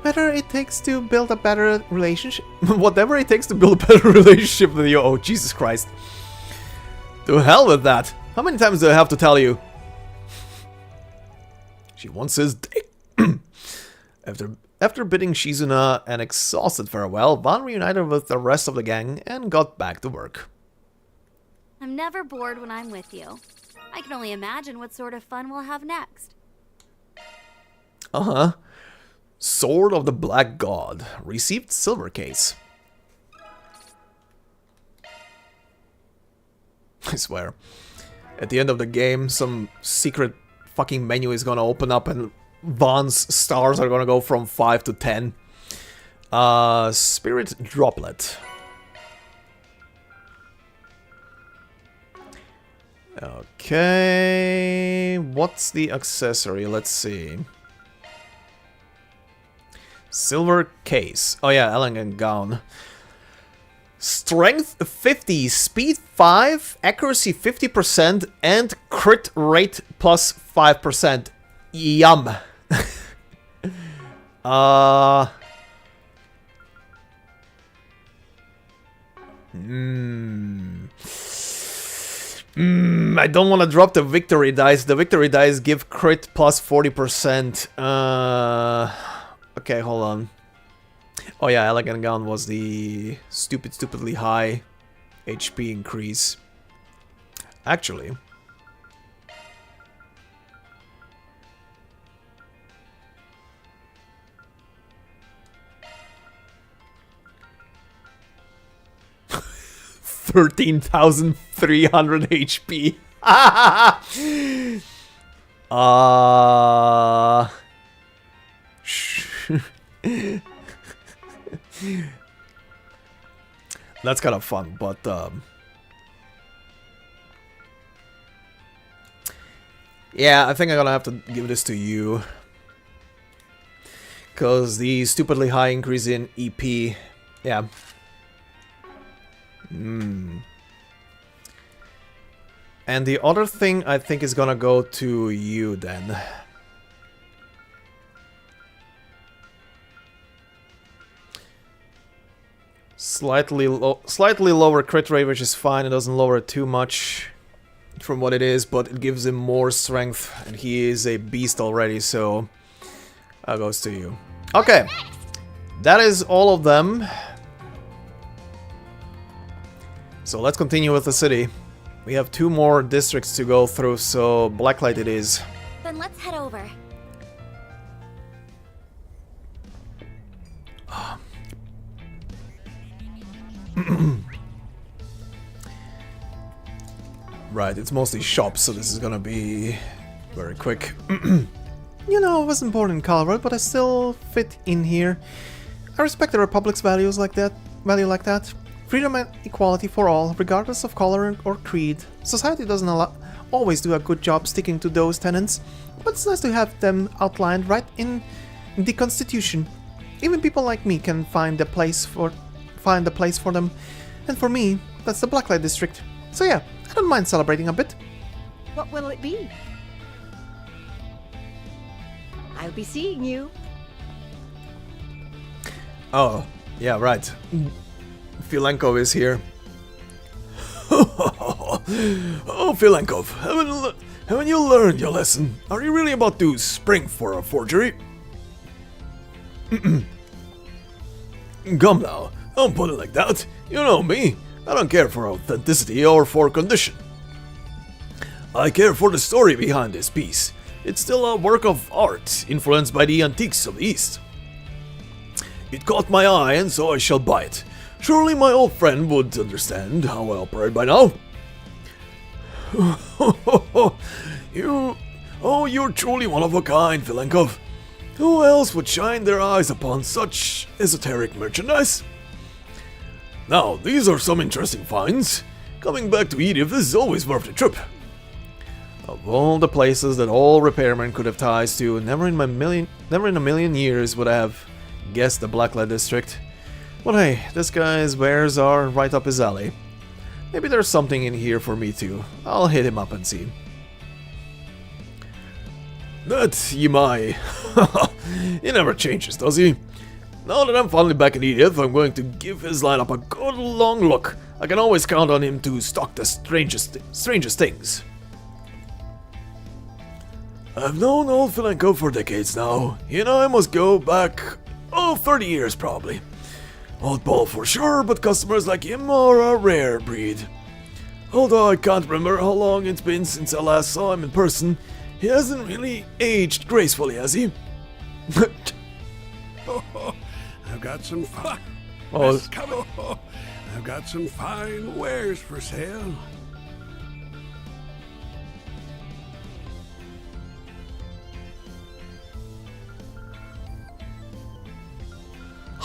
Whatever it takes to build a better relationship. Whatever it takes to build a better relationship with you. Oh, Jesus Christ. To hell with that. How many times do I have to tell you? She wants his dick. After bidding Shizuna an exhausted farewell, Van reunited with the rest of the gang and got back to work. I'm never bored when I'm with you. I can only imagine what sort of fun we'll have next. Uh-huh. Sword of the Black God. Received silver case. I swear. At the end of the game, some secret fucking menu is gonna open up and Van's stars are gonna go from 5 to 10. Spirit Droplet. Okay, what's the accessory? Let's see. Silver case. Oh yeah, elegant gown. Strength 50, speed 5, accuracy 50%, and crit rate plus 5%. Yum. I don't want to drop the victory dice. The victory dice give crit plus 40%. Okay, hold on. Oh yeah, Elegant Gun was the stupidly high HP increase. Actually, $13,300 HP. That's kind of fun, but yeah, I think I'm gonna have to give this to you, cause the stupidly high increase in EP, yeah. And the other thing I think is gonna go to you then. Slightly lower crit rate, which is fine. It doesn't lower it too much from what it is, but it gives him more strength, and he is a beast already, so that goes to you. Okay, that is all of them. So let's continue with the city. We have 2 more districts to go through, so Blacklight it is. Then let's head over. Right, it's mostly shops, so this is gonna be very quick. You know, I wasn't born in Calvard, but I still fit in here. I respect the Republic's values like that. Freedom and equality for all, regardless of color or creed. Society doesn't always do a good job sticking to those tenets, but it's nice to have them outlined right in the Constitution. Even people like me can find a place for them, and for me, that's the Blacklight District. So yeah, I don't mind celebrating a bit. What will it be? I'll be seeing you. Oh, yeah, right. Filenkov is here. Oh, Filenkov, haven't you learned your lesson? Are you really about to spring for a forgery? Come now, don't put it like that. You know me. I don't care for authenticity or for condition. I care for the story behind this piece. It's still a work of art, influenced by the antiques of the East. It caught my eye, and so I shall buy it. Surely my old friend would understand how I operate by now. You're truly one of a kind, Filenkov. Who else would shine their eyes upon such esoteric merchandise? Now, these are some interesting finds. Coming back to Edith is always worth the trip. Of all the places that all repairmen could have ties to, never in a million years would I have guessed the Blacklight District. But hey, this guy's wares are right up his alley. Maybe there's something in here for me too. I'll hit him up and see. That Yimai. He never changes, does he? Now that I'm finally back in Edith, I'm going to give his lineup a good long look. I can always count on him to stock the strangest things. I've known old Filenkov for decades now. He and I must go back, 30 years probably. Old Paul for sure, but customers like him are a rare breed. Although I can't remember how long it's been since I last saw him in person, he hasn't really aged gracefully, has he? I've got some fun. Oh, I've got some fine wares for sale.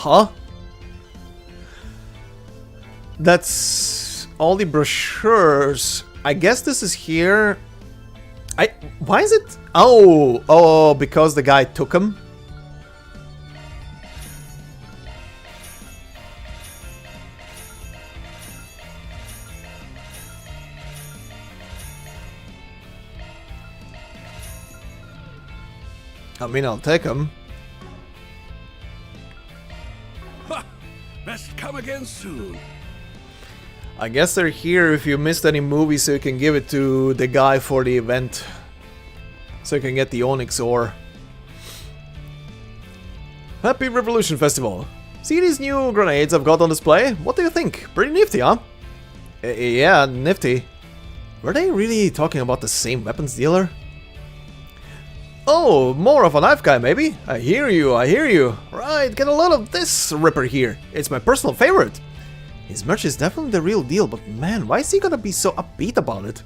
huh? That's all the brochures. I guess this is here. Why is it? Oh, because the guy took them. I mean, I'll take them. Best come again soon. I guess they're here if you missed any movies, so you can give it to the guy for the event. So you can get the Onyx ore. Happy Revolution Festival! See these new grenades I've got on display? What do you think? Pretty nifty, huh? Yeah, nifty. Were they really talking about the same weapons dealer? Oh, more of a knife guy, maybe? I hear you, I hear you. Right, get a lot of this Ripper here. It's my personal favorite. His merch is definitely the real deal, but man, why is he gonna be so upbeat about it?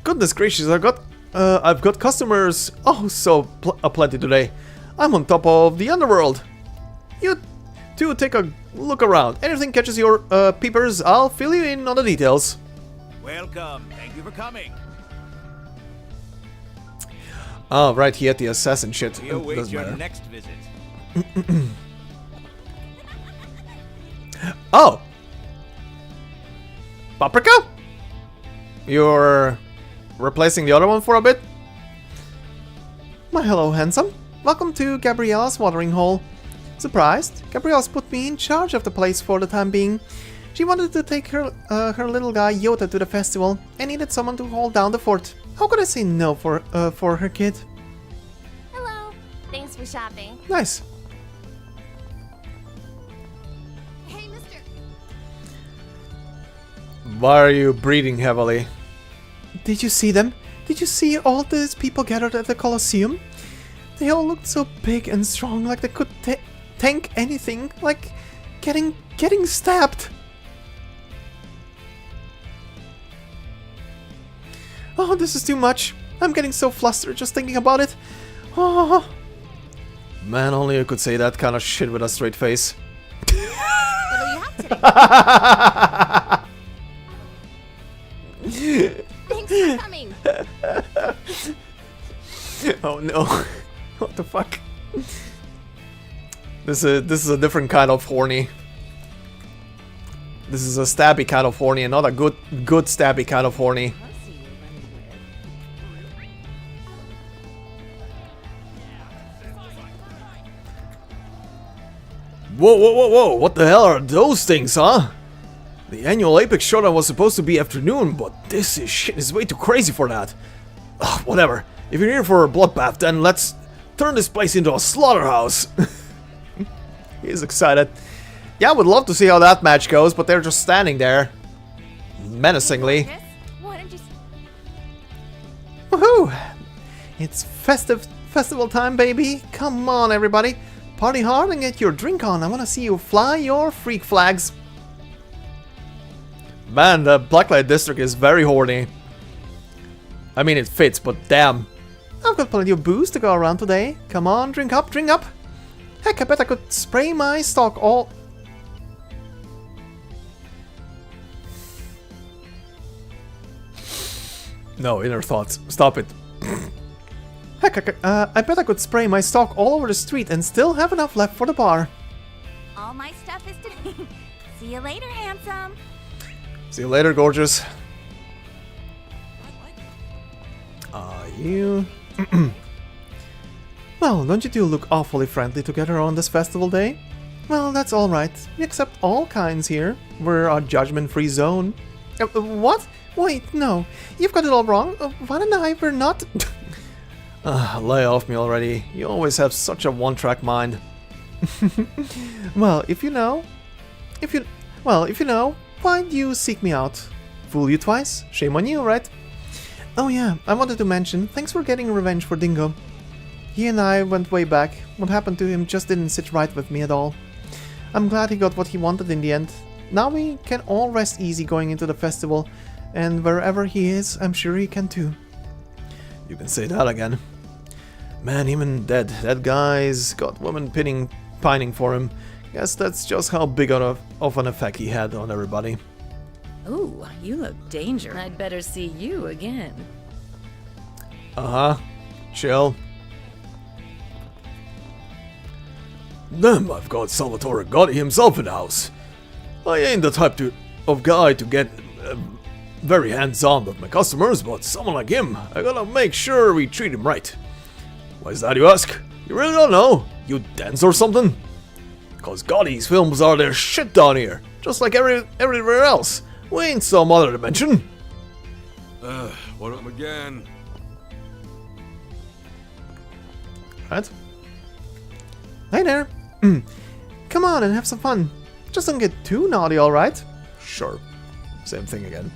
Goodness gracious, I've got customers, oh so aplenty today. I'm on top of the underworld. You two take a look around. Anything catches your peepers, I'll fill you in on the details. Welcome, thank you for coming. Oh, right, he had the assassin shit. We await your next visit. Oh! Paprika? You're replacing the other one for a bit? My hello, handsome. Welcome to Gabriella's watering hole. Surprised? Gabriella's put me in charge of the place for the time being. She wanted to take her little guy Yota to the festival and needed someone to hold down the fort. How could I say no for her kid? Hello. Thanks for shopping. Nice. Hey, mister. Why are you breathing heavily? Did you see them? Did you see all these people gathered at the Colosseum? They all looked so big and strong, like they could tank anything, like getting stabbed. Oh, this is too much. I'm getting so flustered just thinking about it. Oh. Man, only you could say that kind of shit with a straight face. What'll you have today? Thanks for coming. Oh no. What the fuck? This is a different kind of horny. This is a stabby kind of horny, and not a good stabby kind of horny. Whoa, whoa, whoa, whoa, what the hell are those things, huh? The annual Apex showdown was supposed to be afternoon, but this shit is way too crazy for that. Ugh, whatever. If you're here for a bloodbath, then let's turn this place into a slaughterhouse. He's excited. Yeah, I would love to see how that match goes, but they're just standing there. Menacingly. Woohoo! It's festival time, baby. Come on, everybody. Party hard and get your drink on. I want to see you fly your freak flags. Man, the Blacklight District is very horny. I mean, it fits, but damn. I've got plenty of booze to go around today. Come on, drink up, drink up. Heck, I bet I could spray my stock all... No, inner thoughts. Stop it. Heck, I bet I could spray my stock all over the street and still have enough left for the bar. All my stuff is to... See you later, handsome. See you later, gorgeous. You... Well, don't you two look awfully friendly together on this festival day? Well, that's alright. We accept all kinds here. We're a judgment-free zone. What? Wait, no. You've got it all wrong. Juan and I were not... Lay off me already. You always have such a one-track mind. Well, if you know, why'd you seek me out? Fool you twice? Shame on you, right? Oh yeah, I wanted to mention, thanks for getting revenge for Dingo. He and I went way back. What happened to him just didn't sit right with me at all. I'm glad he got what he wanted in the end. Now we can all rest easy going into the festival, and wherever he is, I'm sure he can too. You can say that again. Man, even dead, that guy's got women pining for him. Guess that's just how big of an effect he had on everybody. Ooh, you look dangerous. I'd better see you again. Uh-huh. Chill. Damn, I've got Salvatore Gotti himself in the house. I ain't the type of guy to get very hands-on with my customers, but someone like him, I gotta make sure we treat him right. Why is that, you ask? You really don't know? You dance or something? Cause Gotti's films are their shit down here, just like everywhere else. We ain't some other dimension. What up again? Right? Hey there. Come on and have some fun. Just don't get too naughty, alright? Sure. Same thing again.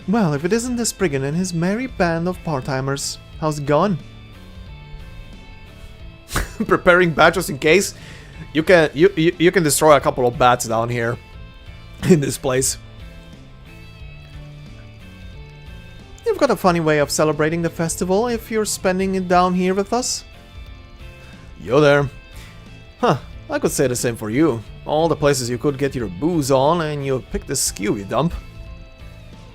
Well, if it isn't the Spriggan and his merry band of part-timers. How's it going? Preparing badges in case. You can destroy a couple of bats down here. In this place. You've got a funny way of celebrating the festival if you're spending it down here with us. Yo there. Huh, I could say the same for you. All the places you could get your booze on and you picked the skew you dump.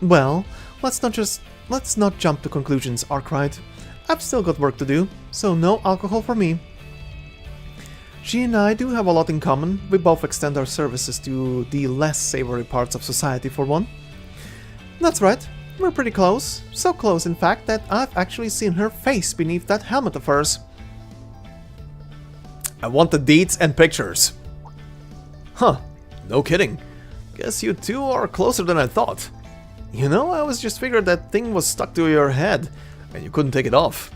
Well, let's not jump to conclusions, Arknight. I've still got work to do, so no alcohol for me. She and I do have a lot in common. We both extend our services to the less savory parts of society for one. That's right, we're pretty close. So close, in fact, that I've actually seen her face beneath that helmet of hers. I want the deeds and pictures. Huh, no kidding. Guess you two are closer than I thought. You know, I always just figured that thing was stuck to your head and you couldn't take it off.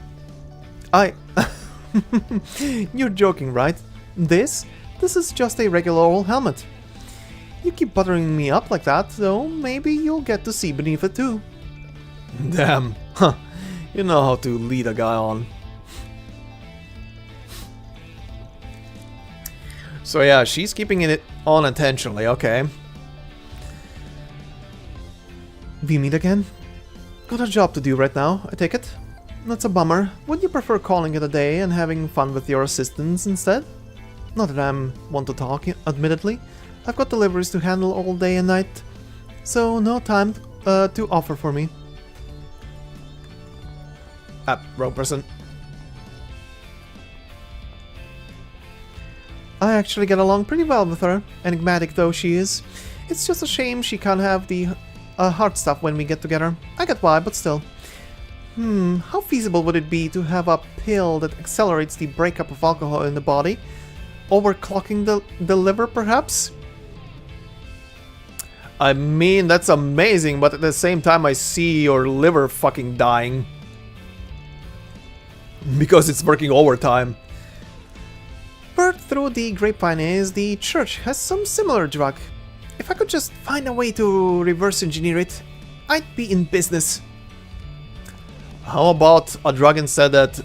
You're joking, right? This is just a regular old helmet. You keep buttering me up like that, though maybe you'll get to see beneath it too. Damn, huh, you know how to lead a guy on. So yeah, she's keeping it on intentionally, okay. We meet again? Got a job to do right now, I take it? That's a bummer. Would you prefer calling it a day and having fun with your assistants instead? Not that I'm one to talk, admittedly. I've got deliveries to handle all day and night, so no time to offer for me. Wrong person. I actually get along pretty well with her, enigmatic though she is. It's just a shame she can't have the hard stuff when we get together. I get why, but still. How feasible would it be to have a pill that accelerates the breakup of alcohol in the body? Overclocking the liver, perhaps? I mean, that's amazing, but at the same time I see your liver fucking dying. Because it's working overtime. Word through the grapevine is the church has some similar drug. If I could just find a way to reverse engineer it, I'd be in business. How about a drug instead that,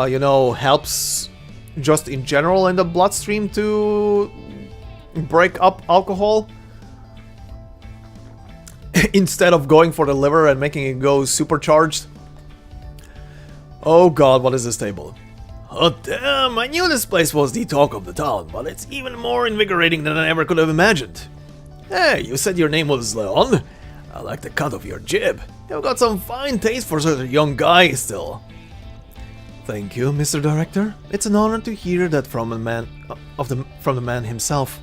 you know, helps just in general in the bloodstream to break up alcohol? Instead of going for the liver and making it go supercharged? Oh god, what is this table? Oh damn, I knew this place was the talk of the town, but it's even more invigorating than I ever could have imagined. Hey, you said your name was Leon? I like the cut of your jib. You've got some fine taste for such a young guy still. Thank you, Mr. Director. It's an honor to hear that from the man himself,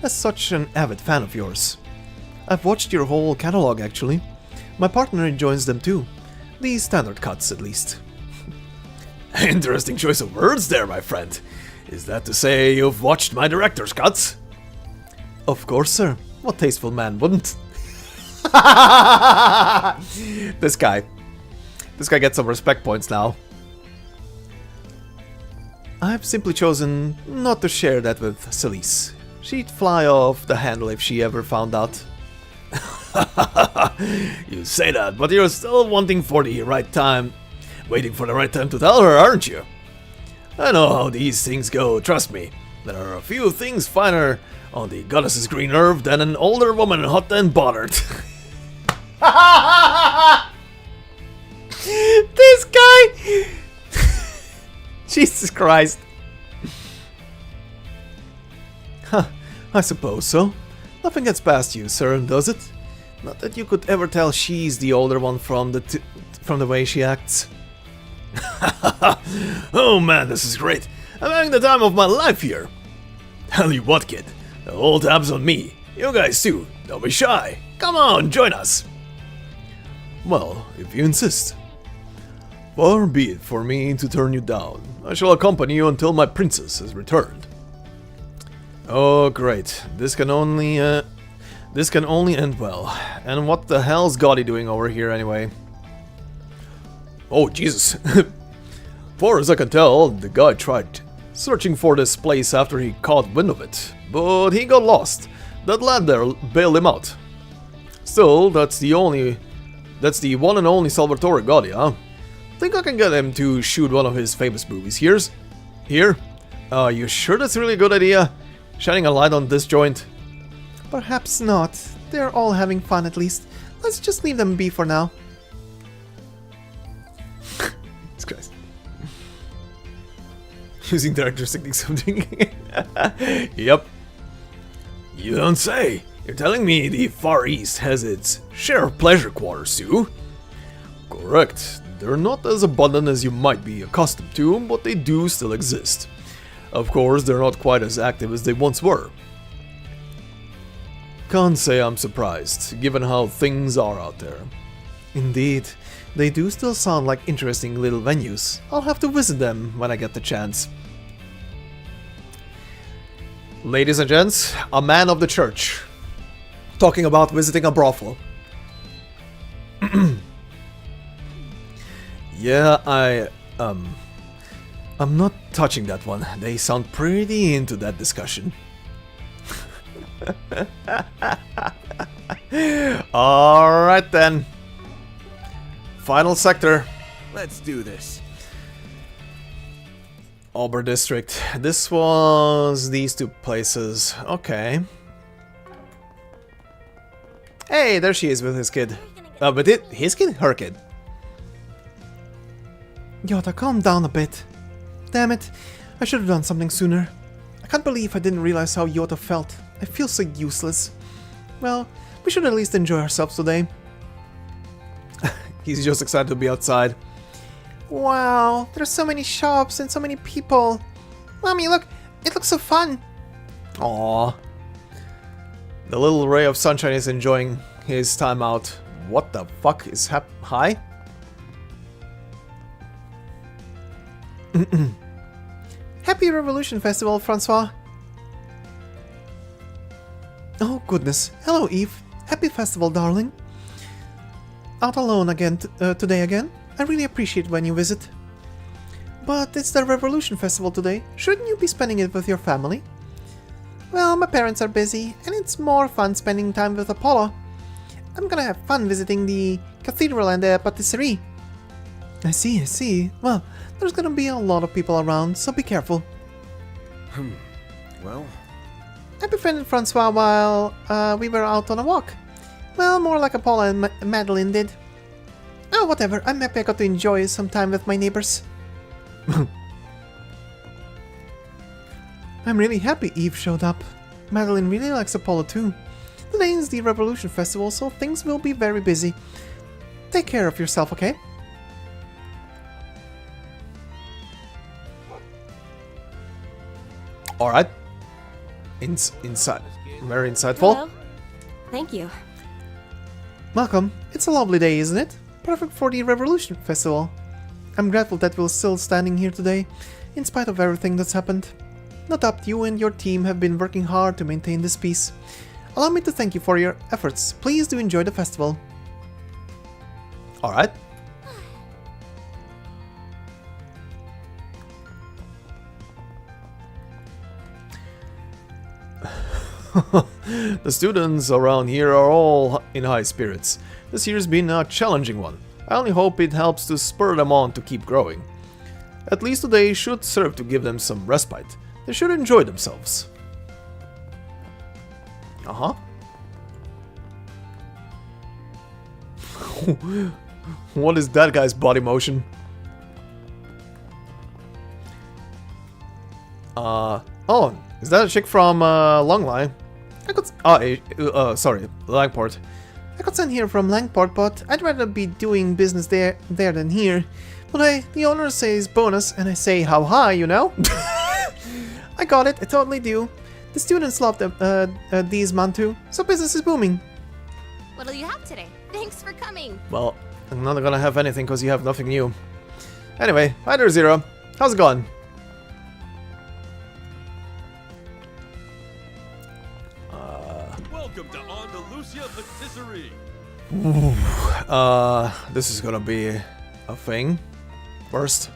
as such an avid fan of yours. I've watched your whole catalog, actually. My partner enjoys them too. The standard cuts, at least. Interesting choice of words there, my friend. Is that to say you've watched my director's cuts? Of course, sir. What tasteful man wouldn't? This guy gets some respect points now. I've simply chosen not to share that with Celise. She'd fly off the handle if she ever found out. You say that, but you're still waiting for the right time to tell her, aren't you? I know how these things go, trust me. There are a few things finer on the goddess's green herb than an older woman hot and bothered. This guy! Jesus Christ. Huh, I suppose so. Nothing gets past you, sir, does it? Not that you could ever tell she's the older one from the way she acts. Oh man, this is great. I'm having the time of my life here. Tell you what, kid. The whole tab's on me. You guys too. Don't be shy. Come on, join us. Well, if you insist. Far be it for me to turn you down. I shall accompany you until my princess has returned. Oh great. This can only end well. And what the hell's Gotti doing over here anyway? Oh Jesus. Far as I can tell, the guy tried searching for this place after he caught wind of it, but he got lost. That lad there bailed him out. Still, that's the one and only Salvatore Gotti, huh? Think I can get him to shoot one of his famous movies. Here? You sure that's a really good idea? Shining a light on this joint? Perhaps not. They're all having fun at least. Let's just leave them be for now. Jesus Christ. Using director's technique something. Yep. You don't say. You're telling me the Far East has its share of pleasure quarters too? Correct. They're not as abundant as you might be accustomed to, but they do still exist. Of course, they're not quite as active as they once were. Can't say I'm surprised, given how things are out there. Indeed, they do still sound like interesting little venues. I'll have to visit them when I get the chance. Ladies and gents, a man of the church. Talking about visiting a brothel. Yeah, I'm not touching that one. They sound pretty into that discussion. Alright then. Final sector. Let's do this. Auburn District. This was these two places. Okay. Hey, there she is with his kid. But his kid? Her kid. Yota, calm down a bit. Damn it, I should have done something sooner. I can't believe I didn't realize how Yota felt. I feel so useless. Well, we should at least enjoy ourselves today. He's just excited to be outside. Wow, there's so many shops and so many people. Mommy, look, it looks so fun. Aww. The little ray of sunshine is enjoying his time out. What the fuck is hi? Happy Revolution Festival, Francois. Oh goodness. Hello, Eve. Happy festival, darling. Out alone again today again? I really appreciate when you visit. But it's the Revolution Festival today. Shouldn't you be spending it with your family? Well, my parents are busy, and it's more fun spending time with Apollo. I'm gonna have fun visiting the cathedral and the patisserie. I see. Well, there's gonna be a lot of people around, so be careful. Well, I befriended Francois while we were out on a walk. Well, more like Apollo and Madeline did. Oh, whatever. I'm happy I got to enjoy some time with my neighbors. I'm really happy Eve showed up. Madeline really likes Apollo too. Today is the Revolution Festival, so things will be very busy. Take care of yourself, okay? Alright. Inside. Very insightful. Hello. Thank you. Welcome. It's a lovely day, isn't it? Perfect for the Revolution Festival. I'm grateful that we're still standing here today, in spite of everything that's happened. No doubt you and your team have been working hard to maintain this peace. Allow me to thank you for your efforts. Please do enjoy the festival. Alright. The students around here are all in high spirits. This year's been a challenging one. I only hope it helps to spur them on to keep growing. At least today should serve to give them some respite. They should enjoy themselves. Uh-huh. What is that guy's body motion? Oh, is that a chick from Longline? Sorry, Langport. I got sent here from Langport, but I'd rather be doing business there than here. But the owner says bonus, and I say how high, you know? I got it, I totally do. The students love these Mantu, so business is booming. What'll you have today? Thanks for coming. Well, I'm not gonna have anything because you have nothing new. Anyway, hi there, Zero. How's it going? Welcome to Andalusia Patisserie. This is gonna be a thing. First.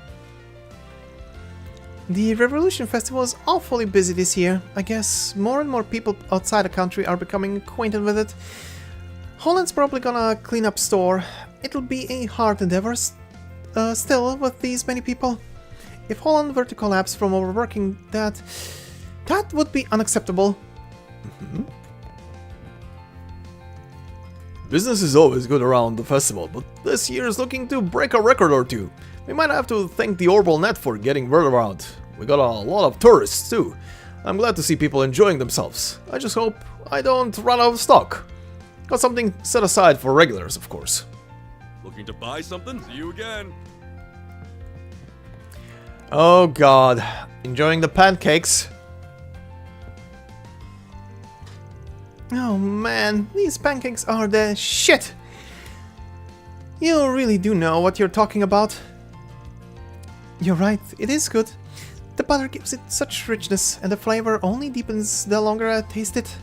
The Revolution Festival is awfully busy this year. I guess more and more people outside the country are becoming acquainted with it. Holland's probably gonna clean up store. It'll be a hard endeavor still with these many people. If Holland were to collapse from overworking, that would be unacceptable. Business is always good around the festival, but this year is looking to break a record or two. We might have to thank the Orbital Net for getting word around. We got a lot of tourists too. I'm glad to see people enjoying themselves. I just hope I don't run out of stock. Got something set aside for regulars, of course. Looking to buy something? See you again. Oh god, enjoying the pancakes. Oh man, these pancakes are the shit! You really do know what you're talking about. You're right, it is good. The butter gives it such richness, and the flavor only deepens the longer I taste it.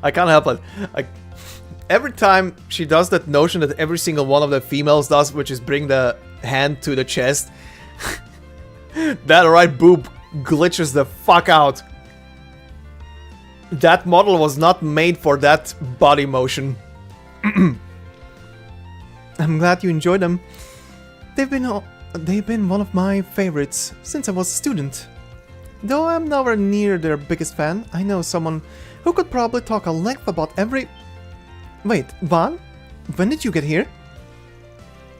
I can't help it. Every time she does that notion that every single one of the females does, which is bring the hand to the chest, that right boob glitches the fuck out. That model was not made for that body motion. I'm glad you enjoyed them. They've been one of my favorites since I was a student. Though I'm nowhere near their biggest fan, I know someone who could probably talk a length about every... Wait, Van? When did you get here?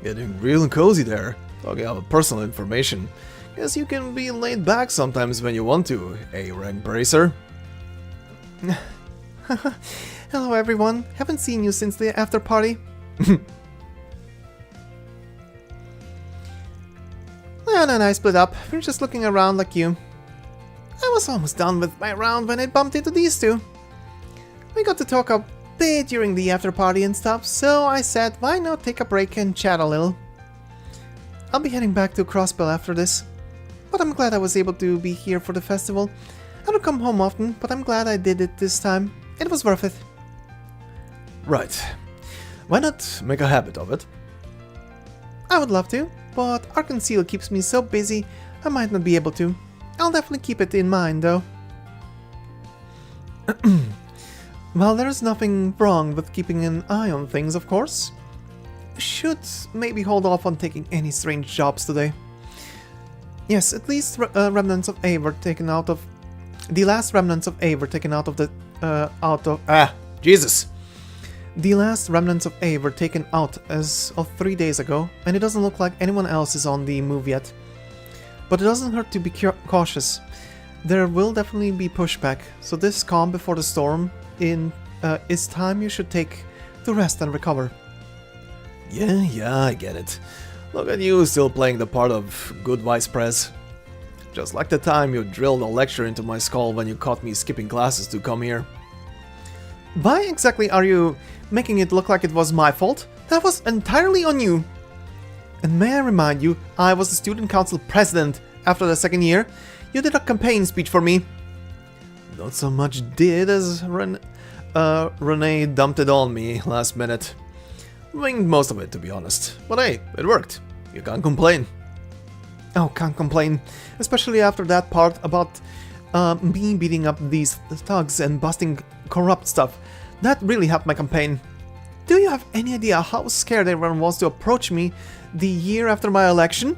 Getting real cozy there. Talking about personal information. Guess you can be laid back sometimes when you want to, rank bracer. Hello everyone, haven't seen you since the after party. And I split up, we're just looking around like you. I was almost done with my round when I bumped into these two. We got to talk a bit during the after party and stuff, so I said why not take a break and chat a little. I'll be heading back to Crossbell after this, but I'm glad I was able to be here for the festival. I don't come home often, but I'm glad I did it this time. It was worth it. Right. Why not make a habit of it? I would love to, but Arc and Seal keeps me so busy I might not be able to. I'll definitely keep it in mind though. Well, there's nothing wrong with keeping an eye on things, of course. Should maybe hold off on taking any strange jobs today. Yes, at least remnants of A were taken out of... The last remnants of A were taken out of the... Jesus! The last remnants of A were taken out as of 3 days ago, and it doesn't look like anyone else is on the move yet. But it doesn't hurt to be cautious. There will definitely be pushback, so this calm before the storm is time you should take to rest and recover. Yeah, I get it. Look at you still playing the part of good vice pres. Just like the time you drilled a lecture into my skull when you caught me skipping classes to come here. Why exactly are you making it look like it was my fault? That was entirely on you. And may I remind you, I was the student council president after the second year. You did a campaign speech for me. Not so much did as Renee dumped it on me last minute. Winged most of it, to be honest. But hey, it worked. You can't complain. Oh, can't complain. Especially after that part about me beating up these thugs and busting corrupt stuff. That really helped my campaign. Do you have any idea how scared everyone was to approach me the year after my election?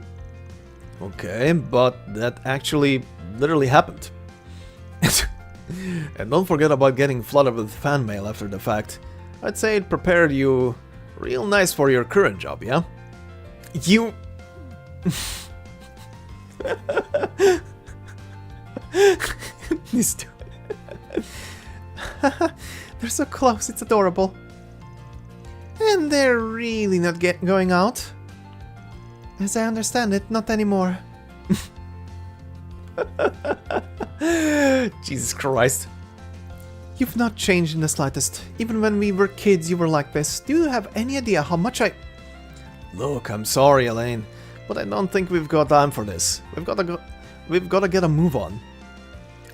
Okay, but that actually literally happened. And don't forget about getting flooded with fan mail after the fact. I'd say it prepared you real nice for your current job, yeah? You... These two... They're so close, it's adorable. And they're really not going out. As I understand it, not anymore. Jesus Christ. You've not changed in the slightest. Even when we were kids, you were like this. Do you have any idea how much I... Look, I'm sorry, Elaine, but I don't think we've got time for this. We've got to get a move on.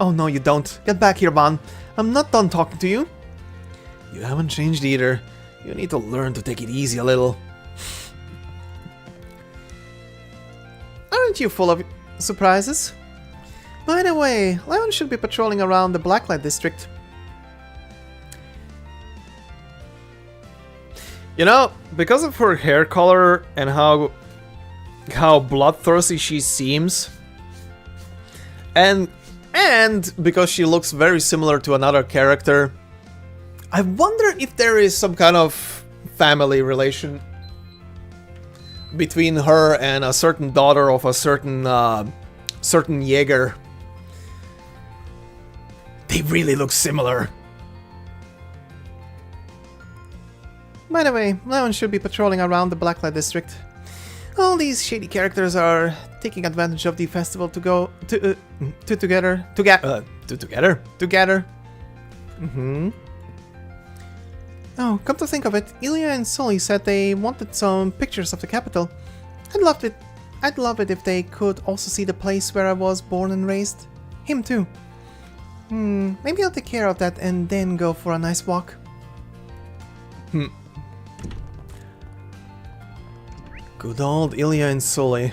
Oh no, you don't. Get back here, Van. I'm not done talking to you. You haven't changed either. You need to learn to take it easy a little. Aren't you full of surprises? By the way, Leon should be patrolling around the Blacklight district. You know, because of her hair color and how bloodthirsty she seems, and because she looks very similar to another character, I wonder if there is some kind of family relation between her and a certain daughter of a certain Jaeger. They really look similar. By the way, Leon should be patrolling around the Blacklight district. All these shady characters are taking advantage of the festival to go together. Oh, come to think of it, Ilya and Sully said they wanted some pictures of the capital. I'd love it if they could also see the place where I was born and raised. Him too. Maybe I'll take care of that and then go for a nice walk. Good old Ilya and Sully.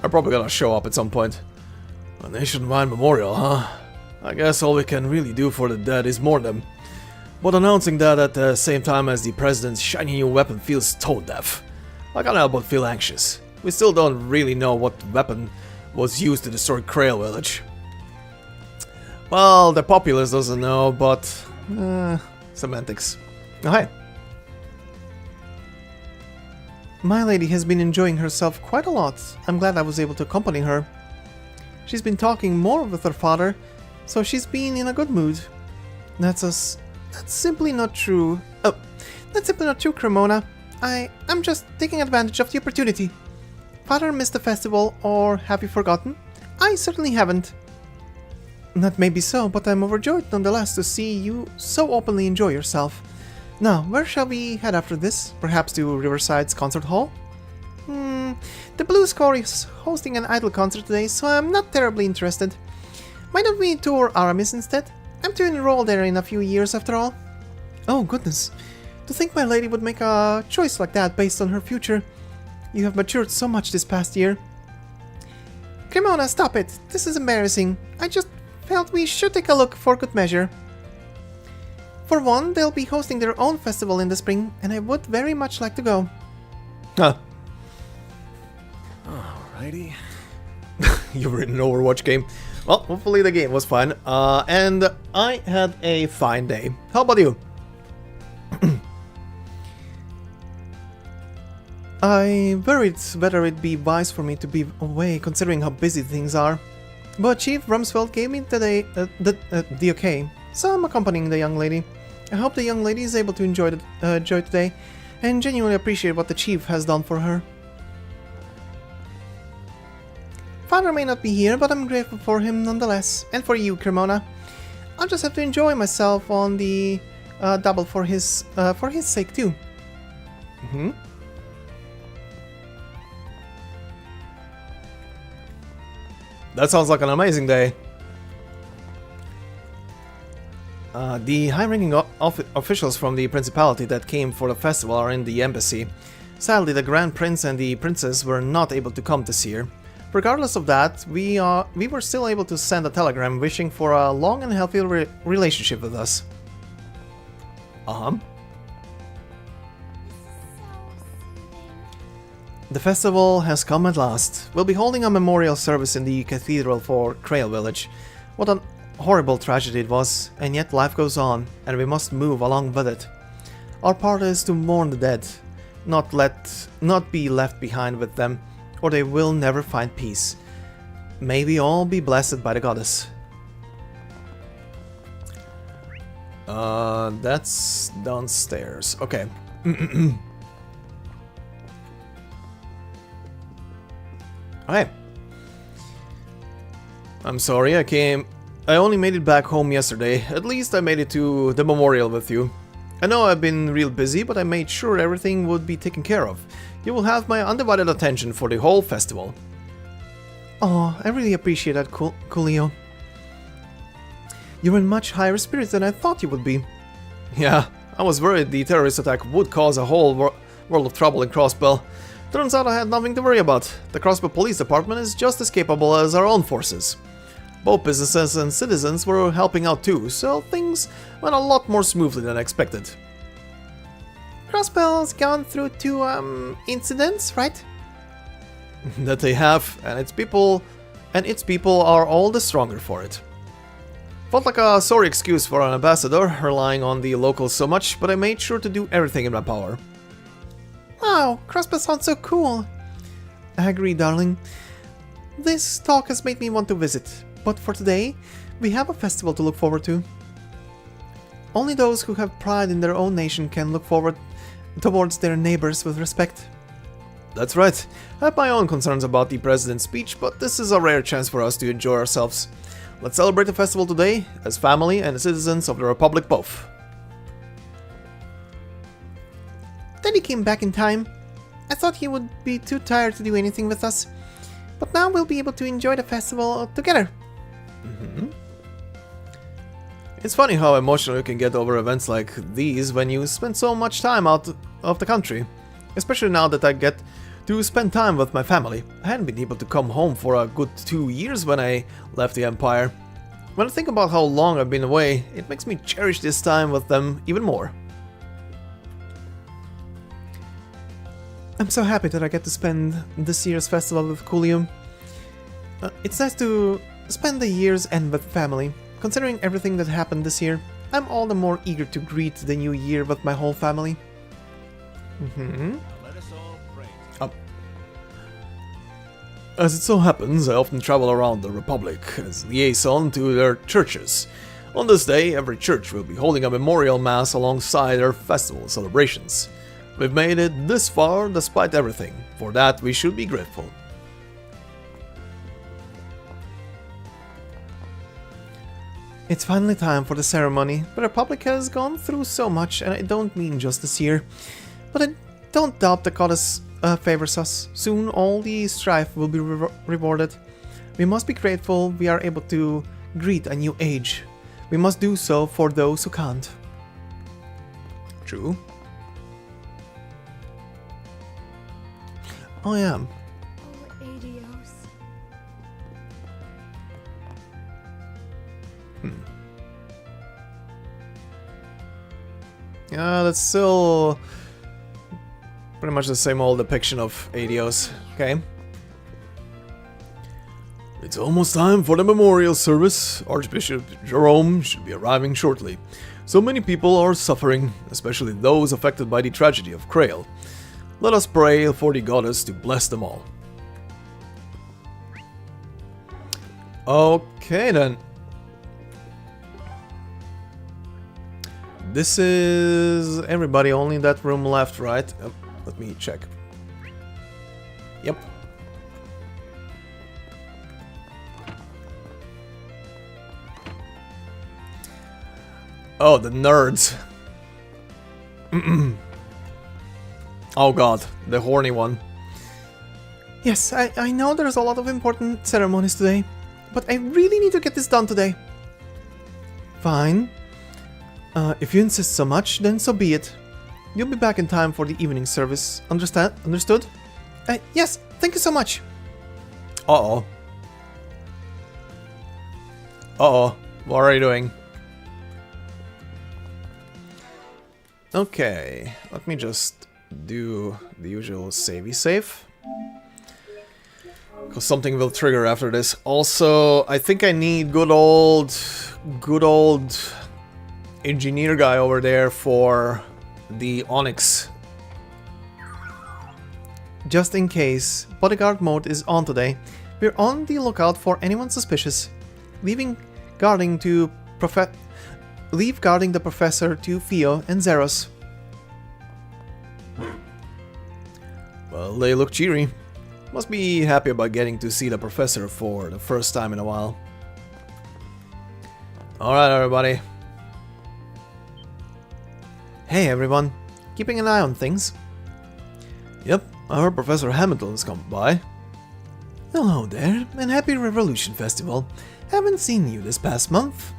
Are probably gonna show up at some point. A nationwide memorial, huh? I guess all we can really do for the dead is mourn them. But announcing that at the same time as the president's shiny new weapon feels tone deaf. I can't help but feel anxious. We still don't really know what weapon was used to destroy Krail Village. Well, the populace doesn't know, but... semantics. Oh, hi. My lady has been enjoying herself quite a lot. I'm glad I was able to accompany her. She's been talking more with her father, so she's been in a good mood. That's simply not true. Oh, that's simply not true, Cremona. I'm just taking advantage of the opportunity. Father missed the festival, or have you forgotten? I certainly haven't. That may be so, but I'm overjoyed nonetheless to see you so openly enjoy yourself. Now, where shall we head after this? Perhaps to Riverside's concert hall? The Blue Score is hosting an idol concert today, so I'm not terribly interested. Why don't we tour Aramis instead? I'm to enroll there in a few years after all. Oh goodness, to think my lady would make a choice like that based on her future. You have matured so much this past year. Cremona, stop it. This is embarrassing. I just felt we should take a look for good measure. For one, they'll be hosting their own festival in the spring, and I would very much like to go. Huh. Alrighty. You were in an Overwatch game. Well, hopefully the game was fun. And I had a fine day. How about you? I worried whether it'd be wise for me to be away, considering how busy things are. But Chief Rumsfeld gave me the okay, so I'm accompanying the young lady. I hope the young lady is able to enjoy today, and genuinely appreciate what the Chief has done for her. Father may not be here, but I'm grateful for him nonetheless, and for you, Cremona. I'll just have to enjoy myself on the double for his sake too. That sounds like an amazing day. The high-ranking officials from the Principality that came for the festival are in the embassy. Sadly, the Grand Prince and the Princess were not able to come this year. Regardless of that, we were still able to send a telegram wishing for a long and healthy relationship with us. The festival has come at last. We'll be holding a memorial service in the cathedral for Krail Village. What an horrible tragedy it was, and yet life goes on, and we must move along with it. Our part is to mourn the dead, not be left behind with them, or they will never find peace. May we all be blessed by the goddess. That's downstairs. Okay. Alright. I'm sorry, I only made it back home yesterday. At least I made it to the memorial with you. I know I've been real busy, but I made sure everything would be taken care of. You will have my undivided attention for the whole festival. Oh, I really appreciate that, Coolio. You're in much higher spirits than I thought you would be. Yeah, I was worried the terrorist attack would cause a whole World of trouble in Crossbell. Turns out I had nothing to worry about. The Crossbell Police Department is just as capable as our own forces. Both businesses and citizens were helping out too, so things went a lot more smoothly than expected. Crossbell's gone through 2, incidents, right? That they have, and its people are all the stronger for it. Felt like a sorry excuse for an ambassador, relying on the locals so much, but I made sure to do everything in my power. Wow, Crossbell sounds so cool. I agree, darling. This talk has made me want to visit, but for today, we have a festival to look forward to. Only those who have pride in their own nation can look forward towards their neighbors with respect. That's right. I have my own concerns about the president's speech, but this is a rare chance for us to enjoy ourselves. Let's celebrate the festival today, as family and citizens of the Republic both. Daddy came back in time. I thought he would be too tired to do anything with us, but now we'll be able to enjoy the festival together. It's funny how emotional you can get over events like these when you spend so much time out of the country. Especially now that I get to spend time with my family. I hadn't been able to come home for a good 2 years when I left the Empire. When I think about how long I've been away, it makes me cherish this time with them even more. I'm so happy that I get to spend this year's festival with Coolium. It's nice to spend the year's end with family. Considering everything that happened this year, I'm all the more eager to greet the new year with my whole family. As it so happens, I often travel around the Republic as liaison to their churches. On this day, every church will be holding a memorial mass alongside their festival celebrations. We've made it this far despite everything. For that, we should be grateful. It's finally time for the ceremony. The Republic has gone through so much, and I don't mean just this year. But I don't doubt the goddess favors us. Soon all the strife will be rewarded. We must be grateful we are able to greet a new age. We must do so for those who can't. True. I am. Oh, adios. Yeah, that's still pretty much the same old depiction of Adios. Okay. It's almost time for the memorial service. Archbishop Jerome should be arriving shortly. So many people are suffering, especially those affected by the tragedy of Krail. Let us pray for the goddess to bless them all. Okay then. This is everybody, only that room left, right? Let me check. Yep. Oh, the nerds. Oh god, the horny one. Yes, I know there's a lot of important ceremonies today, but I really need to get this done today. Fine. If you insist so much, then so be it. You'll be back in time for the evening service. Understood? Yes, thank you so much. Uh-oh. Uh-oh. What are you doing? Okay, let me just do the usual savey save. Because something will trigger after this. Also, I think I need good old engineer guy over there for the Onyx. Just in case, bodyguard mode is on today. We're on the lookout for anyone suspicious. Leave guarding the professor to Theo and Zeros. Well, they look cheery. Must be happy about getting to see the professor for the first time in a while. Alright, everybody. Hey everyone, keeping an eye on things? Yep, I heard Professor Hamilton's come by. Hello there, and happy Revolution Festival. Haven't seen you this past month.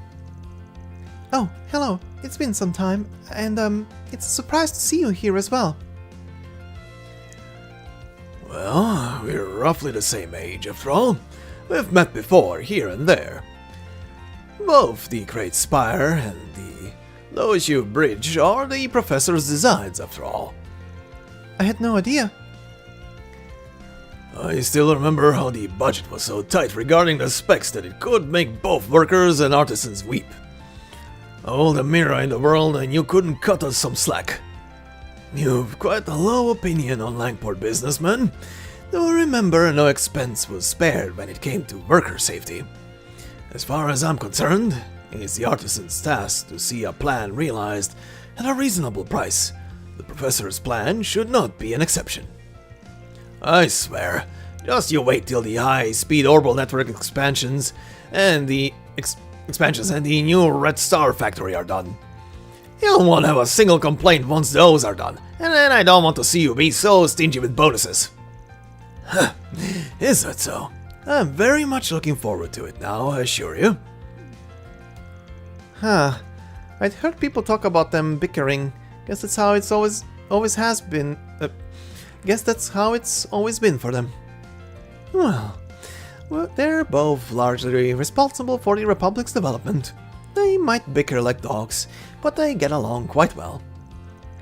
Oh, hello, it's been some time, and it's a surprise to see you here as well. roughly the same age, after all. We've met before, here and there. Both the Great Spire and the TLoH Bridge are the professor's designs, after all. I had no idea. I still remember how the budget was so tight regarding the specs that it could make both workers and artisans weep. All the mirror in the world and you couldn't cut us some slack. You've quite a low opinion on Langport businessmen. Though remember, no expense was spared when it came to worker safety. As far as I'm concerned, it's the artisan's task to see a plan realized at a reasonable price. The professor's plan should not be an exception. I swear, just you wait till the high-speed orbital network expansions and the new Red Star factory are done. You won't have a single complaint once those are done, and then I don't want to see you be so stingy with bonuses. Huh, is that so? I'm very much looking forward to it now, I assure you. Huh. I'd heard people talk about them bickering. Guess that's how it's always has been. Guess that's how it's always been for them. Well, they're both largely responsible for the Republic's development. They might bicker like dogs, but they get along quite well.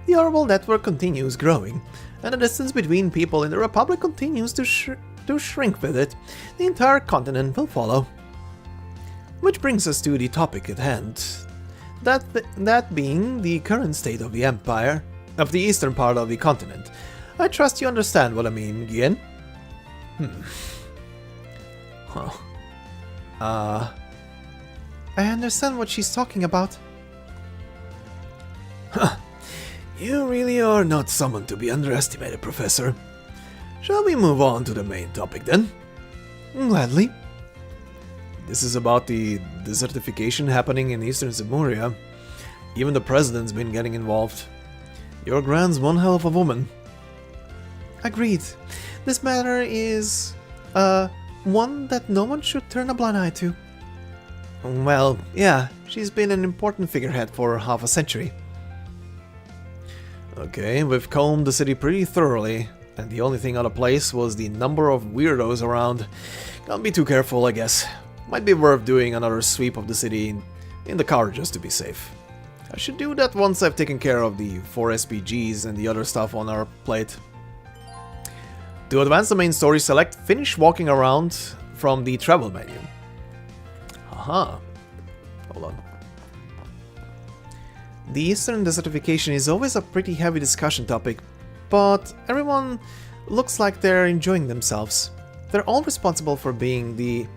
The orbital network continues growing, and the distance between people in the Republic continues to shrink with it. The entire continent will follow. Which brings us to the topic at hand. That being the current state of the Empire, of the eastern part of the continent. I trust you understand what I mean, Gian? I understand what she's talking about. Huh. You really are not someone to be underestimated, Professor. Shall we move on to the main topic then? Gladly. This is about the desertification happening in eastern Zemuria. Even the president's been getting involved. Your Grand's one hell of a woman. Agreed. This matter is, one that no one should turn a blind eye to. Well, yeah, she's been an important figurehead for half a century. Okay, we've combed the city pretty thoroughly, and the only thing out of place was the number of weirdos around. Can't be too careful, I guess. Might be worth doing another sweep of the city in the car just to be safe. I should do that once I've taken care of the 4 SPGs and the other stuff on our plate. To advance the main story, select Finish Walking Around from the travel menu. Aha. Hold on. The Eastern desertification is always a pretty heavy discussion topic, but everyone looks like they're enjoying themselves. They're all responsible for being the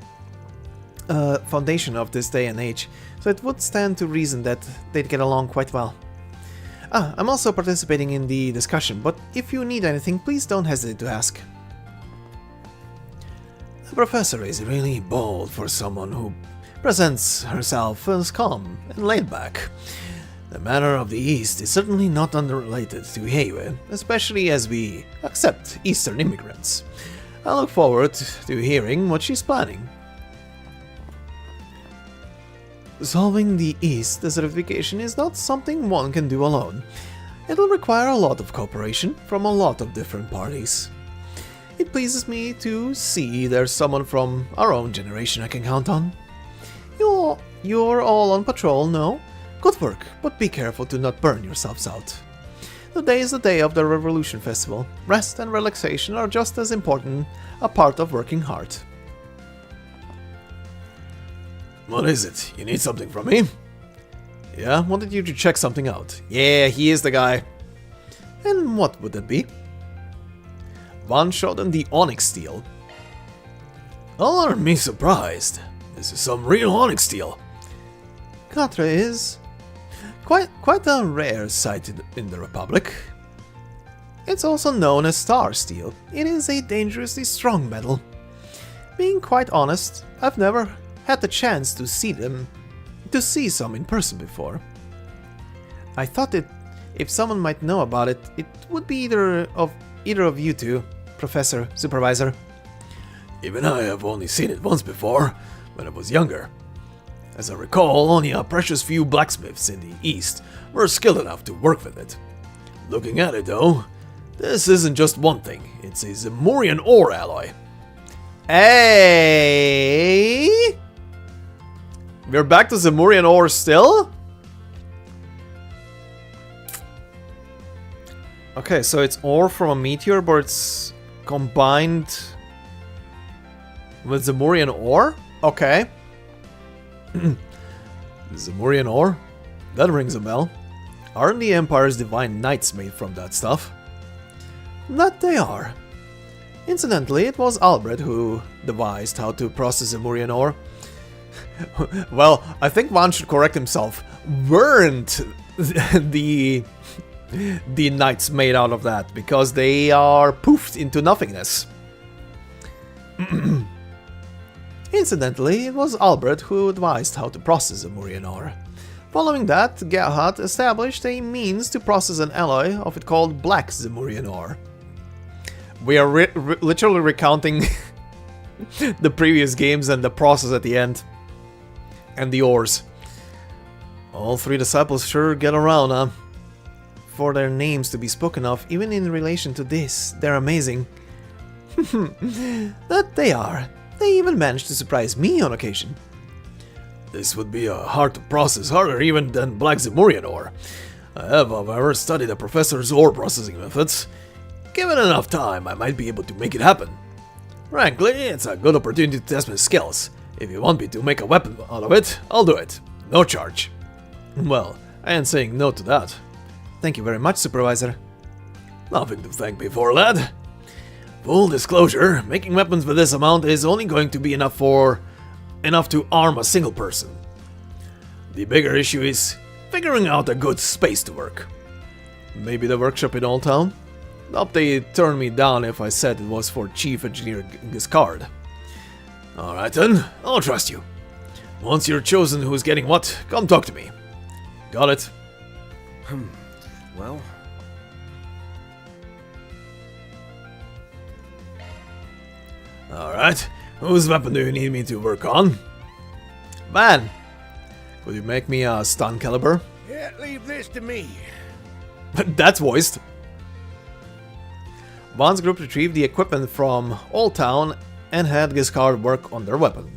foundation of this day and age, so it would stand to reason that they'd get along quite well. I'm also participating in the discussion, but if you need anything, please don't hesitate to ask. The professor is really bold for someone who presents herself as calm and laid back. The manner of the East is certainly not unrelated to Heiwe, especially as we accept Eastern immigrants. I look forward to hearing what she's planning. Solving the East desertification is not something one can do alone. It'll require a lot of cooperation from a lot of different parties. It pleases me to see there's someone from our own generation I can count on. You're all on patrol, no? Good work, but be careful to not burn yourselves out. The day is the day of the Revolution Festival. Rest and relaxation are just as important a part of working hard. What is it? You need something from me? Yeah, wanted you to check something out. Yeah, he is the guy. And what would that be? One shot in the onyx steel. Aren't me surprised. This is some real onyx steel. Katra is quite a rare sight in the Republic. It's also known as star steel. It is a dangerously strong metal. Being quite honest, I've never had the chance to see some in person before. I thought that if someone might know about it, it would be either of you two, Professor, Supervisor. Even I have only seen it once before, when I was younger. As I recall, only a precious few blacksmiths in the East were skilled enough to work with it. Looking at it though, this isn't just one thing, it's a Zemurian ore alloy. Hey! We're back to Zemurian ore still? Okay, so it's ore from a meteor, but it's combined with Zemurian ore? Okay. Zemurian ore? That rings a bell. Aren't the Empire's divine knights made from that stuff? That they are. Incidentally, it was Albert who devised how to process Zemurian ore. Well, I think one should correct himself. Weren't the knights made out of that, because they are poofed into nothingness. Incidentally, it was Albert who advised how to process Zemurian ore. Following that, Gerhard established a means to process an alloy of it called black Zemurian ore. We are literally recounting the previous games and the process at the end. And the ores. All three disciples sure get around, huh? For their names to be spoken of, even in relation to this, they're amazing. That they are. They even managed to surprise me on occasion. This would be hard to process, harder even than black Zemurian ore. I have, however, studied the professor's ore processing methods. Given enough time, I might be able to make it happen. Frankly, it's a good opportunity to test my skills. If you want me to make a weapon out of it, I'll do it. No charge. Well, I ain't saying no to that. Thank you very much, Supervisor. Nothing to thank me for, lad. Full disclosure, making weapons with this amount is only going to be enough to arm a single person. The bigger issue is figuring out a good space to work. Maybe the workshop in Old Town? Hope they turned me down if I said it was for Chief Engineer Giscard. Alright then, I'll trust you. Once you're chosen who's getting what, come talk to me. Got it? Well... Alright, whose weapon do you need me to work on? Man, could you make me a stun caliber? Yeah, leave this to me. That's voiced. Bond's group retrieved the equipment from Old Town and had Giscard work on their weapons.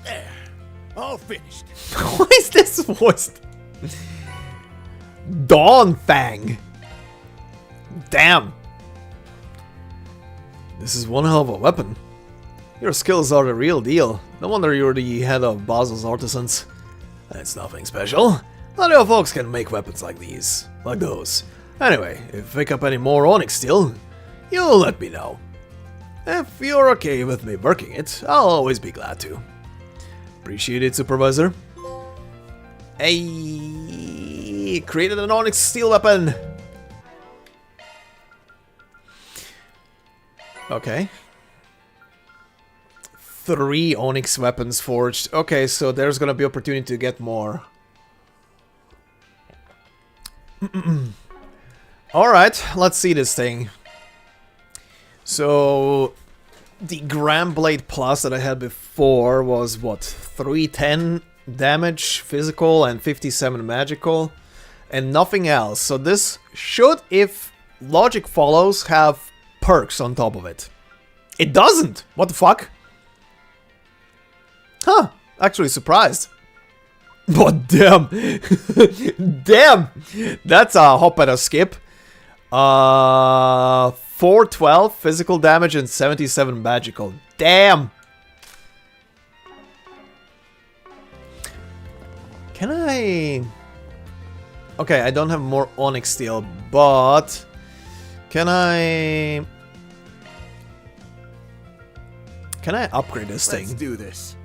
There, all finished. Why is this voiced? Dawn Fang. Damn. This is one hell of a weapon. Your skills are the real deal. No wonder you're the head of Basel's artisans. That's nothing special. Not all folks can make weapons like these. Like those. Anyway, if you pick up any more onyx steel, you'll let me know. If you're okay with me working it, I'll always be glad to. Appreciate it, Supervisor. Hey, created an onyx steel weapon. Okay. 3 onyx weapons forged. Okay, so there's gonna be opportunity to get more. Alright, let's see this thing. So, the Grand Blade Plus that I had before was what? 310 damage physical and 57 magical, and nothing else. So this should, if logic follows, have perks on top of it. It doesn't! What the fuck? Huh, actually surprised. But damn! Damn! That's a hop and a skip. 412 physical damage and 77 magical. Damn! Can I... Okay, I don't have more onyx steel, but... Can I upgrade this thing? Let's do this.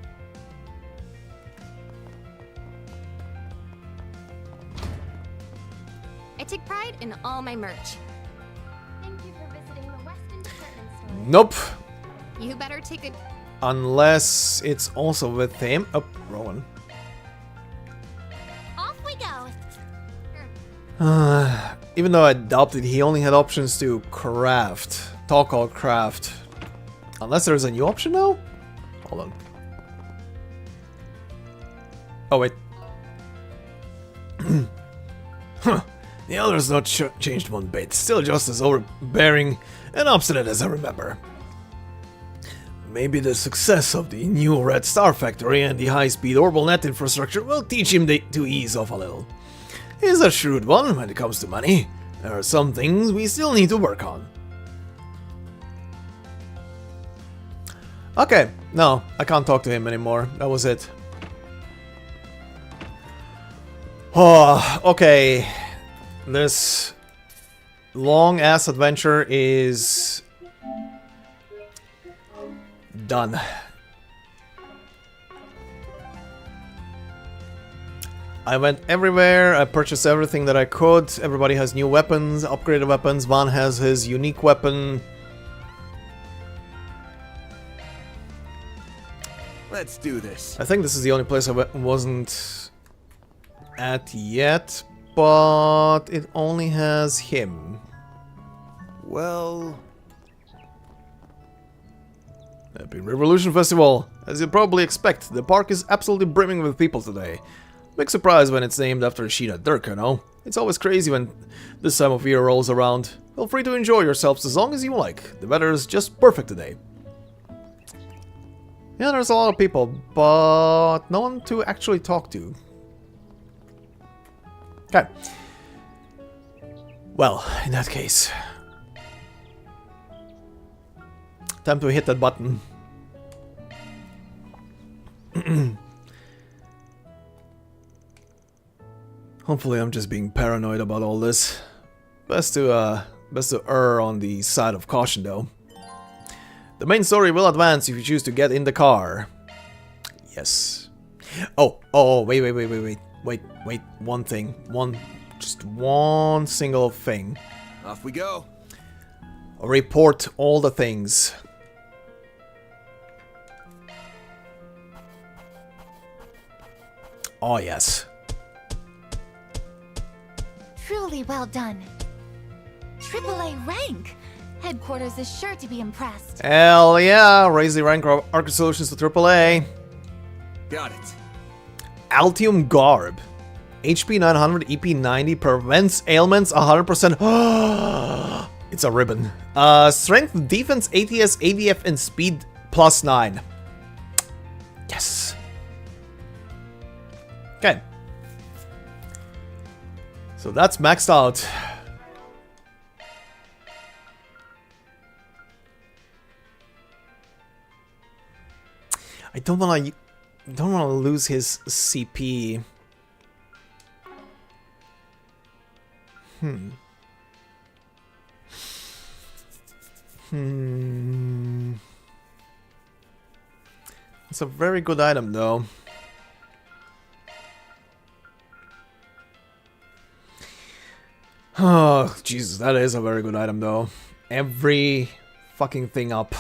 I take pride in all my merch. Thank you for visiting the Weston department store. Nope. You better take a... Unless it's also with him. Oh, Rowan. Off we go. Even though I adopted, he only had options to craft. Talk or craft. Unless there's a new option now? Hold on. Oh, wait. Huh. The other's not changed one bit. Still just as overbearing and obstinate as I remember. Maybe the success of the new Red Star factory and the high-speed orbital net infrastructure will teach him to ease off a little. He's a shrewd one when it comes to money. There are some things we still need to work on. Okay, no, I can't talk to him anymore. That was it. Oh, okay. This long-ass adventure is done. I went everywhere, I purchased everything that I could. Everybody has new weapons, upgraded weapons. Van has his unique weapon. Let's do this. I think this is the only place I wasn't at yet, but it only has him. Well... Happy Revolution Festival! As you'll probably expect, the park is absolutely brimming with people today. Big surprise when it's named after Sheena Dirk, you know? It's always crazy when this time of year rolls around. Feel free to enjoy yourselves as long as you like. The weather is just perfect today. Yeah, there's a lot of people, but no one to actually talk to. Okay. Well, in that case... time to hit that button. Hopefully I'm just being paranoid about all this. Best to err on the side of caution though. The main story will advance if you choose to get in the car. Yes. Oh, wait, one thing. Just one single thing. Off we go. Report all the things. Oh, yes. Truly well done. AAA rank. Headquarters is sure to be impressed. Hell yeah! Raise the rank of Arc Solutions to AAA. Got it. Altium Garb. HP 900, EP 90, prevents ailments 100%. It's a ribbon. Strength, defense, ATS, ADF, and speed +9. Yes. Okay. So that's maxed out. I don't want to lose his CP. It's a very good item though. Oh, Jesus, that is a very good item though. Every fucking thing up.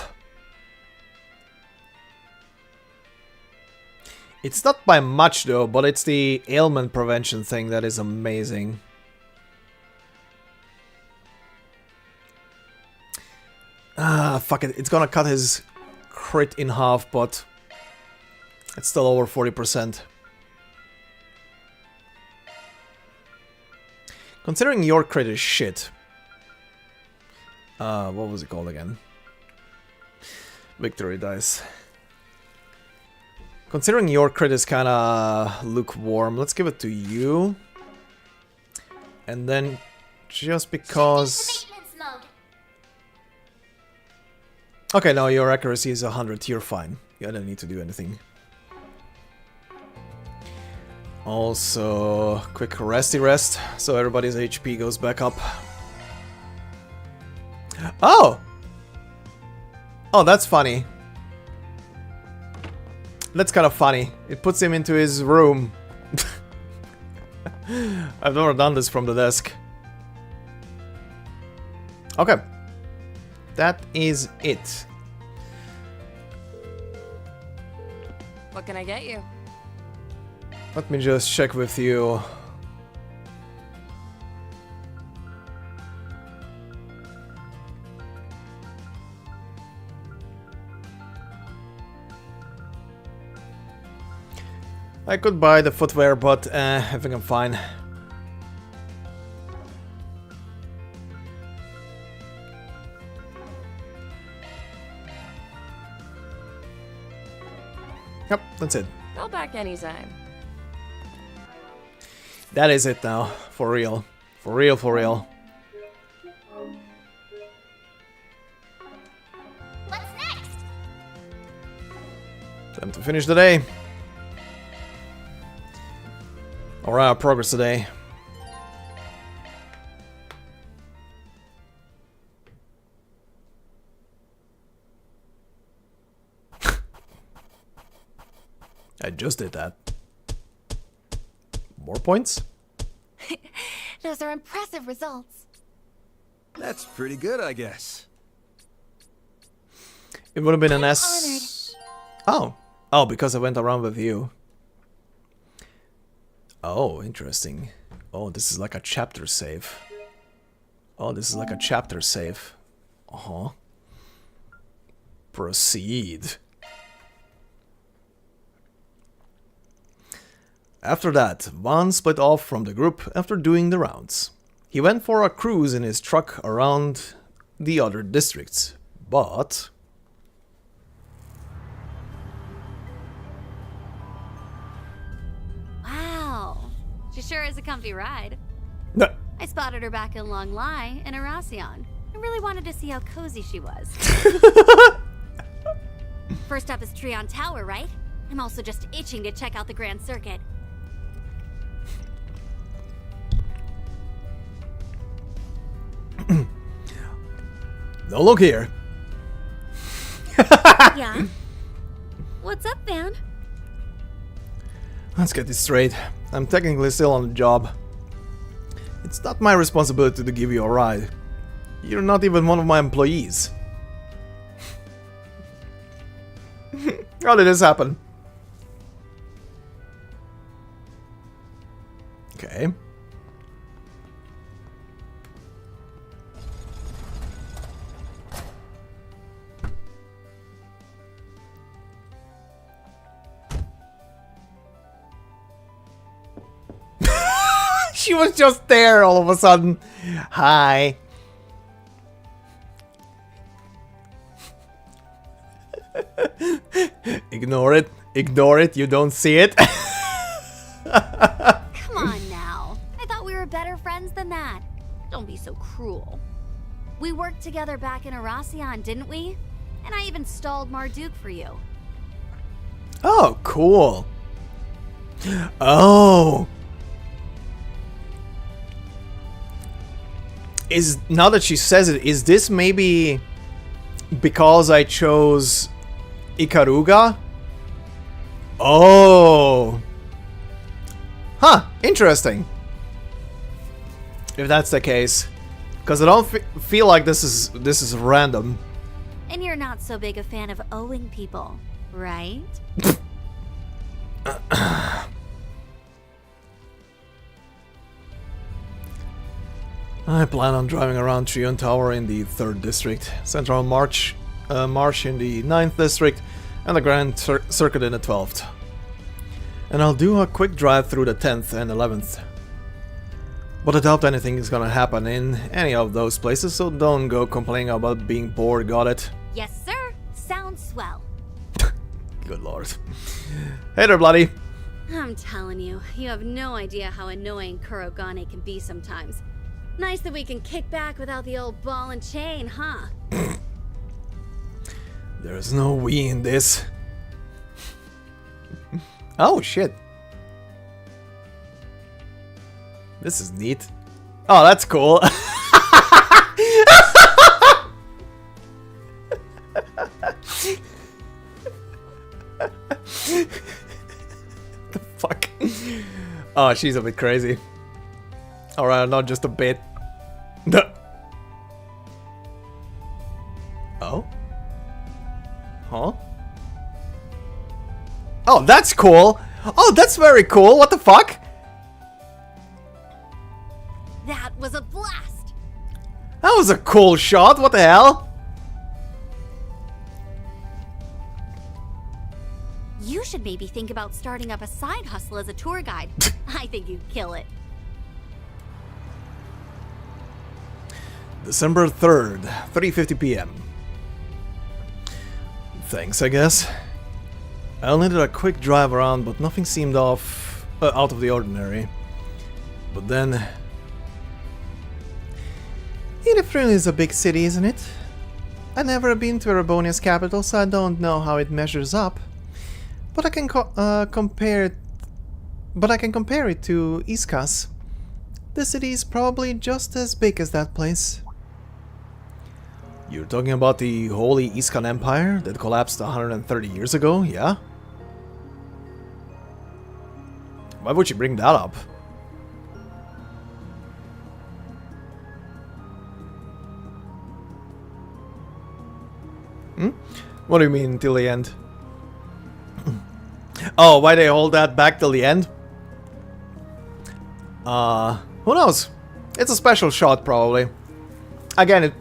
It's not by much though, but it's the ailment prevention thing that is amazing. Fuck it. It's gonna cut his crit in half, but it's still over 40%. Considering your crit is shit. What was it called again? Victory dice. Considering your crit is kinda lukewarm, let's give it to you. And then, just because... Okay, no, your accuracy is 100, you're fine. You don't need to do anything. Also, quick resty rest, so everybody's HP goes back up. Oh! Oh, that's funny. That's kind of funny. It puts him into his room. I've never done this from the desk. Okay. That is it. What can I get you? Let me just check with you. I could buy the footwear, but I think I'm fine. Yep, that's it. Go back anytime. That is it now. For real. For real, for real. What's next? Time to finish the day. Alright, our progress today. I just did that. More points? Those are impressive results. That's pretty good, I guess. It would have been an S. Oh. Oh, because I went around with you. Oh, interesting. Oh, this is like a chapter save. Oh, this is like a chapter save. Uh-huh. Proceed. After that, Van split off from the group after doing the rounds. He went for a cruise in his truck around the other districts, but... Wow, she sure is a comfy ride. No. I spotted her back in Long Lai in Arasion. I really wanted to see how cozy she was. First up is Trion Tower, right? I'm also just itching to check out the Grand Circuit. No, look here. Yeah? What's up, Van? Let's get this straight. I'm technically still on the job. It's not my responsibility to give you a ride. You're not even one of my employees. How did this happen? Okay. She was just there all of a sudden. Hi. Ignore it. Ignore it. You don't see it. Come on now. I thought we were better friends than that. Don't be so cruel. We worked together back in Arasion, didn't we? And I even stalled Marduk for you. Oh, cool. Oh. Is, now that she says it, is this maybe because I chose Ikaruga? Oh. Huh, interesting. If that's the case. Because I don't feel like this is random. And you're not so big a fan of owing people, right? I plan on driving around Trion Tower in the 3rd District, Central Marsh in the 9th District, and the Grand Circuit in the 12th. And I'll do a quick drive through the 10th and 11th. But I doubt anything is gonna happen in any of those places, so don't go complaining about being bored, got it? Yes, sir. Sounds swell. Good lord. Hey there, bloody. I'm telling you, you have no idea how annoying Kurogane can be sometimes. Nice that we can kick back without the old ball and chain, huh? There's no we in this. Oh, shit. This is neat. Oh, that's cool. The fuck? Oh, she's a bit crazy. Alright, not just a bit. Oh? Huh? Oh, that's cool! Oh, that's very cool! What the fuck? That was a blast! That was a cool shot, what the hell? You should maybe think about starting up a side hustle as a tour guide. I think you'd kill it. December 3rd, 3:50 p.m. Thanks, I guess. I only did a quick drive around, but nothing seemed out of the ordinary. But then... Irefrun is a big city, isn't it? I've never been to Erebonia's capital, so I don't know how it measures up. But I can compare it. But I can compare it to Iskas. The city is probably just as big as that place. You're talking about the Holy Iskan Empire that collapsed 130 years ago, yeah? Why would you bring that up? What do you mean, till the end? Oh, why they hold that back till the end? Who knows? It's a special shot, probably. Again,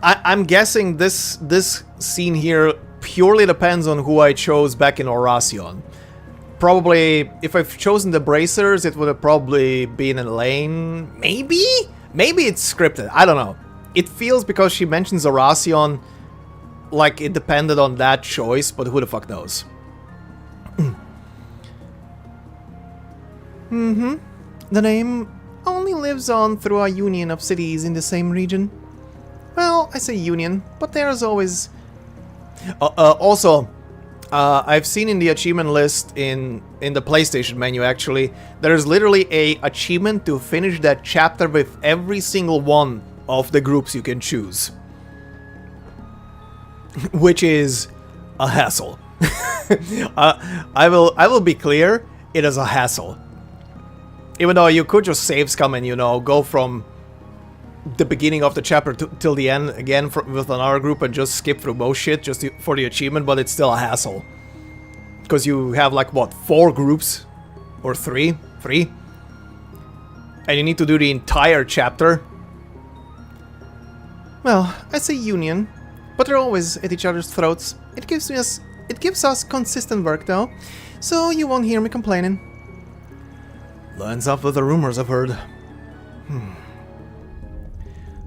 I'm guessing this scene here purely depends on who I chose back in Oracion. Probably, if I've chosen the Bracers, it would have probably been Elaine. Maybe? Maybe it's scripted. I don't know. It feels, because she mentions Oracion, like it depended on that choice, but who the fuck knows? The name only lives on through a union of cities in the same region. Well, I say union, but there's always... Also, I've seen in the achievement list in the PlayStation menu, actually, there's literally a achievement to finish that chapter with every single one of the groups you can choose. Which is a hassle. I will be clear, it is a hassle. Even though you could just save scum and, you know, go from the beginning of the chapter till the end again with another group and just skip through most shit just for the achievement, but it's still a hassle. Because you have like, what, 4 groups? Or 3? 3? And you need to do the entire chapter. Well, I say union, but they're always at each other's throats. It gives us consistent work though, so you won't hear me complaining. Lines up with the rumors I've heard.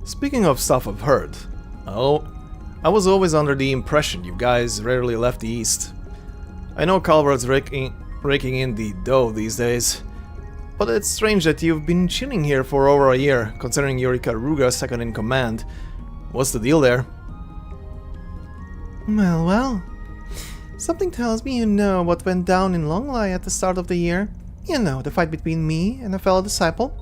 Speaking of stuff I've heard, oh, I was always under the impression you guys rarely left the East. I know Calvard's raking in the dough these days, but it's strange that you've been chilling here for over a year, considering you're Ikaruga's second in command. What's the deal there? Well. Something tells me you know what went down in Longlai at the start of the year. You know, the fight between me and a fellow disciple.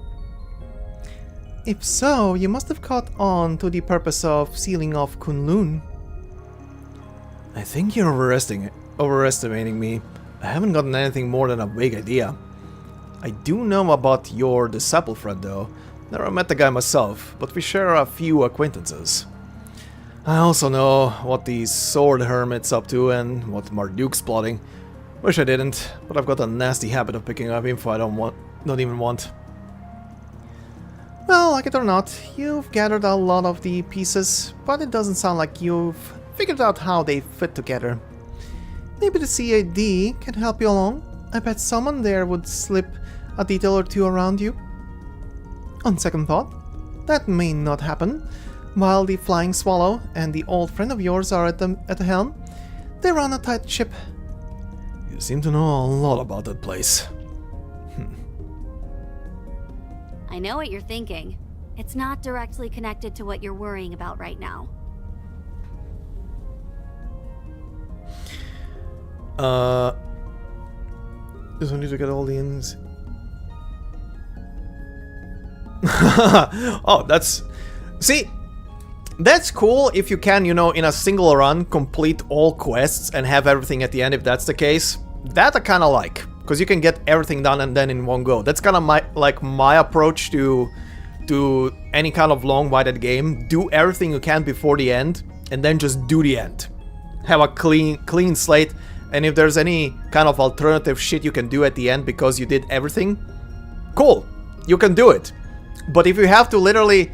If so, you must have caught on to the purpose of sealing off Kunlun. I think you're overestimating me. I haven't gotten anything more than a vague idea. I do know about your disciple friend though. Never met the guy myself, but we share a few acquaintances. I also know what the Sword Hermit's up to and what Marduk's plotting. Wish I didn't, but I've got a nasty habit of picking up info I don't even want. Well, like it or not, you've gathered a lot of the pieces, but it doesn't sound like you've figured out how they fit together. Maybe the CAD can help you along. I bet someone there would slip a detail or two around you. On second thought, that may not happen. While the Flying Swallow and the old friend of yours are at the helm, they run a tight ship. You seem to know a lot about that place. I know what you're thinking. It's not directly connected to what you're worrying about right now. Just need to get all the ins. Oh, that's... See, that's cool if you can, you know, in a single run, complete all quests and have everything at the end, if that's the case. That I kind of like, because you can get everything done and then in one go. That's kind of my approach to any kind of long-winded game. Do everything you can before the end, and then just do the end. Have a clean slate, and if there's any kind of alternative shit you can do at the end because you did everything, cool, you can do it. But if you have to literally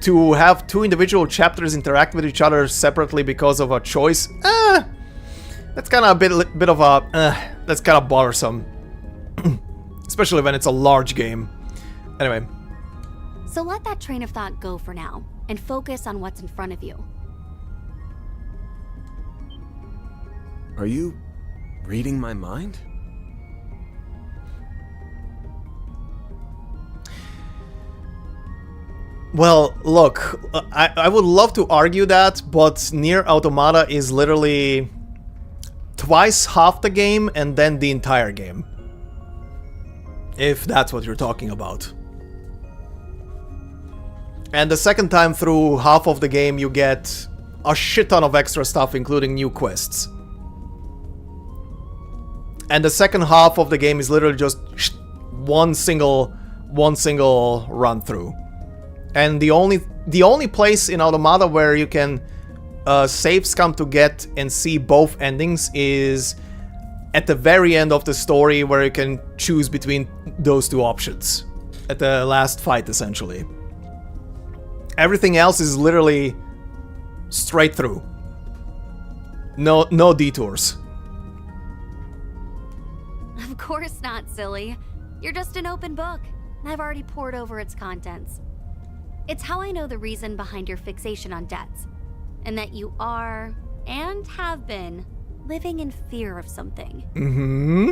to have 2 individual chapters interact with each other separately because of a choice, that's kind of a bit of a, that's kind of bothersome. Especially when it's a large game. Anyway. So let that train of thought go for now, and focus on what's in front of you. Are you reading my mind? Well, look, I would love to argue that, but Nier Automata is literally twice half the game and then the entire game. If that's what you're talking about. And the second time through half of the game you get a shit ton of extra stuff, including new quests. And the second half of the game is literally just one single run through. And the only place in Automata where you can save scum to get and see both endings is at the very end of the story, where you can choose between those two options. At the last fight, essentially. Everything else is literally straight through. No detours. Of course not, silly. You're just an open book, and I've already poured over its contents. It's how I know the reason behind your fixation on debts, and that you are, and have been, living in fear of something. Mm-hmm.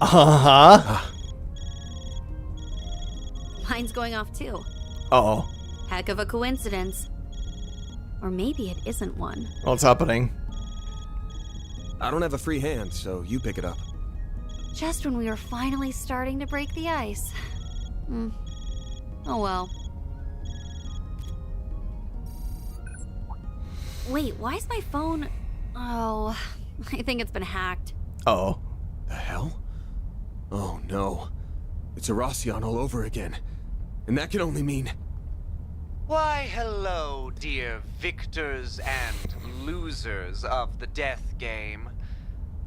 Uh-huh. Mine's going off too. Uh-oh. Heck of a coincidence. Or maybe it isn't one. What's happening? I don't have a free hand, so you pick it up. Just when we were finally starting to break the ice. Oh well. Wait, why is my phone... Oh, I think it's been hacked. Uh-oh. The hell? Oh no. It's Aracion all over again. And that can only mean... Why, hello, dear victors and losers of the death game.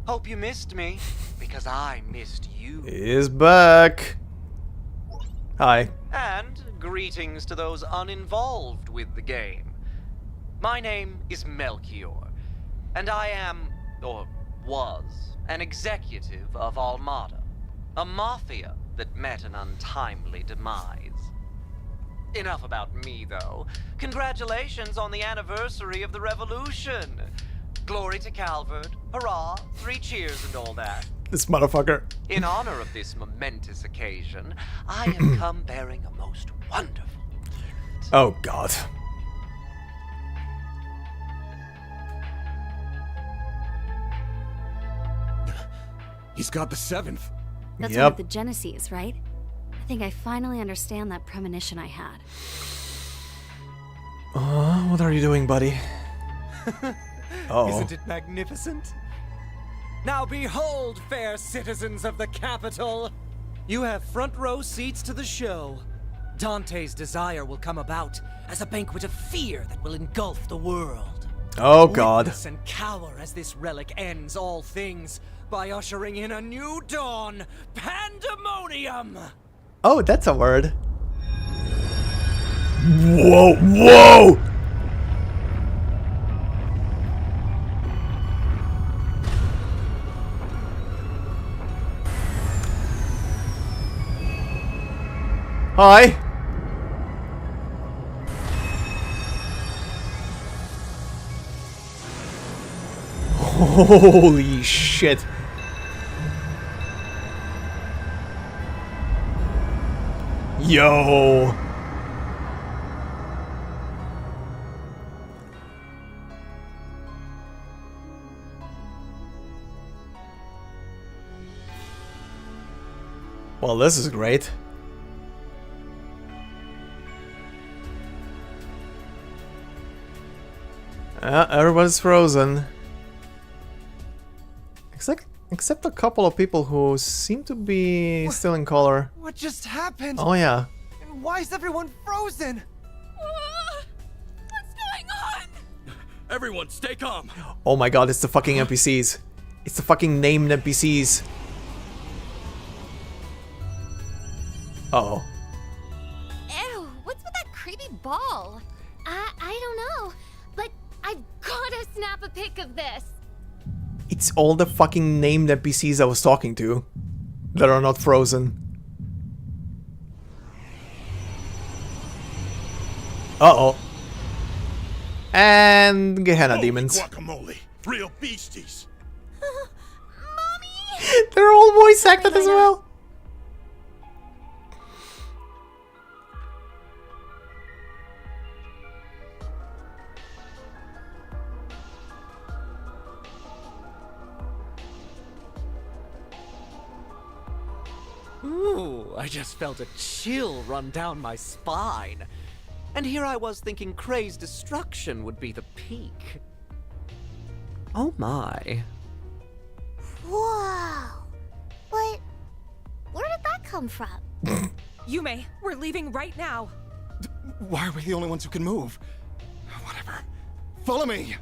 Hope you missed me, because I missed you. Is back. Hi. And greetings to those uninvolved with the game. My name is Melchior, and I am, or was, an executive of Almada, a mafia that met an untimely demise. Enough about me, though. Congratulations on the anniversary of the revolution. Glory to Calvard, hurrah, 3 cheers and all that. This motherfucker. In honor of this momentous occasion, I have come bearing a most wonderful gift. Oh, God. He's got the 7th. That's one of the Genesis, right? I think I finally understand that premonition I had. What are you doing, buddy? Oh. Isn't it magnificent? Now behold, fair citizens of the capital! You have front row seats to the show. Dante's desire will come about as a banquet of fear that will engulf the world. Oh, God. Witness and cower as this relic ends all things by ushering in a new dawn, pandemonium! Oh, that's a word. Whoa, whoa! Hi. Holy shit. Yo. Well, this is great. Everybody's frozen. Except a couple of people who seem to be still in color. What just happened? Oh, yeah. And why is everyone frozen? What's going on? Everyone, stay calm. Oh my God, it's the fucking NPCs. It's the fucking named NPCs. Uh-oh. Ew, what's with that creepy ball? I don't know, but I've gotta snap a pic of this. It's all the fucking named NPCs I was talking to that are not frozen. Uh-oh. And Gehenna Holy demons. guacamole. Real beasties. They're all voice acted as well. Ooh, I just felt a chill run down my spine. And here I was thinking Kray's destruction would be the peak. Oh my. Whoa. But where did that come from? Yume, we're leaving right now. Why are we the only ones who can move? Whatever. Follow me!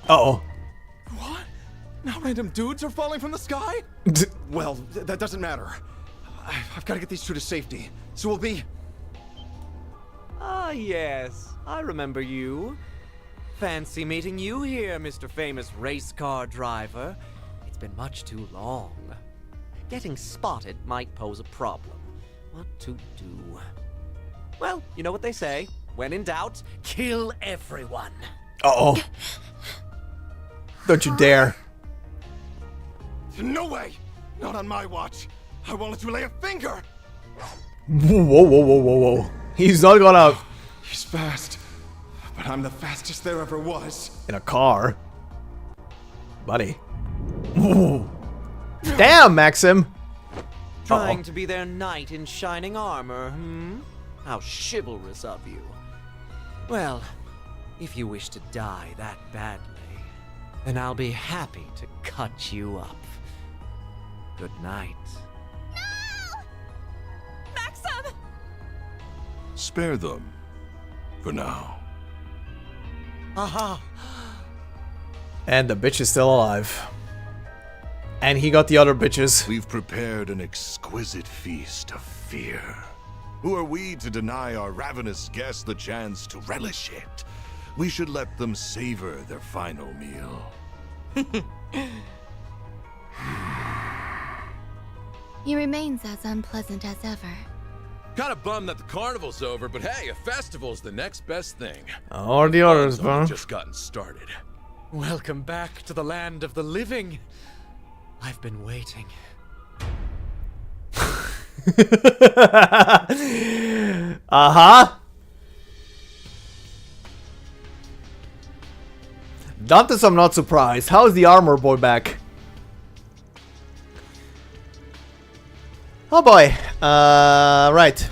Uh-oh. What? Now random dudes are falling from the sky? Well, that doesn't matter. I've got to get these two to safety. So we'll be... Ah, yes. I remember you. Fancy meeting you here, Mr. Famous Race Car Driver. It's been much too long. Getting spotted might pose a problem. What to do? Well, you know what they say. When in doubt, kill everyone. Uh-oh. Don't you dare. No way! Not on my watch. I won't let you lay a finger! Whoa, whoa, whoa, whoa, whoa. He's not gonna... He's fast, but I'm the fastest there ever was. In a car. Buddy. Ooh. Damn, Maxim! Trying to be their knight in shining armor, hmm? How chivalrous of you. Well, if you wish to die that badly, then I'll be happy to cut you up. Good night. Maxim! Spare them. For now. Aha! And the bitch is still alive. And he got the other bitches. We've prepared an exquisite feast of fear. Who are we to deny our ravenous guests the chance to relish it? We should let them savor their final meal. He remains as unpleasant as ever. Kinda bummed that the carnival's over, but hey, a festival's the next best thing. Or the others, bro. Just gotten started. Welcome back to the land of the living. I've been waiting. Uh-huh. Dantes, I'm not surprised. How is the armor boy back? Oh boy. Right.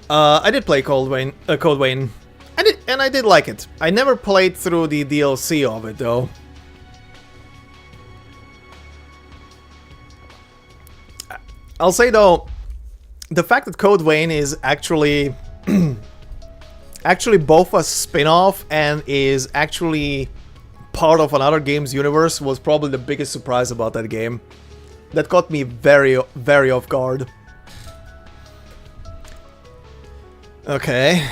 I did play Code Vein. I did like it. I never played through the DLC of it though. I'll say though, the fact that Code Vein is actually both a spin-off and is actually part of another game's universe was probably the biggest surprise about that game. That caught me very, very off guard. Okay,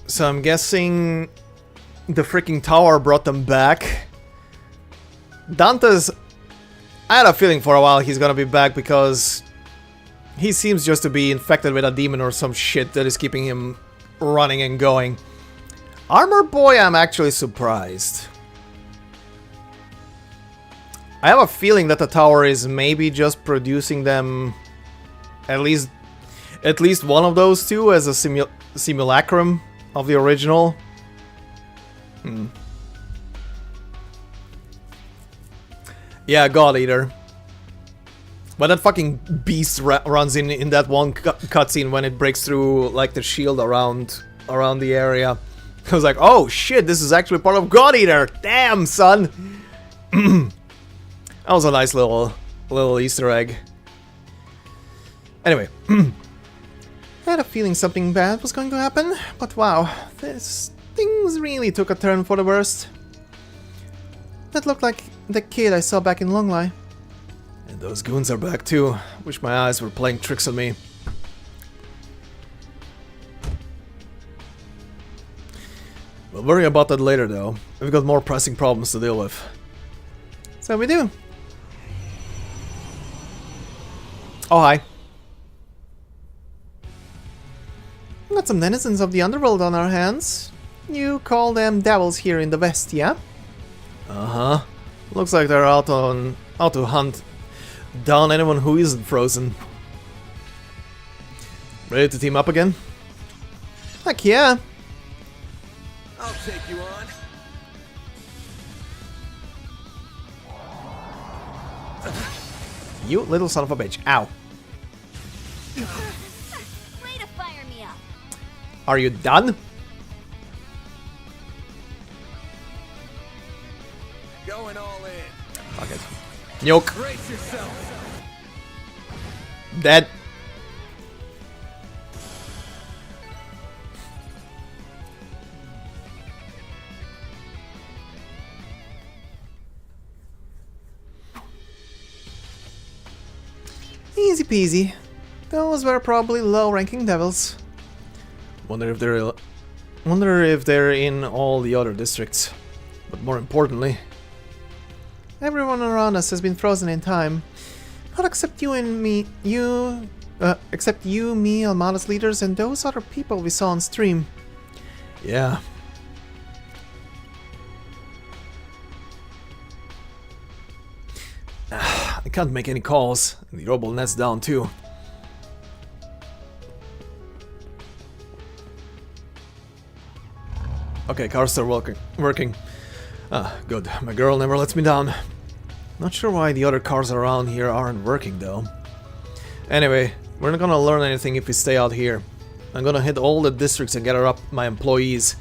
so I'm guessing the freaking tower brought them back. Dantes, I had a feeling for a while he's gonna be back because he seems just to be infected with a demon or some shit that is keeping him running and going. Armor Boy, I'm actually surprised. I have a feeling that the tower is maybe just producing them, at least one of those two as a simulacrum of the original. Yeah, God Eater. When that fucking beast runs in that one cutscene when it breaks through like the shield around the area, I was like, oh shit, this is actually part of God Eater. Damn, son. That was a nice little Easter egg. Anyway, I had a feeling something bad was going to happen, but wow, things really took a turn for the worst. That looked like the kid I saw back in Longlai. And those goons are back too. Wish my eyes were playing tricks on me. We'll worry about that later though. We've got more pressing problems to deal with. So we do. Oh, hi. got some denizens of the underworld on our hands. You call them devils here in the West, yeah? Uh-huh. Looks like they're out to hunt down anyone who isn't frozen. Ready to team up again? Heck yeah! I'll take you on. You little son of a bitch. Ow. Way to fire me up. Are you done? Going all in. Fuck it. Yoke. Brace yourself. Dead. Easy peasy. Those were probably low-ranking devils. Wonder if they're in all the other districts. But more importantly, everyone around us has been frozen in time. Not except you and me. Except you, me, Almada's leaders, and those other people we saw on stream. Yeah. I can't make any calls. The orbital net's down too. Okay, cars are working. Ah, good. My girl never lets me down. Not sure why the other cars around here aren't working though. Anyway, we're not gonna learn anything if we stay out here. I'm gonna hit all the districts and gather up my employees.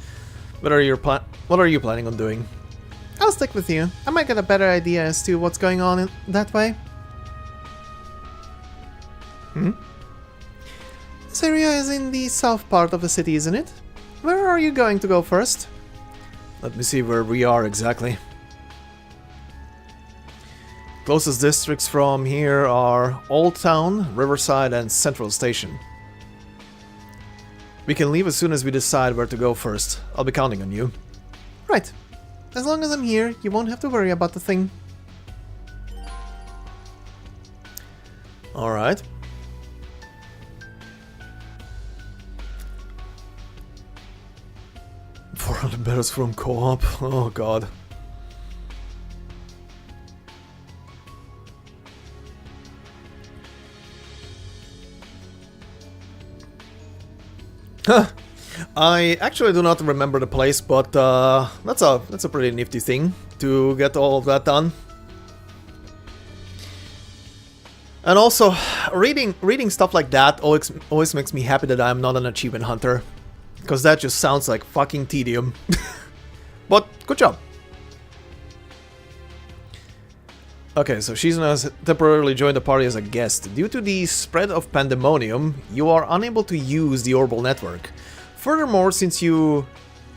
What are you planning on doing? I'll stick with you. I might get a better idea as to what's going on that way. This area is in the south part of the city, isn't it? Where are you going to go first? Let me see where we are exactly. Closest districts from here are Old Town, Riverside, and Central Station. We can leave as soon as we decide where to go first. I'll be counting on you. Right. As long as I'm here, you won't have to worry about the thing. Alright. $400 from co-op. Oh god. Huh. I actually do not remember the place, but that's a pretty nifty thing to get all of that done. And also, reading stuff like that always makes me happy that I'm not an achievement hunter, because that just sounds like fucking tedium. But good job. Okay, so she's gonna temporarily join the party as a guest. Due to the spread of pandemonium, you are unable to use the orbital network. Furthermore, since you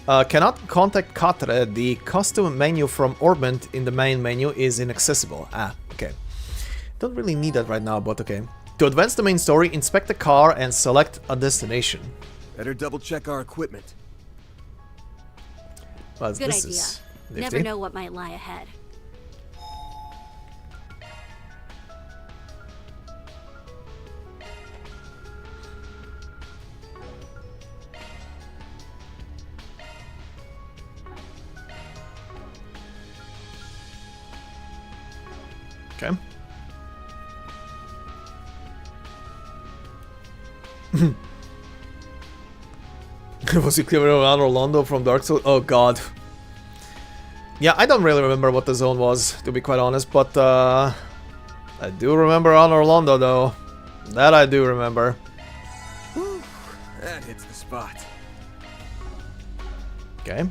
cannot contact Katre, the custom menu from Orbment in the main menu is inaccessible. Ah, okay. Don't really need that right now, but okay. To advance the main story, inspect the car and select a destination. Better double check our equipment. Well, Good this idea. is Never nifty. know what might lie ahead. Okay. Was he clearing around Orlando from Dark Souls? Oh god. Yeah, I don't really remember what the zone was, to be quite honest, but I do remember on Orlando though. That I do remember. Whew, that hits the spot. Okay.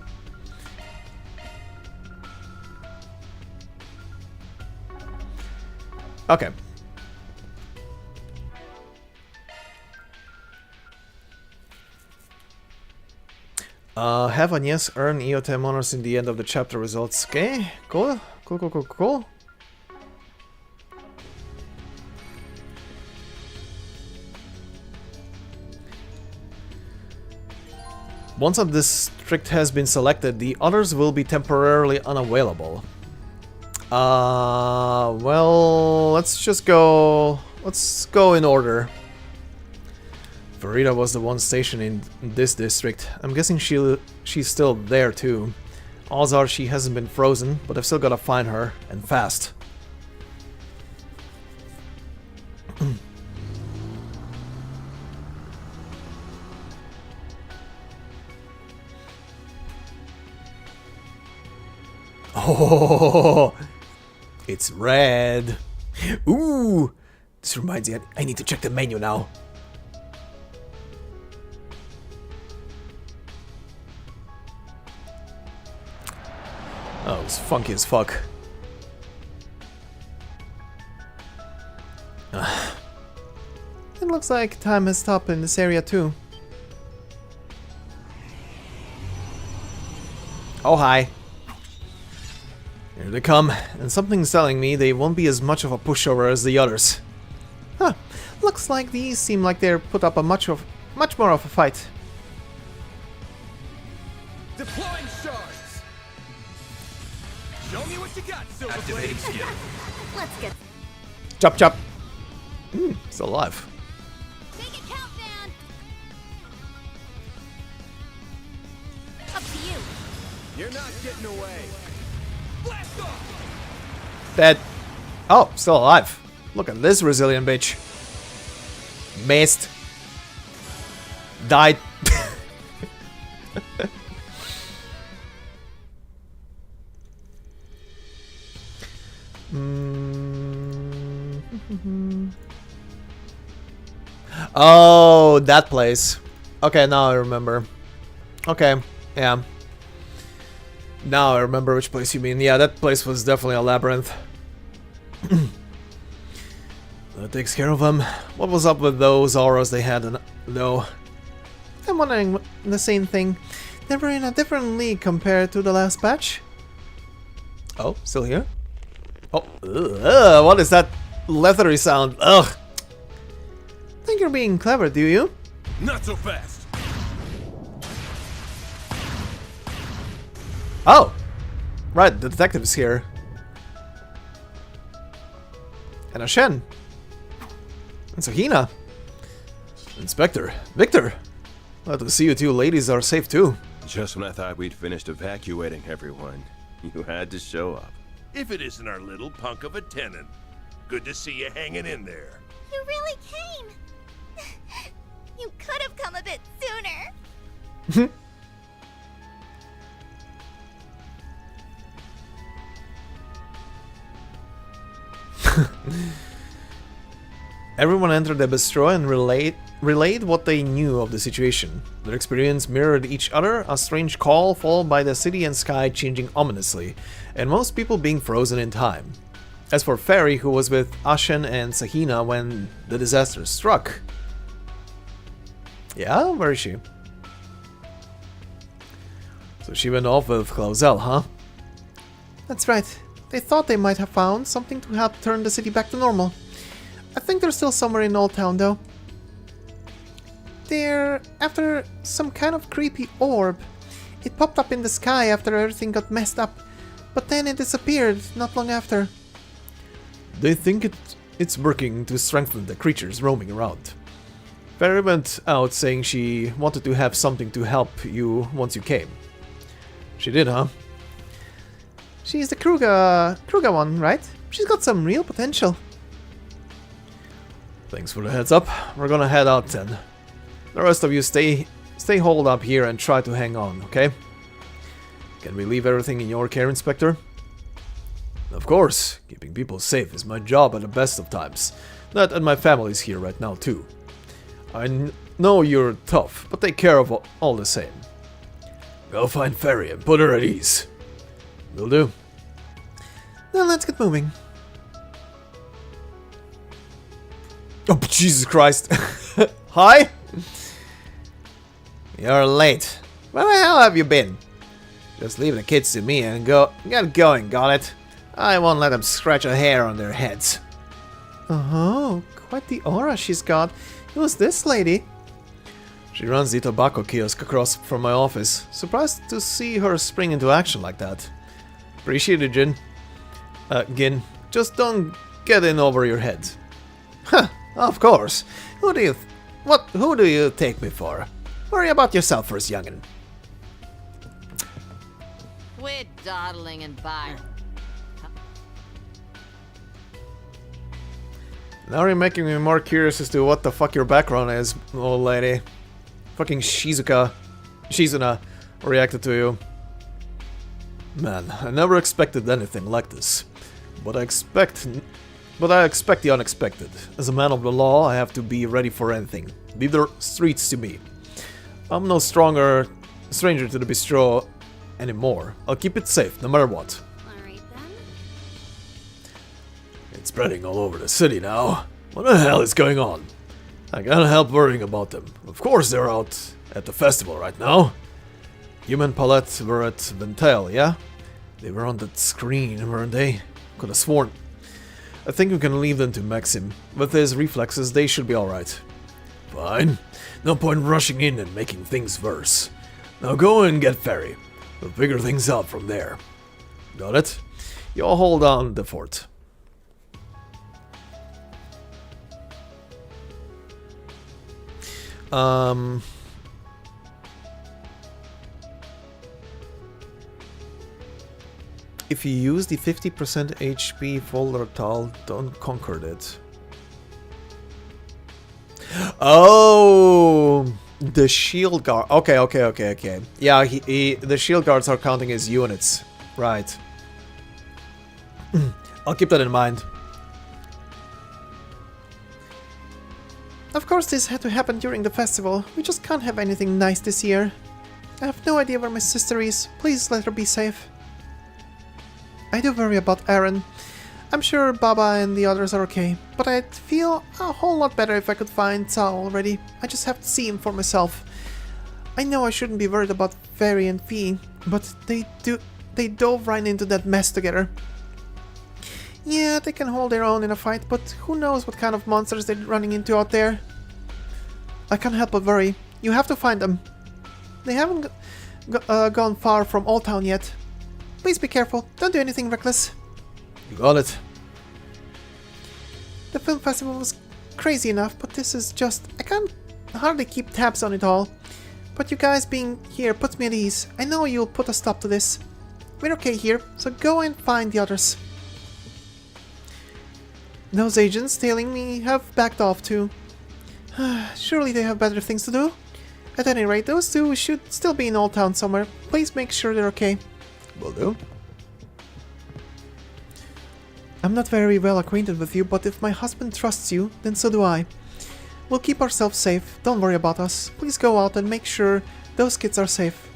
Okay. Have an yes, earn EOTM honors in the end of the chapter results. Okay, cool. Cool. Once a district has been selected, the others will be temporarily unavailable. Well, let's just go... Let's go in order. Verita was the one stationed in this district. I'm guessing she's still there too. Odds are she hasn't been frozen, but I've still gotta find her, and fast. Oh, it's red. Ooh, this reminds me, I need to check the menu now. Oh, it's funky as fuck. It looks like time has stopped in this area too. Oh, hi. Here they come, and something's telling me they won't be as much of a pushover as the others. Huh. Looks like these seem like they're put up a much more of a fight. Deploying shards. Show me what you got, Silver Activating skill. Let's get. Chop chop. Still alive. Take a countdown. Up to you. You're not getting away. Blast off. Dead. Oh, still alive. Look at this resilient bitch. Missed. Died. Oh, that place. Okay, now I remember. Okay, yeah. Now I remember which place you mean. Yeah, that place was definitely a labyrinth. That takes care of them. What was up with those auras they had, though? I'm wondering the same thing. They were in a different league compared to the last batch. Oh, still here? Oh, what is that leathery sound? Ugh. Think you're being clever, do you? Not so fast. Oh, right, the detective's here. And Ashen. And Sahina. Inspector. Victor. Glad to see you two ladies are safe too. Just when I thought we'd finished evacuating everyone, you had to show up. If it isn't our little punk of a tenant. Good to see you hanging in there. You really came. You could have come a bit sooner. Everyone entered the bistro and relayed what they knew of the situation. Their experience mirrored each other, a strange call followed by the city and sky changing ominously, and most people being frozen in time. As for Fairy, who was with Ashen and Sahina when the disaster struck. Yeah, where is she? So she went off with Clausel, huh? That's right. They thought they might have found something to help turn the city back to normal. I think they're still somewhere in Old Town, though. They're after some kind of creepy orb. It popped up in the sky after everything got messed up, but then it disappeared not long after. They think it's working to strengthen the creatures roaming around. Fairy went out saying she wanted to have something to help you once you came. She did, huh? She's the Kruga one, right? She's got some real potential. Thanks for the heads up. We're gonna head out then. The rest of you stay holed up here and try to hang on, okay? Can we leave everything in your care, Inspector? Of course. Keeping people safe is my job at the best of times. That and my family's here right now too. I know you're tough, but take care of all the same. Go find Fairy and put her at ease. Will do. Then let's get moving. Oh, Jesus Christ. Hi? You're late. Where the hell have you been? Just leave the kids to me and get going, got it? I won't let them scratch a hair on their heads. Oh, quite the aura she's got. Who's this lady? She runs the tobacco kiosk across from my office. Surprised to see her spring into action like that. Appreciate it, Gin. Just don't get in over your head. Huh, of course. Who do Who do you take me for? Worry about yourself first, youngin'. Quit dawdling and bye. Now you're making me more curious as to what the fuck your background is, old lady. Fucking Shizuna reacted to you. Man, I never expected anything like this. But I expect the unexpected. As a man of the law, I have to be ready for anything. Leave the streets to me. I'm no stranger to the bistro anymore. I'll keep it safe, no matter what. Alright then. It's spreading all over the city now. What the hell is going on? I can't help worrying about them. Of course they're out at the festival right now. Hume and Paulette were at Ventel, yeah? They were on that screen, weren't they? Could have sworn. I think we can leave them to Maxim. With his reflexes, they should be alright. Fine. No point rushing in and making things worse. Now go and get Ferry. We'll figure things out from there. Got it? You all hold on the fort. If you use the 50% HP volatile, don't conquer it. Oh, the shield guard. Okay. Yeah, the shield guards are counting as units. Right. I'll keep that in mind. Of course this had to happen during the festival. We just can't have anything nice this year. I have no idea where my sister is. Please let her be safe. I do worry about Aaron. I'm sure Baba and the others are okay, but I'd feel a whole lot better if I could find Sao already. I just have to see him for myself. I know I shouldn't be worried about Fairy and Fee, but they dove right into that mess together. Yeah, they can hold their own in a fight, but who knows what kind of monsters they're running into out there. I can't help but worry. You have to find them. They haven't gone far from Old Town yet. Please be careful. Don't do anything reckless. You got it. The film festival was crazy enough, but this is just... I can't hardly keep tabs on it all. But you guys being here puts me at ease. I know you'll put a stop to this. We're okay here, so go and find the others. Those agents tailing me have backed off too. Surely they have better things to do. At any rate, those two should still be in Old Town somewhere. Please make sure they're okay. Will do. I'm not very well acquainted with you, but if my husband trusts you, then so do I. We'll keep ourselves safe. Don't worry about us. Please go out and make sure those kids are safe.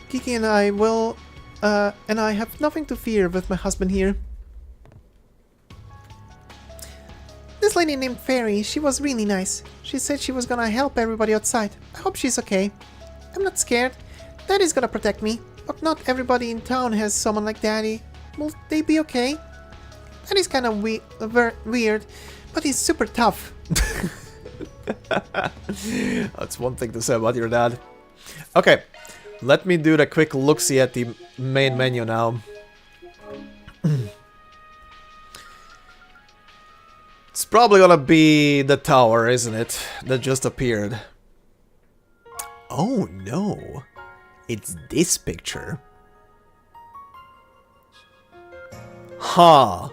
Kiki and I will... and I have nothing to fear with my husband here. This lady named Fairy, she was really nice. She said she was gonna help everybody outside. I hope she's okay. I'm not scared. Daddy's gonna protect me. But not everybody in town has someone like Daddy. Will they be okay? Daddy's kinda weird, but he's super tough. That's one thing to say about your dad. Okay, let me do the quick look-see at the main menu now. It's probably gonna be the tower, isn't it? That just appeared. Oh no, it's this picture. Huh.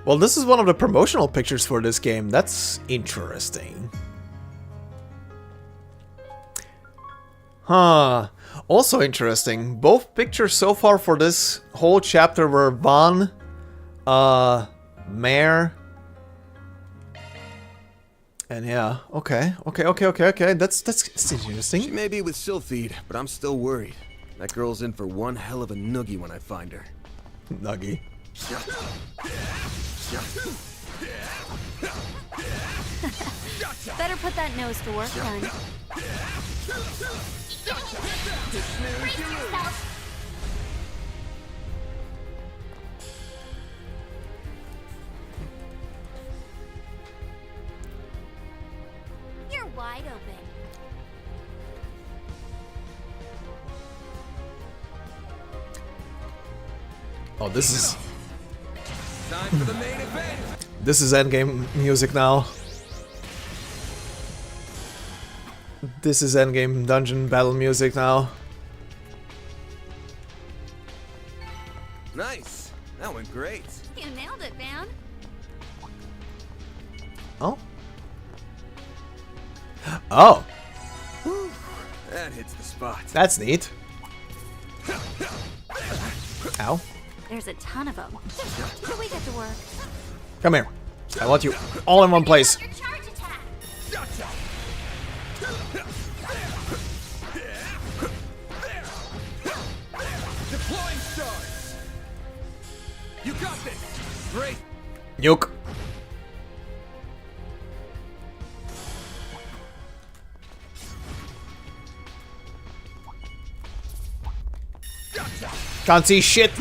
Well, this is one of the promotional pictures for this game. That's interesting. Huh. Also interesting. Both pictures so far for this whole chapter were Van, Mare. And yeah, okay. That's interesting. She may be with Sylphide, but I'm still worried. That girl's in for one hell of a noogie when I find her. Nuggie. Better put that nose to work, hun. Brace yourself. You're wide open. Oh, this is... Time for the main event. This is endgame music now. This is endgame dungeon battle music now. Nice. That went great. You nailed it, man. Oh. Oh. That hits the spot. That's neat. Ow. There's a ton of them. Till we get to work. Come here. I want you all in one place. Deploying stars. You got this. Great. Nuke. Can't see shit.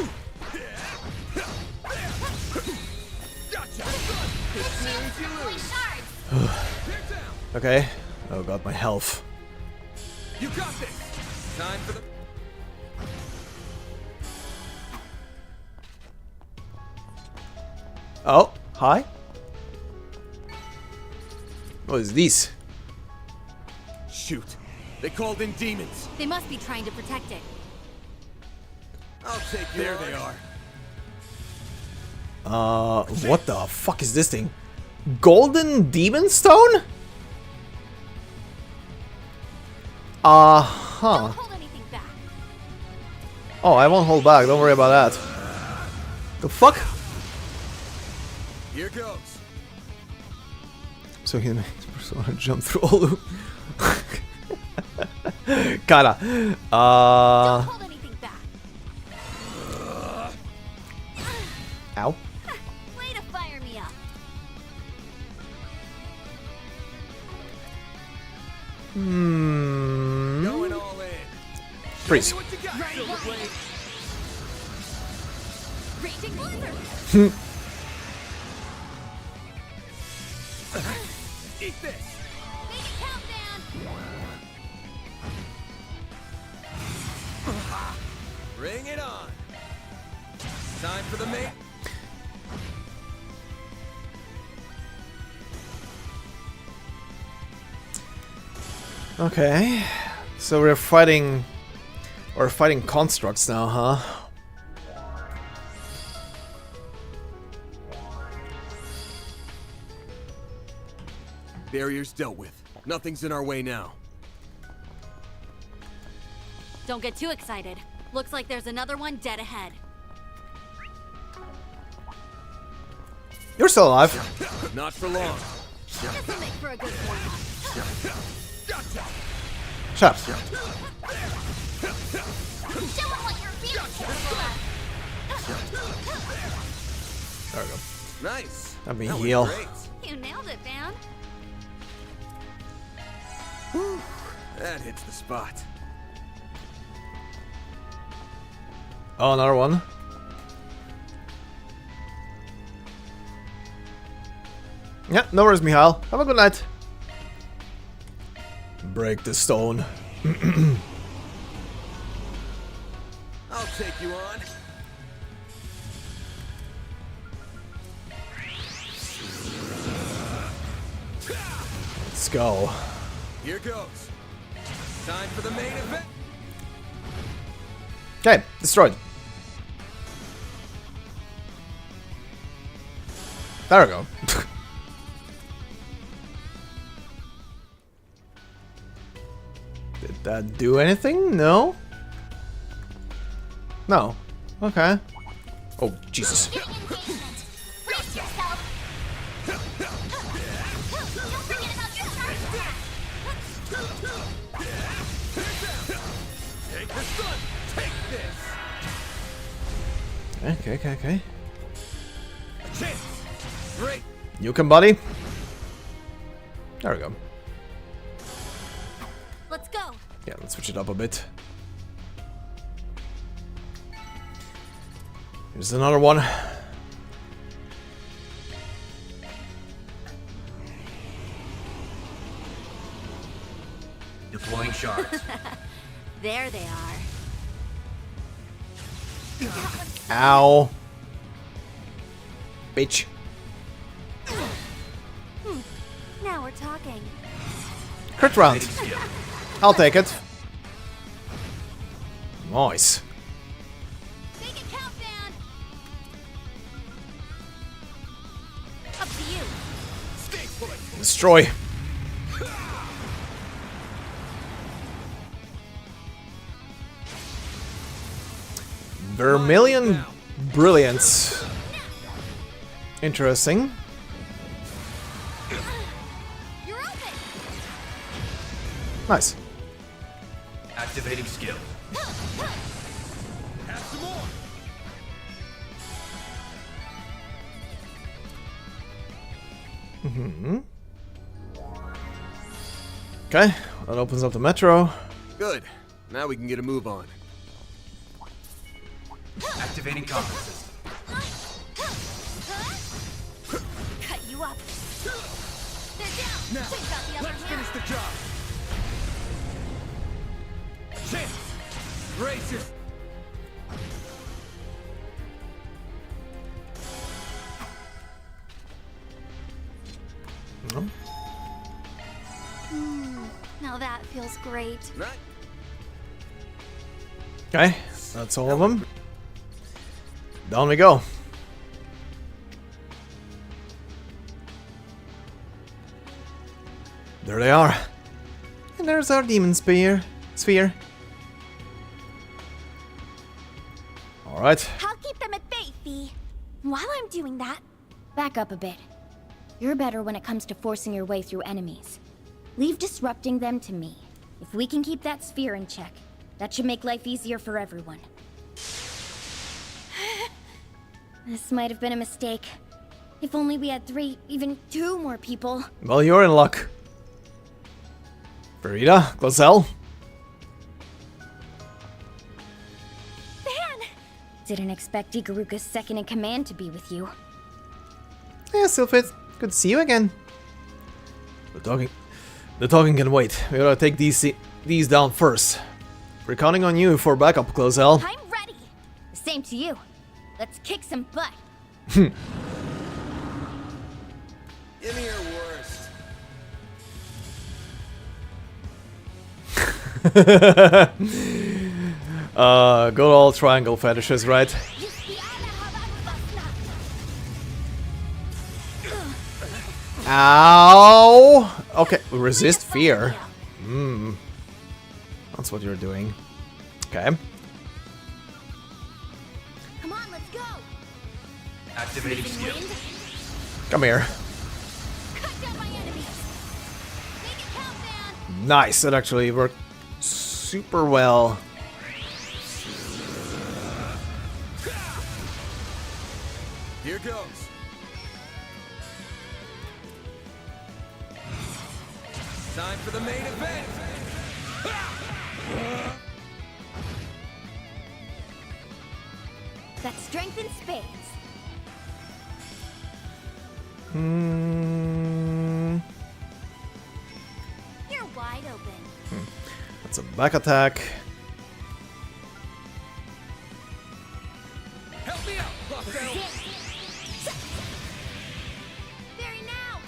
Okay. Oh god, my health. You got this. Time for the. Oh, hi. What is this? Shoot. They called in demons. They must be trying to protect it. I'll take you. There they are. are. What the fuck is this thing? Golden Demon Stone? Huh. Don't hold anything back. Oh, I won't hold back. Don't worry about that. The fuck? Here goes. So he makes Persona jump through all the... Kinda. Don't hold anything back. Ow. Way to fire me up. Going all in. Freeze. Raging blizzard. Eat this. Make it count, man. Bring it on. Time for the main. Okay. So we're fighting constructs now, huh? Barriers dealt with. Nothing's in our way now. Don't get too excited. Looks like there's another one dead ahead. You're still alive. Not for long. This'll make for a good warm-up. Shut up. Show 'em what you're really capable of. There we go. Nice. Let me That heal. was great. You nailed it, man. That hits the spot. Oh, another one. Yeah, no worries, Mihail. Have a good night. Break the stone. I'll take you on. Let's go. Here goes. Time for the main event. Okay, destroyed. There we go. Did that do anything? No? No. Okay. Oh, Jesus. Brace yourself. Don't forget about your charge attack. Take the sun. Take this. Okay. A chance. Great. You can, buddy. There we go. Let's go. Yeah, let's switch it up a bit. Here's another one. Deploying shards. There they are. Ow. Bitch. Now we're talking. Crit round. I'll take it. Nice. Make a countdown. Up to you. Destroy. Vermilion Brilliance. Interesting. Nice. Activating skill. Have some more. Okay, that opens up the metro. Good. Now we can get a move on. Activating combat system. Cut you up. They're down. Now, We've got the upper let's hand. finish the job. Chance. Racers. Now that feels great. Right. Okay, that's all of them. Down we go. There they are. And there's our demon sphere. Alright. I'll keep them at bay, Fee. While I'm doing that, back up a bit. You're better when it comes to forcing your way through enemies. Leave disrupting them to me. If we can keep that sphere in check, that should make life easier for everyone. This might have been a mistake. If only we had 3, even 2 more people. Well, you're in luck. Farida, Glazelle. Van! Didn't expect Ikaruka's second in command to be with you. Yeah, Sylphid. Good to see you again. The talking can wait. We gotta take these down first. We're counting on you for backup, Glazelle. I'm ready! The same to you. Let's kick some butt. Give me your worst. Good old triangle fetishes, right? Ow! Okay, resist fear. That's what you're doing. Okay. Come on, let's go! Activating skill. Come here. Cut down my enemies! Make it count, Van! Nice, that actually worked super well. Here goes. Time for the main event! That's strength in spades. You're wide open. That's a back attack. Help me out, Lockdown! Very now!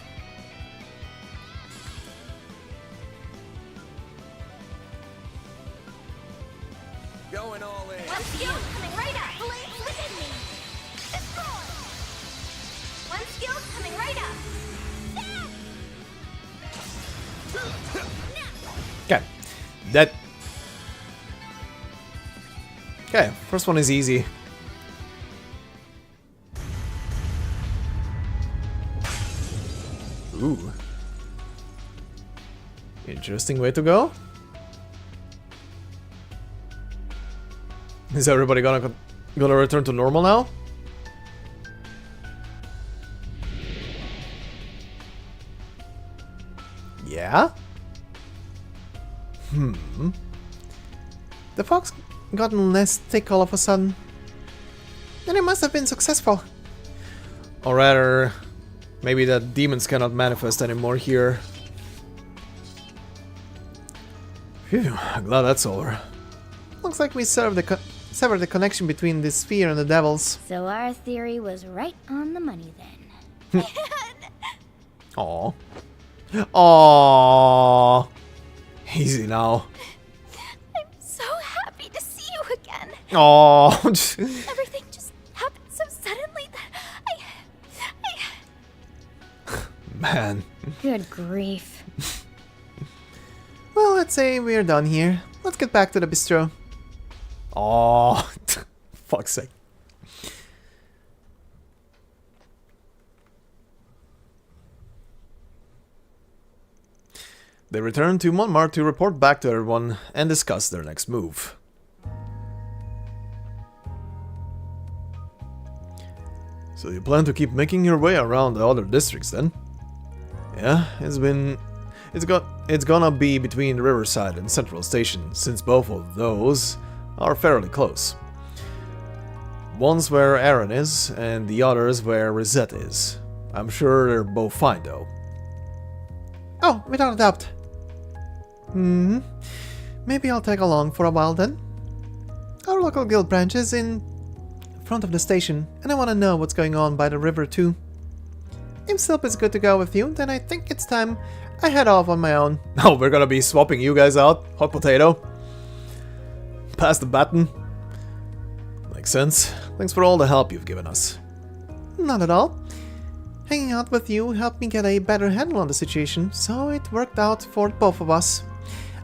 Going all in. One skill coming right up! Flames within me! Destroy! One skill coming right up! Okay. That. Okay, first one is easy. Ooh. Interesting way to go. Is everybody gonna return to normal now? Yeah? The fog's gotten less thick all of a sudden. Then it must have been successful. Or rather, maybe the demons cannot manifest anymore here. Phew, I'm glad that's over. Looks like we severed the connection between the sphere and the devils. So our theory was right on the money then. Aww. Aww. Easy now. I'm so happy to see you again. Oh. Everything just happened so suddenly that Man. Good grief. Well, let's say we're done here. Let's get back to the bistro. Oh, fuck's sake. They return to Montmartre to report back to everyone and discuss their next move. So you plan to keep making your way around the other districts then? Yeah, it's gonna be between Riverside and Central Station, since both of those are fairly close. One's where Aaron is, and the other's where Rosette is. I'm sure they're both fine though. Oh, without a doubt. Maybe I'll tag along for a while then. Our local guild branch is in front of the station, and I want to know what's going on by the river too. If Silp is good to go with you, then I think it's time I head off on my own. Oh, we're gonna be swapping you guys out? Hot potato? Pass the baton? Makes sense. Thanks for all the help you've given us. Not at all. Hanging out with you helped me get a better handle on the situation, so it worked out for both of us.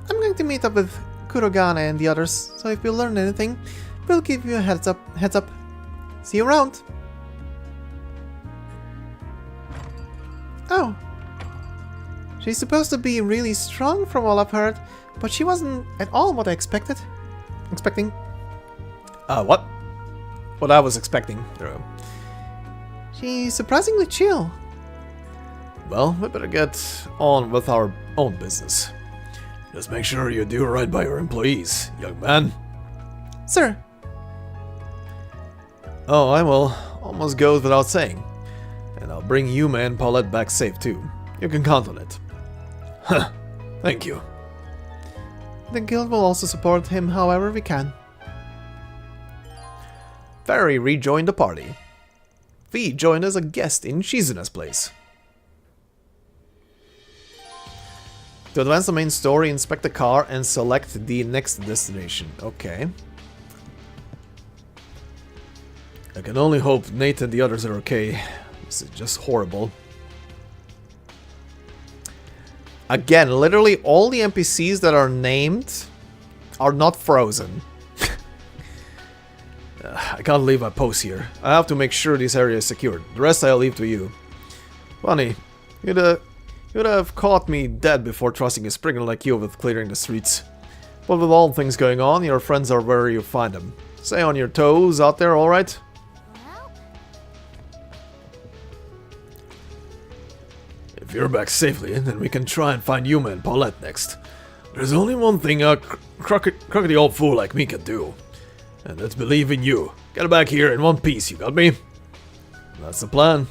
I'm going to meet up with Kurogane and the others, so if we learn anything, we'll give you a heads up. See you around. Oh. She's supposed to be really strong from all I've heard, but she wasn't at all what I expecting. What? What I was expecting. She's surprisingly chill. Well, we better get on with our own business. Just make sure you do right by your employees, young man. Sir. Oh, I will. Almost goes without saying. And I'll bring Yuma and Paulette back safe too. You can count on it. Huh. Thank you. The guild will also support him however we can. Fairy rejoined the party. V joined as a guest in Shizuna's place. To advance the main story, inspect the car and select the next destination. Okay. I can only hope Nate and the others are okay. This is just horrible. Again, literally all the NPCs that are named are not frozen. I can't leave my post here. I have to make sure this area is secured. The rest I'll leave to you. Funny, you'd have caught me dead before trusting a spriggan like you with clearing the streets. But with all things going on, your friends are where you find them. Stay on your toes out there, alright? If you're back safely, then we can try and find Yuma and Paulette next. There's only one thing a crookedy old fool like me can do. And that's believe in you. Get back here in one piece, you got me? That's the plan.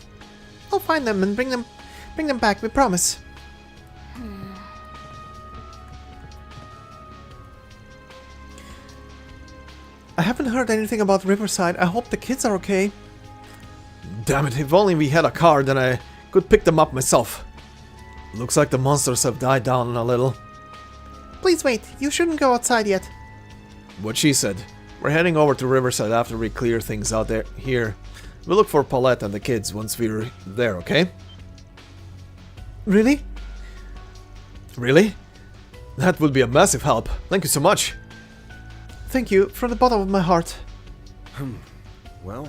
I'll find them and bring them back, we promise. I haven't heard anything about Riverside. I hope the kids are okay. Damn it, if only we had a car, then I could pick them up myself. Looks like the monsters have died down a little. Please wait, you shouldn't go outside yet. What she said. We're heading over to Riverside after we clear things out there here. We'll look for Paulette and the kids once we're there, okay? Really? Really? That would be a massive help. Thank you so much. Thank you, from the bottom of my heart. Well...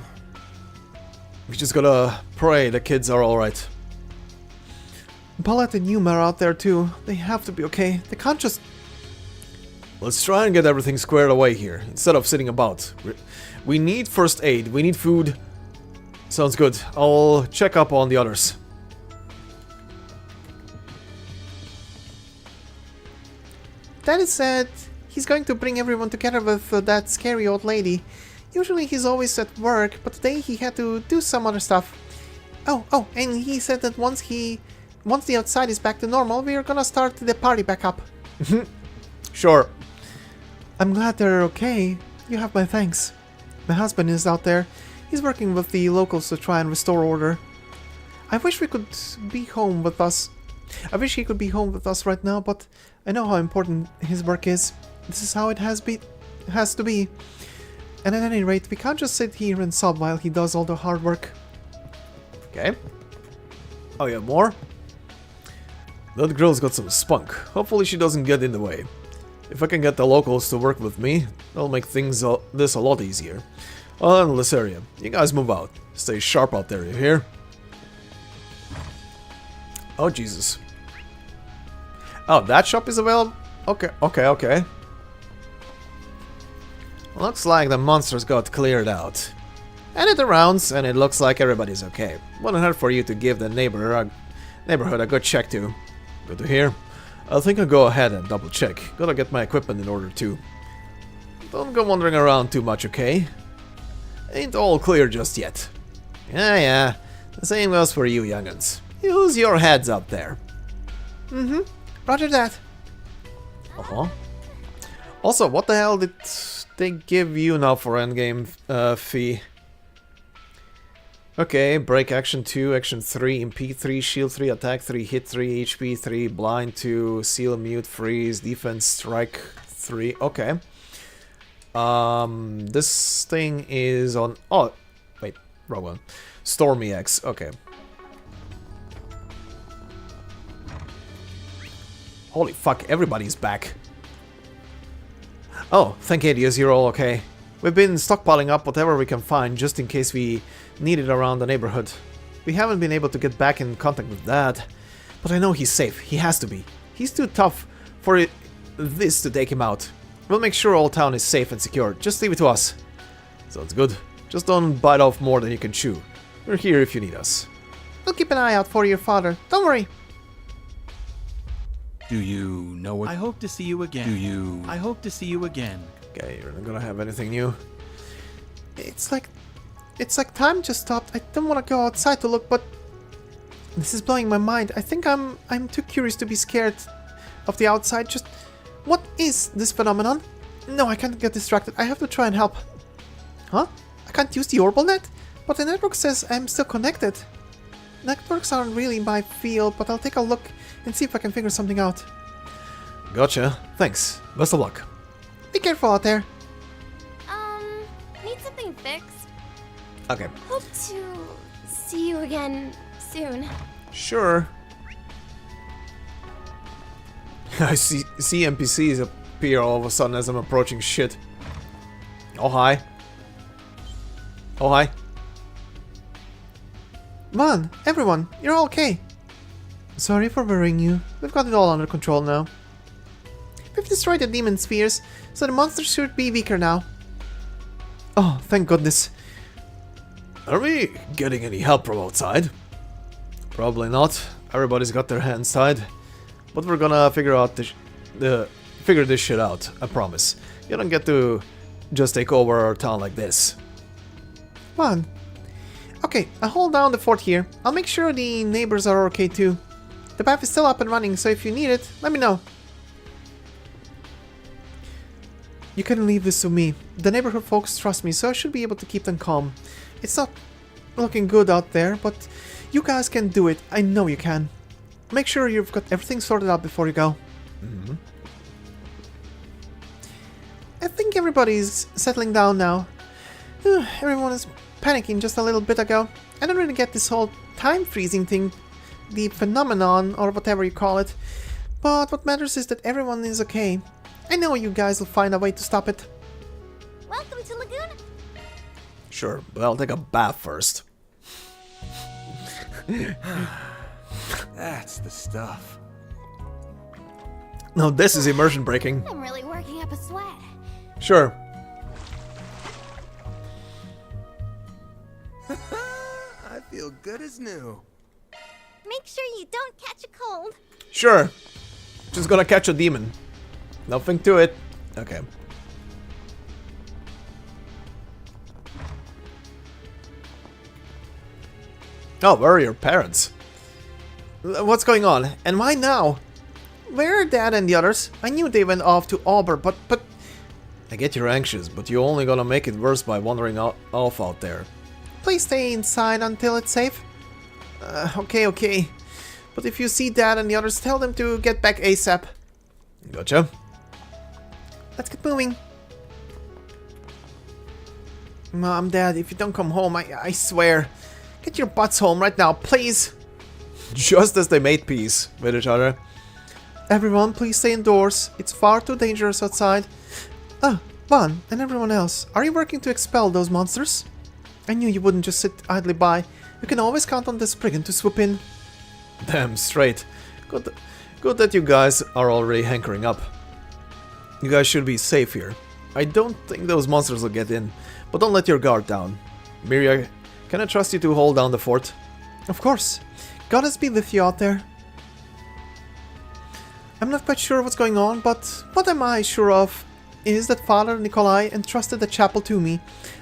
We just gotta pray the kids are alright. Paulette and Yuma are out there too. They have to be okay. They can't just... Let's try and get everything squared away here, instead of sitting about. We need first aid, we need food. Sounds good. I'll check up on the others. Daddy said he's going to bring everyone together with that scary old lady. Usually he's always at work, but today he had to do some other stuff. Oh, and he said that once the outside is back to normal, we're gonna start the party back up. Sure. I'm glad they're okay. You have my thanks. My husband is out there. He's working with the locals to try and restore order. I wish we could be home with us I wish he could be home with us right now, but I know how important his work is. This is how it has to be. And at any rate, we can't just sit here and sob while he does all the hard work. Okay. Oh, yeah, more? That girl's got some spunk. Hopefully she doesn't get in the way. If I can get the locals to work with me, that'll make things this a lot easier. I'll handle this area. You guys move out. Stay sharp out there, you hear? Oh, Jesus. Oh, that shop is available? Okay. Looks like the monsters got cleared out. And it rounds, and it looks like everybody's okay. Wouldn't hurt for you to give the neighborhood a good check too. Good to hear. I think I'll go ahead and double check. Gotta get my equipment in order too. Don't go wandering around too much, okay? Ain't all clear just yet. Yeah. The same goes for you young'uns. Use your heads up there. Mm-hmm. Roger that. Uh-huh. Also, what the hell did they give you now for endgame fee? Okay, break action 2, action 3, impede 3, shield 3, attack 3, hit 3, HP 3, blind 2, seal, mute, freeze, defense, strike 3. Okay. This thing is on... Oh, wait, wrong one. Stormy X, okay. Holy fuck, everybody's back. Oh, thank Adios, you're all okay. We've been stockpiling up whatever we can find just in case we need it around the neighborhood. We haven't been able to get back in contact with Dad, but I know he's safe. He has to be. He's too tough for this to take him out. We'll make sure Old Town is safe and secure. Just leave it to us. Sounds good. Just don't bite off more than you can chew. We're here if you need us. We'll keep an eye out for your father. Don't worry. Do you know what? I hope to see you again. I hope to see you again. Okay, you're not gonna have anything new. It's like time just stopped. I don't want to go outside to look, but this is blowing my mind. I think I'm too curious to be scared of the outside. Just what is this phenomenon? No, I can't get distracted. I have to try and help. Huh? I can't use the orbital net? But the network says I'm still connected. Networks aren't really my field, but I'll take a look and see if I can figure something out. Gotcha. Thanks. Best of luck. Be careful out there. Need something fixed. Okay. Hope to see you again soon. Sure. I see NPCs appear all of a sudden as I'm approaching shit. Oh, hi. Oh, hi. Come on, everyone, you're all okay. Sorry for worrying you. We've got it all under control now. We've destroyed the demon spheres, so the monsters should be weaker now. Oh, thank goodness. Are we getting any help from outside? Probably not. Everybody's got their hands tied. But we're gonna figure this shit out, I promise. You don't get to just take over our town like this. Come on. Okay, I'll hold down the fort here. I'll make sure the neighbors are okay too. The path is still up and running, so if you need it, let me know. You can leave this to me. The neighborhood folks trust me, so I should be able to keep them calm. It's not looking good out there, but you guys can do it. I know you can. Make sure you've got everything sorted out before you go. Mm-hmm. I think everybody's settling down now. Everyone is panicking just a little bit ago. I don't really get this whole time freezing thing, the phenomenon, or whatever you call it. But what matters is that everyone is okay. I know you guys will find a way to stop it. Welcome to Lagoon. Sure, but I'll take a bath first. That's the stuff. No, this is immersion breaking. I'm really working up a sweat. Sure. I feel good as new. Make sure you don't catch a cold. Sure. Just gonna catch a demon. Nothing to it. Okay. Oh, where are your parents? What's going on? And why now? Where are Dad and the others? I knew they went off to Auburn, but... I get you're anxious, but you're only gonna make it worse by wandering off out there. Please stay inside until it's safe. Okay. But if you see Dad and the others, tell them to get back ASAP. Gotcha. Let's get moving. Mom, Dad, if you don't come home, I swear. Get your butts home right now, please. Just as they made peace with each other. Everyone, please stay indoors. It's far too dangerous outside. Van and everyone else, are you working to expel those monsters? I knew you wouldn't just sit idly by. You can always count on the spriggan to swoop in. Damn straight. Good that you guys are already hankering up. You guys should be safe here. I don't think those monsters will get in, but don't let your guard down. Miria, can I trust you to hold down the fort? Of course. Goddess be with you out there. I'm not quite sure what's going on, but what am I sure of is that Father Nikolai entrusted the chapel to me.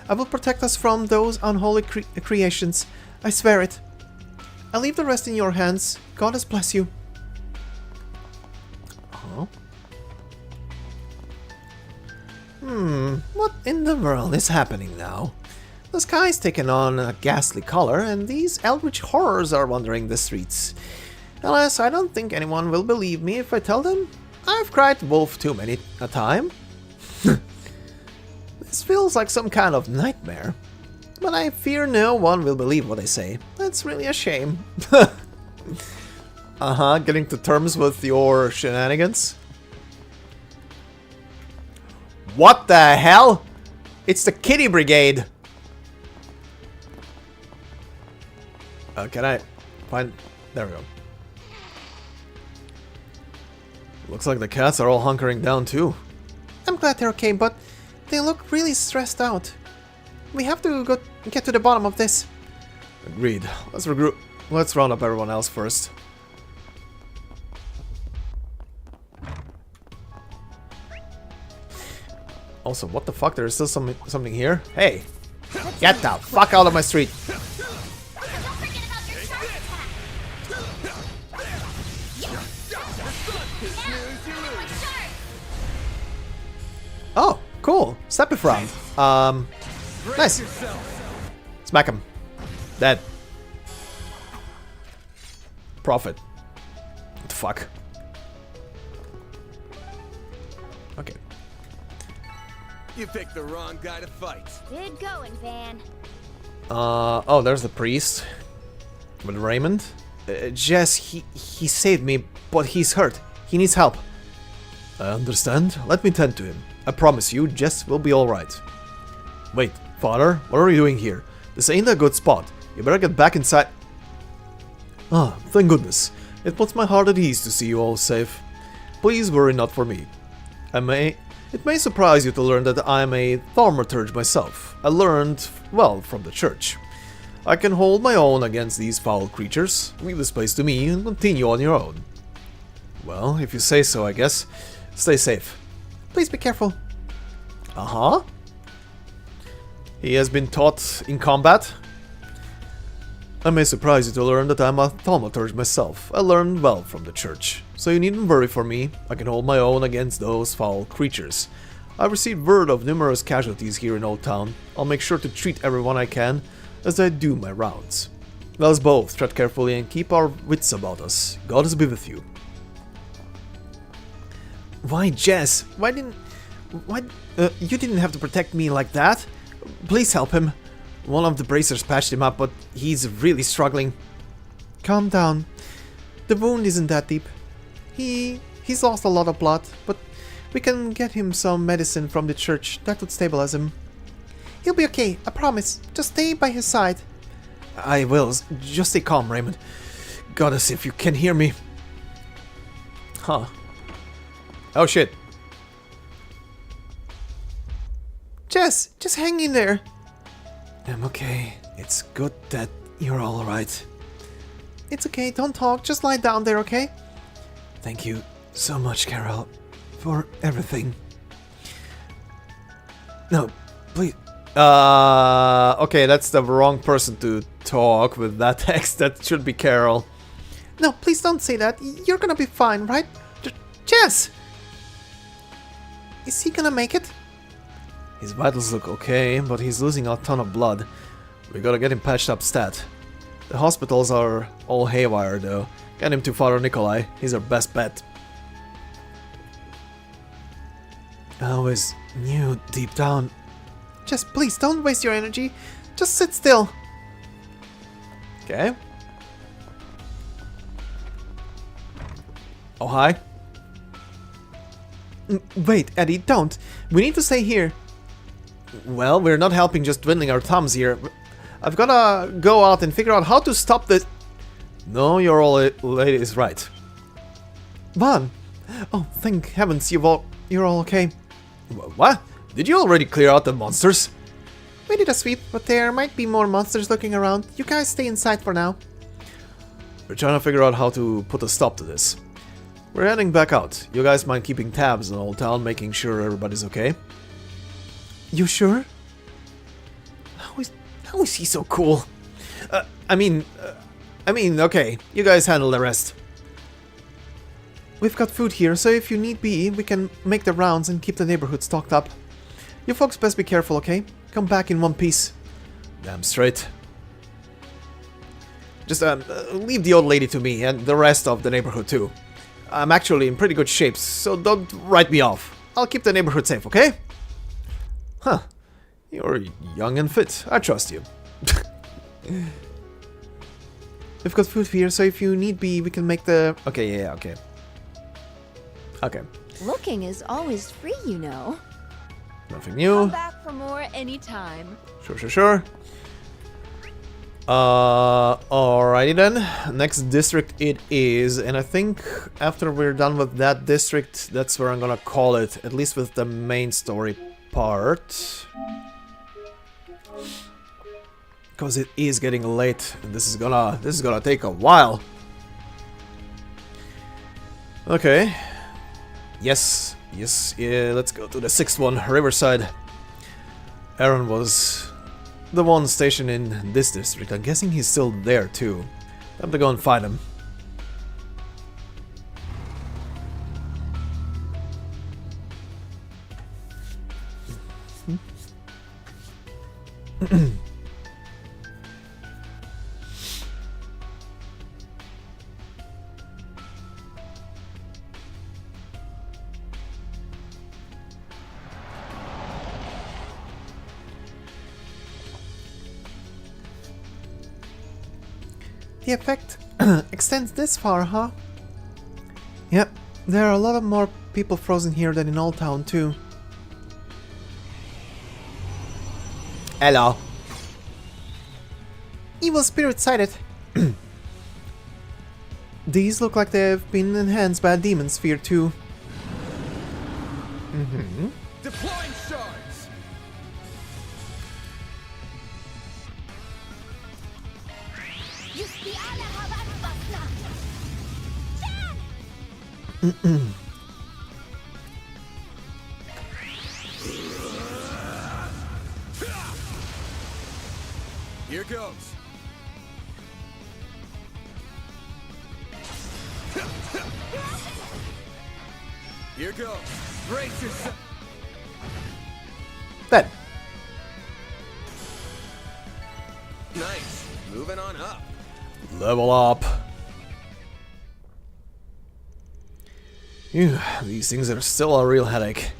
I will protect us from those unholy creations. I swear it. I'll leave the rest in your hands. Goddess bless you. Oh. What in the world is happening now? The sky's taken on a ghastly color, and these eldritch horrors are wandering the streets. Alas, I don't think anyone will believe me if I tell them I've cried wolf too many a time. This feels like some kind of nightmare. But I fear no one will believe what I say. That's really a shame. Getting to terms with your shenanigans. What the hell? It's the Kitty Brigade. Can I find... There we go. Looks like the cats are all hunkering down too. I'm glad they're okay, but they look really stressed out. We have to go get to the bottom of this. Agreed. Let's regroup. Let's round up everyone else first. Also, what the fuck? There's still something here? Hey! Get the fuck out of my street! Oh, cool. Step it round. Nice. Smack him. Dead. Profit. What the fuck? Okay. You picked the wrong guy to fight. Good going, Van. Oh, there's the priest. With Raymond. Jess, he saved me, but he's hurt. He needs help. I understand. Let me tend to him. I promise you, Jess will be alright. Wait, Father, what are you doing here? This ain't a good spot. You better get back inside. Ah, thank goodness. It puts my heart at ease to see you all safe. Please worry not for me. It may surprise you to learn that I am a thaumaturge myself. I learned, well, from the church. I can hold my own against these foul creatures. Leave this place to me and continue on your own. Well, if you say so, I guess. Stay safe. Please be careful. He has been taught in combat. I may surprise you to learn that I'm a thaumaturge myself. I learned well from the church. So you needn't worry for me. I can hold my own against those foul creatures. I've received word of numerous casualties here in Old Town. I'll make sure to treat everyone I can as I do my rounds. Let us both tread carefully and keep our wits about us. God is be with you. Why, Jess? You didn't have to protect me like that. Please help him. One of the bracers patched him up, but he's really struggling. Calm down. The wound isn't that deep. He's lost a lot of blood, but we can get him some medicine from the church. That would stabilize him. He'll be okay, I promise. Just stay by his side. I will. Just stay calm, Raymond. Goddess, if you can hear me. Huh. Oh shit. Jess, just hang in there. I'm okay. It's good that you're alright. It's okay, don't talk. Just lie down there, okay? Thank you so much, Carol, for everything. No, please. Okay, that's the wrong person to talk with that text. That should be Carol. No, please don't say that. You're gonna be fine, right? Jess! Is he gonna make it? His vitals look okay, but he's losing a ton of blood. We gotta get him patched up stat. The hospitals are all haywire though. Get him to Father Nikolai, he's our best bet. I always knew deep down. Just please don't waste your energy. Just sit still. Okay. Oh, hi. Wait, Eddie, don't. We need to stay here. Well, we're not helping just twiddling our thumbs here. I've gotta go out and figure out how to stop this. No, your old lady is right. Vaughn! Oh, thank heavens you're all okay. What? Did you already clear out the monsters? We did a sweep, but there might be more monsters looking around. You guys stay inside for now. We're trying to figure out how to put a stop to this. We're heading back out. You guys mind keeping tabs on Old Town, making sure everybody's okay? You sure? How is he so cool? I mean, okay. You guys handle the rest. We've got food here, so if you need be, we can make the rounds and keep the neighborhood stocked up. You folks best be careful, okay? Come back in one piece. Damn straight. Just leave the old lady to me and the rest of the neighborhood too. I'm actually in pretty good shape, so don't write me off. I'll keep the neighborhood safe, okay? Huh. You're young and fit. I trust you. We've got food here, so if you need be, we can make the... Okay, yeah, okay. Okay. Looking is always free, you know. Nothing new. Come back for more anytime. Sure. Alrighty then. Next district it is, and I think after we're done with that district, that's where I'm gonna call it, at least with the main story part. Because it is getting late, and this is gonna take a while. Okay. Yes, yeah, let's go to the 6th one, Riverside. Aaron was the one stationed in this district. I'm guessing he's still there too. Time to go and find him. The effect extends this far, huh? Yep, there are a lot of more people frozen here than in Old Town, too. Hello. Evil spirit sighted. These look like they've been enhanced by a demon sphere, too. Deploying shards. Here goes. Here goes. Brace yourself. Dead. Nice. Moving on up. Level up. Ew, these things are still a real headache.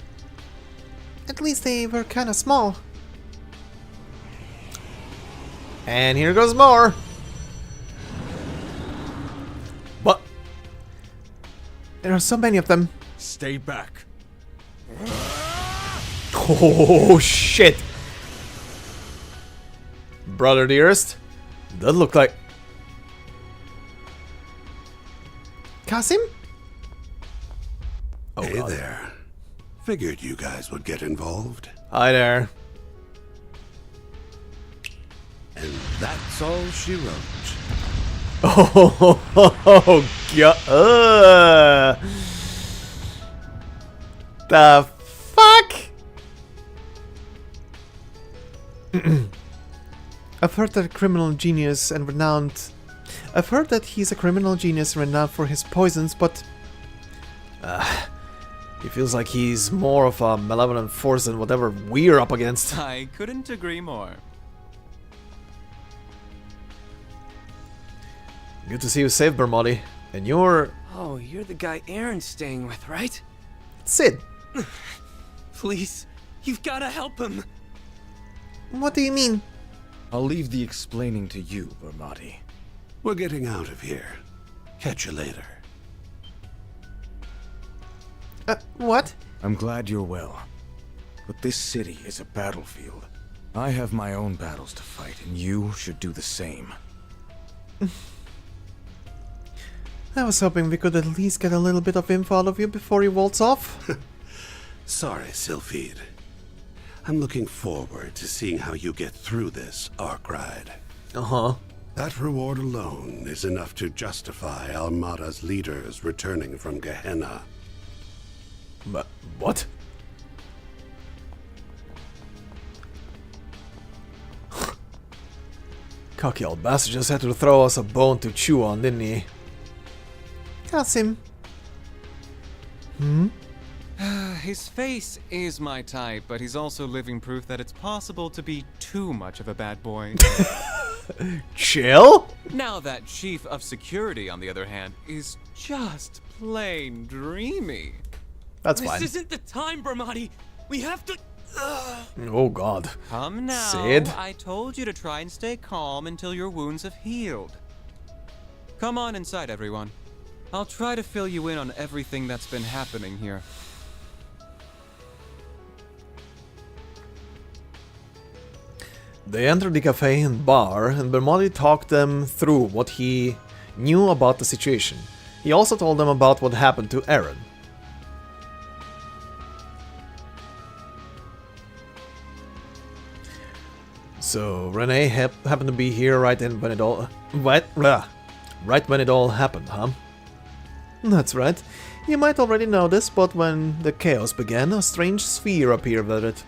At least they were kinda small. And here goes more. What? There are so many of them. Stay back. Oh shit. Brother dearest, that looked like Kasim? Oh, hey God. there. Figured you guys would get involved. Hi there. And that's all she wrote. Oh, God. The fuck? I've heard that he's a criminal genius renowned for his poisons, but he feels like he's more of a malevolent force than whatever we're up against. I couldn't agree more. Good to see you safe, Bermotti. And you're... Oh, you're the guy Aaron's staying with, right? Sid. Please, you've gotta help him. What do you mean? I'll leave the explaining to you, Bermotti. We're getting out of here. Catch you later. What? I'm glad you're well. But this city is a battlefield. I have my own battles to fight, and you should do the same. I was hoping we could at least get a little bit of info out of you before you waltz off. Sorry, Sylphide. I'm looking forward to seeing how you get through this arc ride. Uh-huh. That reward alone is enough to justify Armada's leaders returning from Gehenna. But what? Cocky old bastard just had to throw us a bone to chew on, didn't he? Kasim. His face is my type, but he's also living proof that it's possible to be too much of a bad boy. Chill? Now that chief of security, on the other hand, is just plain dreamy. That's fine. This isn't the time, Bermotti. We have to... Oh god. Come now. Sid? I told you to try and stay calm until your wounds have healed. Come on inside, everyone. I'll try to fill you in on everything that's been happening here. They entered the cafe and bar, and Bermotti talked them through what he knew about the situation. He also told them about what happened to Aaron. So Renee happened to be here right when it all right when it all happened, huh? That's right. You might already know this, but when the chaos began, a strange sphere appeared with it.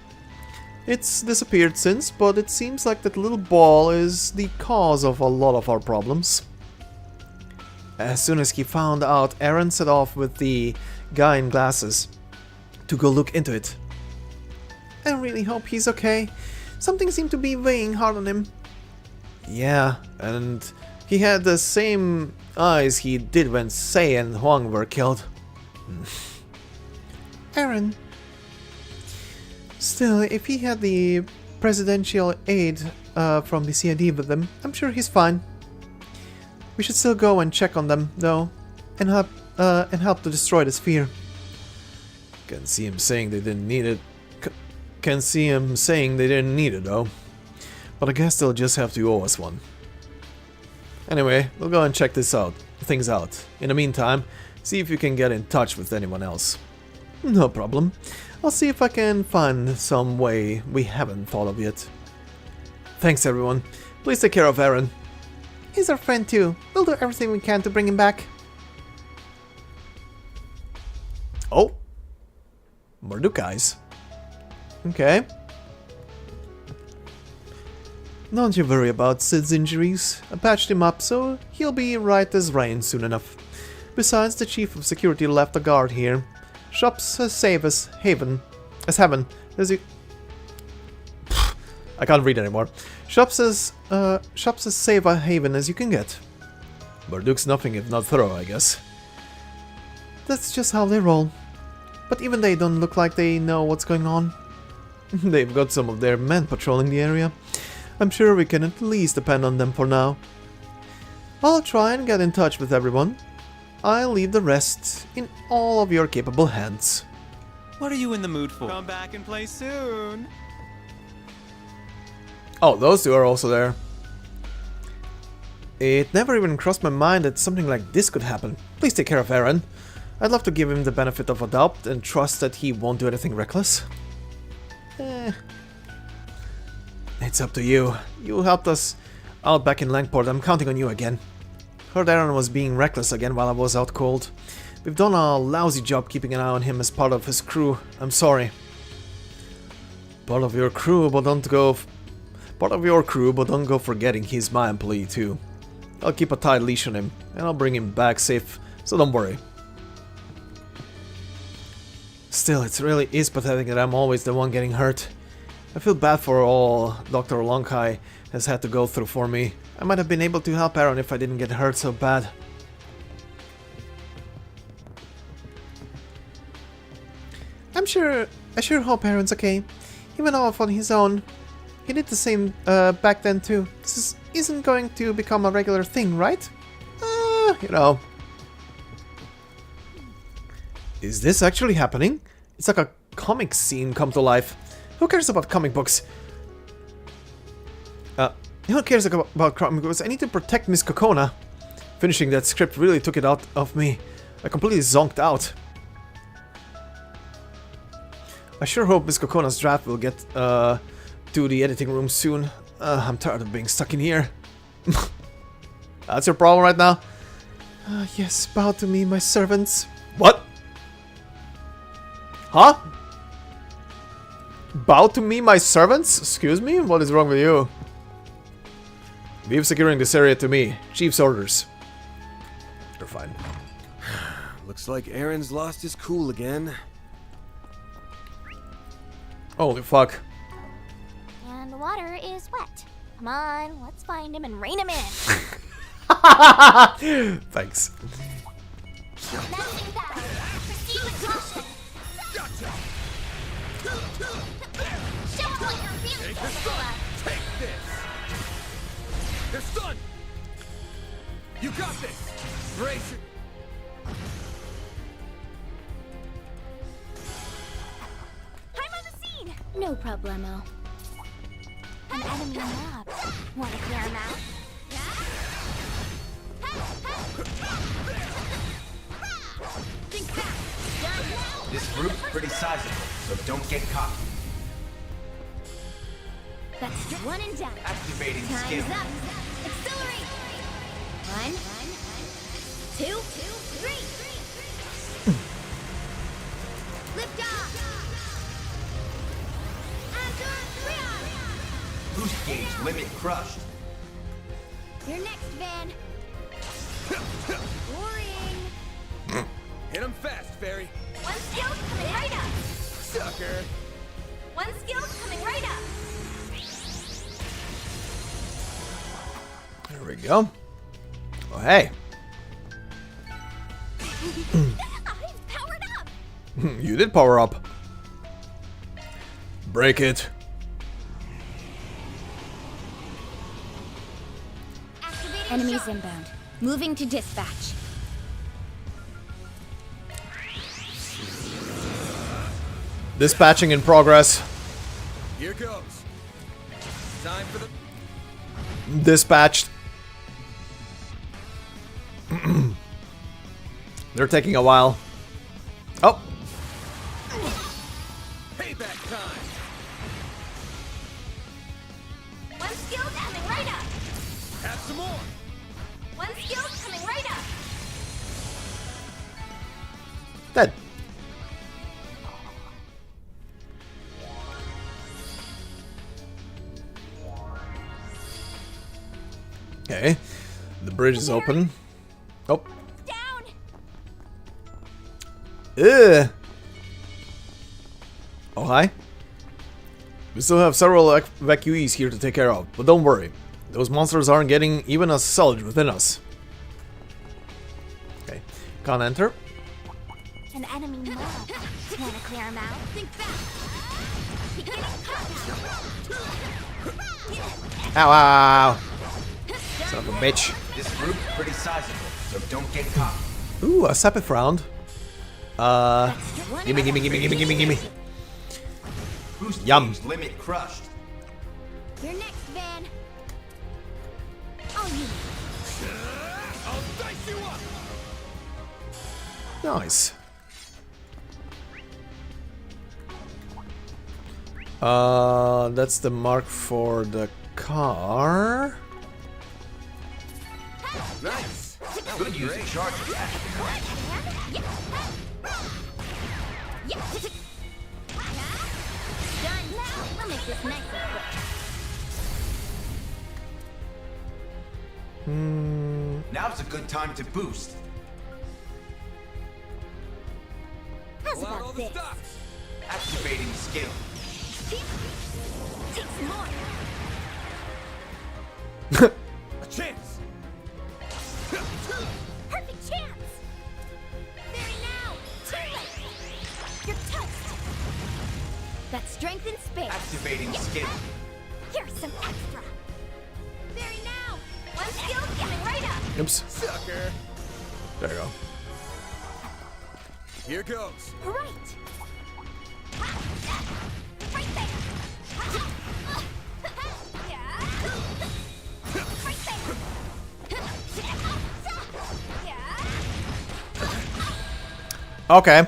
It's disappeared since, but it seems like that little ball is the cause of a lot of our problems. As soon as he found out, Aaron set off with the guy in glasses to go look into it. I really hope he's okay. Something seemed to be weighing hard on him. Yeah, and he had the same eyes he did when Sei and Huang were killed. Aaron. Still, if he had the presidential aid from the CID with them, I'm sure he's fine. We should still go and check on them, though, and help to destroy the sphere. Can see him saying they didn't need it. Can see him saying they didn't need it, though. But I guess they'll just have to owe us one. Anyway, we'll go and check things out. In the meantime, see if you can get in touch with anyone else. No problem. I'll see if I can find some way we haven't thought of yet. Thanks, everyone. Please take care of Aaron. He's our friend too. We'll do everything we can to bring him back. Oh. Mordukai's. Okay. Don't you worry about Sid's injuries. I patched him up, so he'll be right as rain soon enough. Besides, the chief of security left a guard here. Shops as safe as heaven. I can't read anymore. Shops as safe a haven as you can get. Marduk's nothing if not thorough, I guess. That's just how they roll. But even they don't look like they know what's going on. They've got some of their men patrolling the area. I'm sure we can at least depend on them for now. I'll try and get in touch with everyone. I'll leave the rest in all of your capable hands. What are you in the mood for? Come back and play soon. Oh, those two are also there. It never even crossed my mind that something like this could happen. Please take care of Aaron. I'd love to give him the benefit of a doubt and trust that he won't do anything reckless. It's up to you. You helped us out back in Langport. I'm counting on you again. Heard Aaron was being reckless again while I was out cold. We've done a lousy job keeping an eye on him as part of his crew. I'm sorry. Part of your crew, but don't go forgetting he's my employee too. I'll keep a tight leash on him, and I'll bring him back safe, so don't worry. Still, it really is pathetic that I'm always the one getting hurt. I feel bad for all Dr. Lonkai has had to go through for me. I might have been able to help Aaron if I didn't get hurt so bad. I sure hope Aaron's okay. He went off on his own. He did the same back then too. This isn't going to become a regular thing, right? You know. Is this actually happening? It's like a comic scene come to life. Who cares about comic books? Who cares about comic books? I need to protect Miss Kokona. Finishing that script really took it out of me. I completely zonked out. I sure hope Miss Kokona's draft will get to the editing room soon. I'm tired of being stuck in here. That's your problem right now? Yes, bow to me, my servants. What? Huh? Bow to me, my servants? Excuse me? What is wrong with you? Leave securing this area to me. Chief's orders. You're fine. Looks like Aaron's lost his cool again. Holy fuck. And the water is wet. Come on, let's find him and rein him in. Thanks. Proceed with caution. Gotcha. Show us what you're really capable of. Take this. They're stunned. You got this. Brace it. I'm on the scene. No problemo. An enemy mob. Want to clear him out? Think back. This group's pretty sizable, so don't get caught. That's one and done. Activating skill. Time's up. Accelerate. 1, 2, 3. Lift off. Boost gauge limit crushed. You're next, Van. Boring. Hit him fast, Fairy. One skill coming right up. Sucker. One skill coming right up. There we go. Oh, hey. I've powered up. You did power up. Break it. Enemies inbound. Moving to dispatch. Dispatching in progress. Here goes. Time for the... Dispatched. They're taking a while. Oh. Payback time. One skill coming right up. Have some more. One skill coming right up. Dead. Okay. The bridge is open. Oh. Down. Ugh. Oh, hi. We still have several evacuees here to take care of, but don't worry. Those monsters aren't getting even a surge within us. Okay. Can't enter. An enemy mob. Want to clear him out? Think back. Ow, ow, ow. Son of a bitch. This group's pretty sizable, so don't get caught. Ooh, a Sepith round. Gimme, gimme, gimme, gimme, gimme, gimme. Boost Yum. gauge limit crushed. You're next, Van. On you. I'll dice you up. Nice. That's the mark for the car. Nice. Good use of charge attack. Done. I'll make this nice and quick. Now's a good time to boost. How's about this? Activating skill. A chance! Perfect chance! Very now! Too late! You're toast! That's strength in space. Activating skill. Here's some extra. Very now! One skill coming right up! Oops. Sucker. There you go. Here goes. Right! Right there! Right there! Okay.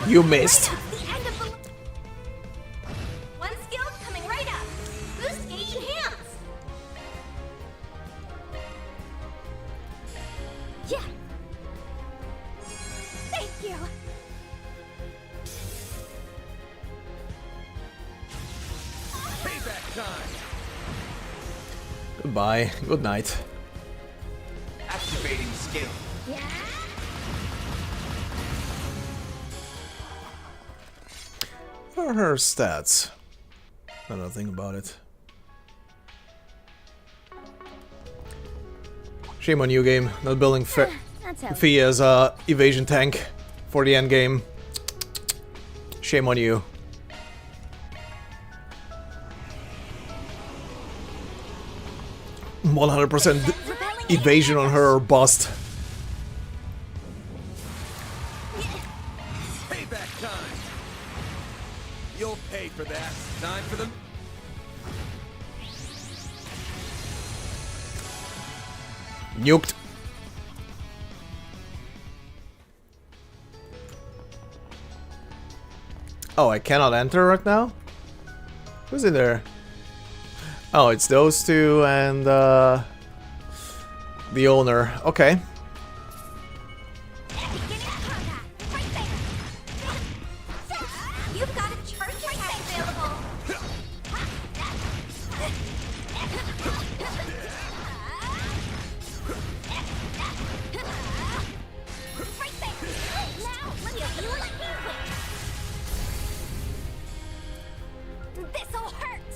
You missed. One skill coming right up. Boost gauge enhance. Yeah. Thank you. Payback time. Goodbye. Good night. Activating skill. Yeah. What are her stats? I don't think about it. Shame on you, game. Not building Fee as a evasion tank for the end game. Shame on you. %100% evasion on her or bust. Payback time. You'll pay for that. Time for them. Nuked. Oh, I cannot enter right now? Who's in there? Oh, it's those two and the owner. Okay. You've got a charge pack available. Right there. Now, let me open your this'll hurt.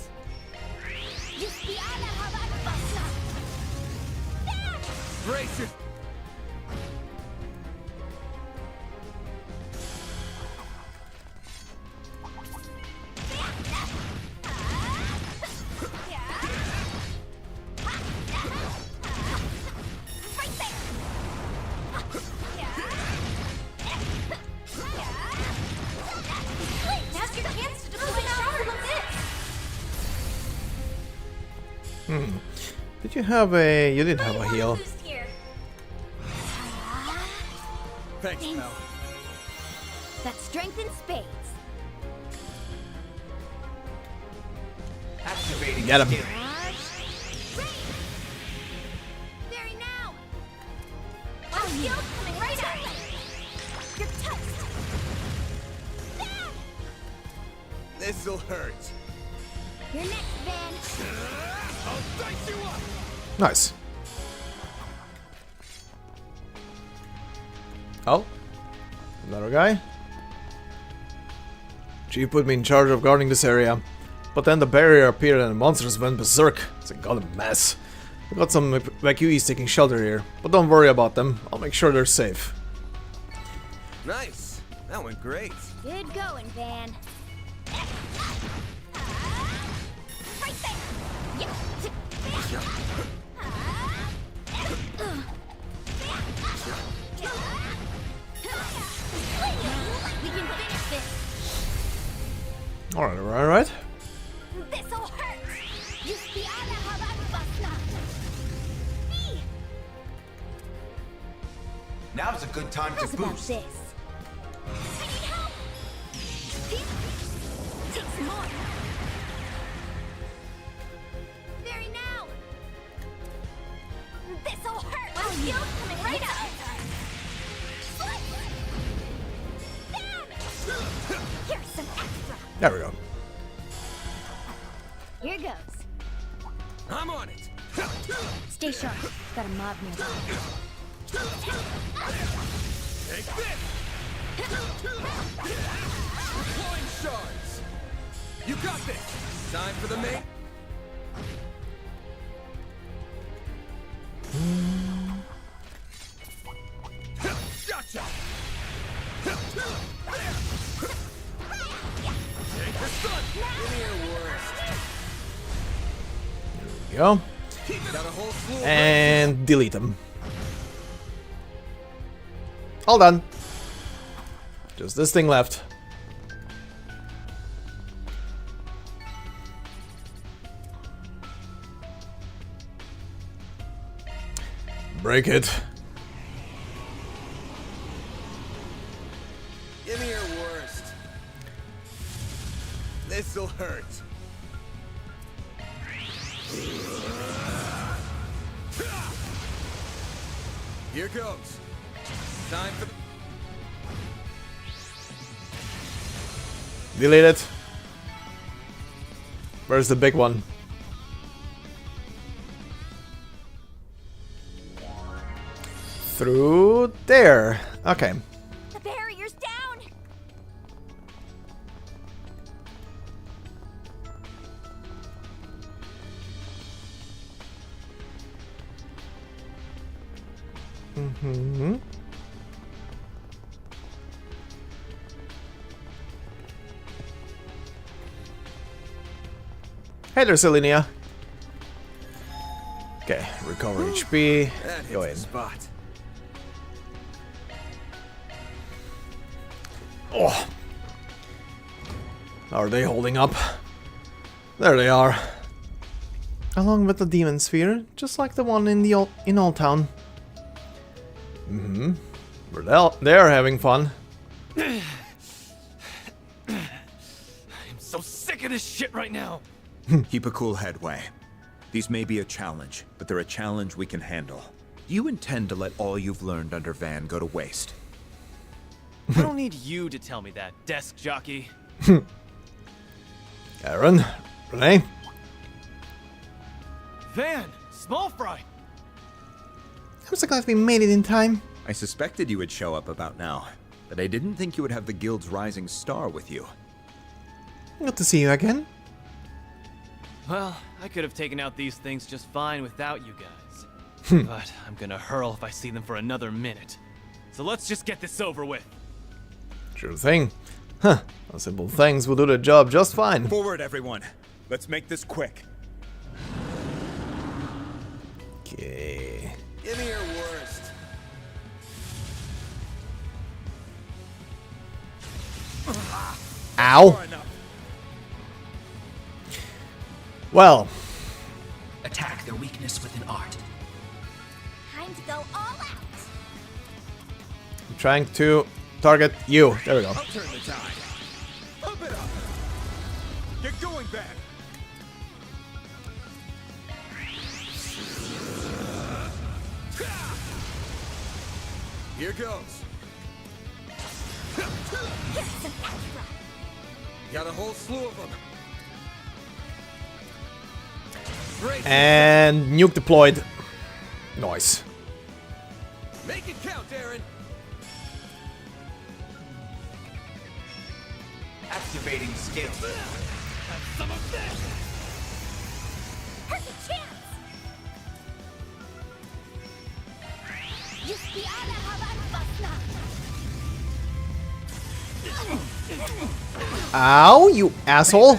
Brace it. Now's your chance to deploy power with this. Did you have a... You didn't have a heal. Thanks, pal. That's strength in spades. Activating Get him. skill. Very now. One skill coming right up. You're toast. This'll hurt. You're next, Van. I'll dice you up. Nice. Oh, another guy. She put me in charge of guarding this area, but then the barrier appeared and the monsters went berserk. It's a god mess. I got some evacuees taking shelter here, but don't worry about them. I'll make sure they're safe. Nice. That went great. Good going, Van. Right there. Yeah. We can finish this. All right, all right, all right. This'll hurt. Now's a good time to boost. This. I need help. Take some more. Very now. This'll hurt. One skill coming right up. Here's some extra. There we go. Here goes. I'm on it. Stay sharp. Got a mob nearby. Take this. Deploying shards. You got this. Time for the main. Gotcha. Take the sun. Give me your worst. There we go. Got a whole slew of And delete them. All done. Just this thing left. Break it. Give me your worst. This'll hurt. Here goes. Time for the... Delete it. Where's the big one? Through there. Okay. The barrier's down. Mm-hmm. Hey there, Selenia. Okay, recover HP. Go in. Spot. Oh. Are they holding up? There they are. Along with the demon sphere, just like the one in the Old Town. Mm-hmm. They're having fun. I'm so sick of this shit right now. Keep a cool head, Wei. These may be a challenge, but they're a challenge we can handle. Do you intend to let all you've learned under Van go to waste? I don't need you to tell me that, desk jockey. Aaron, Renee. Van, small fry. I'm so glad we made it in time. I suspected you would show up about now, but I didn't think you would have the guild's rising star with you. Good to see you again. Well, I could have taken out these things just fine without you guys. But I'm gonna hurl if I see them for another minute. So let's just get this over with. Sure thing. Huh. Those simple things will do the job just fine. Forward, everyone. Let's make this quick. Okay. Give me your worst. Ow. Well. Attack their weakness with an art. Time to go all out. I'm trying to target you. There we go. I'll turn the tide. Pump it up. Get going, Ben. Here goes. Got a whole slew of them. And nuke deployed. Nice. Make it count, Aaron. Activating skill. Have some of this. Here's a chance. Just be alle haben was Ow, you asshole.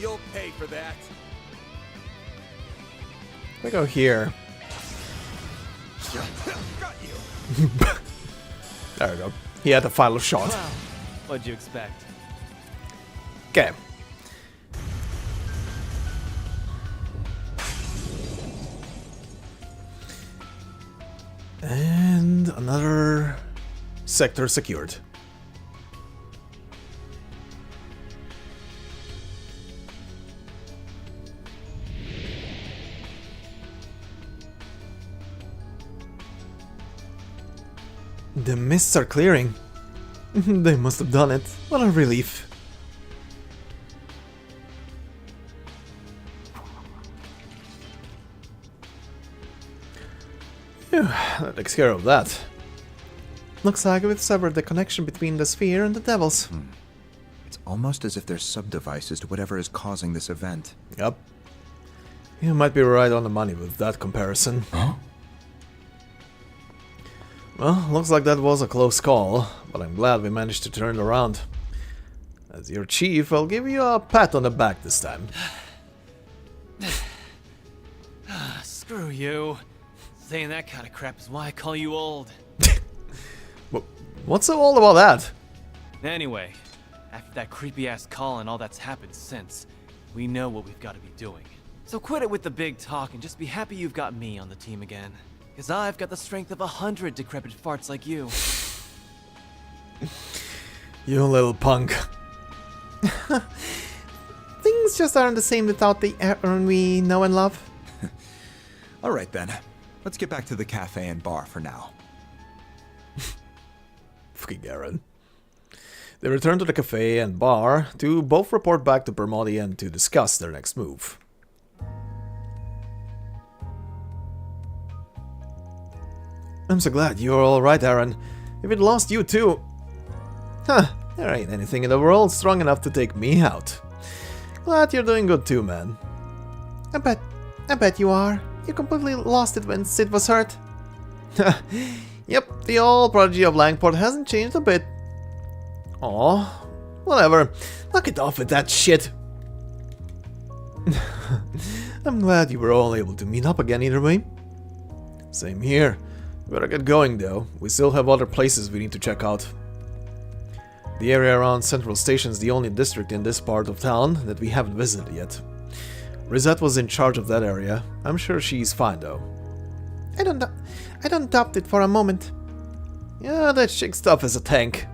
You'll pay for that. We go here. Got you. There we go. He had the final shot. Wow. What'd you expect? Okay. And another sector secured. The mists are clearing. They must have done it. What a relief. Phew, that takes care of that. Looks like we've severed the connection between the sphere and the devils. It's almost as if there's sub-devices to whatever is causing this event. Yep. You might be right on the money with that comparison. Huh? Well, looks like that was a close call, but I'm glad we managed to turn it around. As your chief, I'll give you a pat on the back this time. Screw you. Saying that kind of crap is why I call you old. What's so old about that? Anyway, after that creepy-ass call and all that's happened since, we know what we've got to be doing. So quit it with the big talk and just be happy you've got me on the team again. Because I've got the strength of 100 decrepit farts like you. You little punk. Things just aren't the same without the Aaron we know and love. Alright then. Let's get back to the cafe and bar for now. Fucking Aaron. They return to the cafe and bar to both report back to Permodi and to discuss their next move. I'm so glad you're alright, Aaron. If it lost you too... Huh, there ain't anything in the world strong enough to take me out. Glad you're doing good too, man. I bet you are. You completely lost it when Sid was hurt. Yep, the old prodigy of Langport hasn't changed a bit. Aw, whatever. Knock it off with that shit. I'm glad you were all able to meet up again either way. Same here. Better get going though. We still have other places we need to check out. The area around Central Station is the only district in this part of town that we haven't visited yet. Rizette was in charge of that area. I'm sure she's fine though. I don't doubt it for a moment. Yeah, that chick stuff is a tank.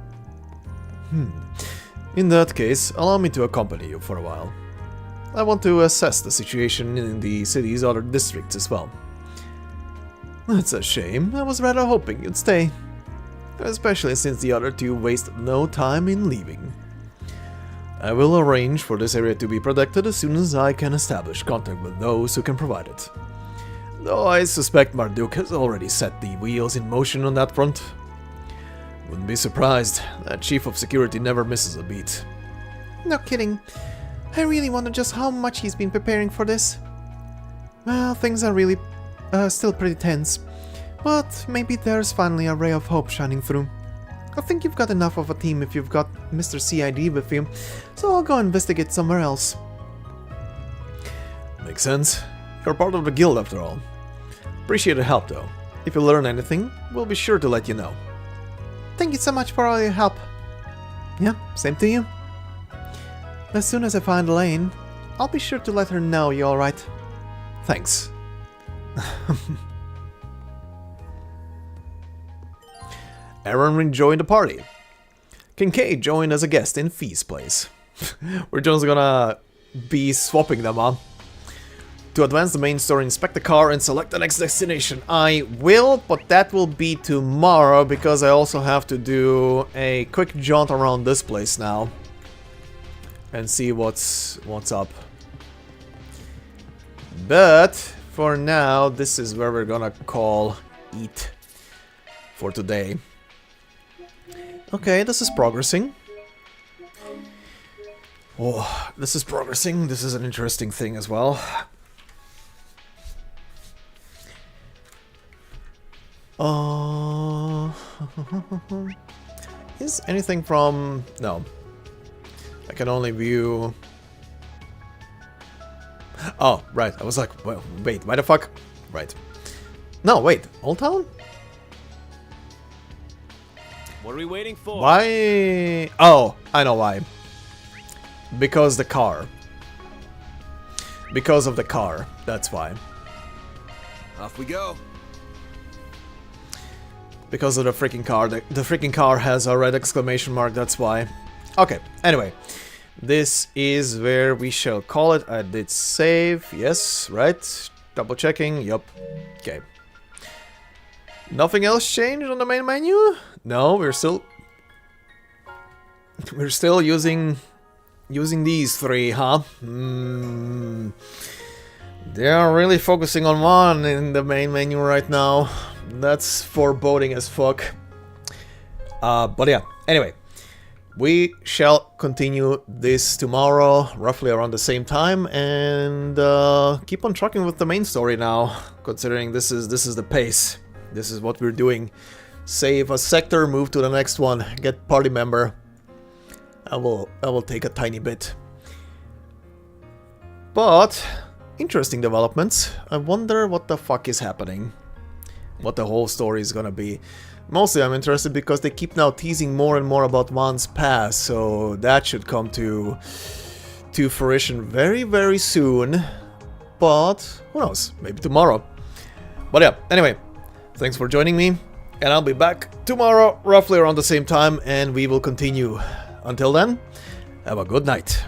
In that case, allow me to accompany you for a while. I want to assess the situation in the city's other districts as well. That's a shame. I was rather hoping you'd stay. Especially since the other two wasted no time in leaving. I will arrange for this area to be protected as soon as I can establish contact with those who can provide it. Though I suspect Marduk has already set the wheels in motion on that front. Wouldn't be surprised. That chief of security never misses a beat. No kidding. I really wonder just how much he's been preparing for this. Well, things are really still pretty tense. But maybe there's finally a ray of hope shining through. I think you've got enough of a team if you've got Mr. CID with you, so I'll go investigate somewhere else. Makes sense. You're part of the guild after all. Appreciate the help though. If you learn anything, we'll be sure to let you know. Thank you so much for all your help. Yeah, same to you. As soon as I find Elaine, I'll be sure to let her know you're alright. Thanks. Aaron rejoined the party. Kincaid joined as a guest in Fee's place. We're just gonna be swapping them, huh? To advance the main story, inspect the car and select the next destination. I will, but that will be tomorrow because I also have to do a quick jaunt around this place now and see what's up. But for now, this is where we're gonna call it for today. Okay, this is progressing. Oh, this is progressing. This is an interesting thing as well. Is anything from... No. I can only view... Oh, right. I was like, well, wait, why the fuck? Right. No, wait. Old Town? What are we waiting for? Why? Oh, I know why. Because the car. Because of the car. That's why. Off we go. Because of the freaking car. The freaking car has a red exclamation mark, that's why. Okay, anyway. This is where we shall call it. I did save. Yes, right. Double checking. Yup. Okay. Nothing else changed on the main menu? No, we're still using these three, huh? They are really focusing on one in the main menu right now. That's foreboding as fuck. But yeah, anyway, we shall continue this tomorrow, roughly around the same time, and keep on trucking with the main story now, considering this is the pace. This is what we're doing. Save a sector, move to the next one, get party member. I will take a tiny bit. But interesting developments. I wonder what the fuck is happening. What the whole story is gonna be. Mostly I'm interested because they keep now teasing more and more about Wan's past, so that should come to fruition very, very soon. But who knows? Maybe tomorrow. But yeah, anyway, thanks for joining me, and I'll be back tomorrow roughly around the same time, and we will continue. Until then, have a good night.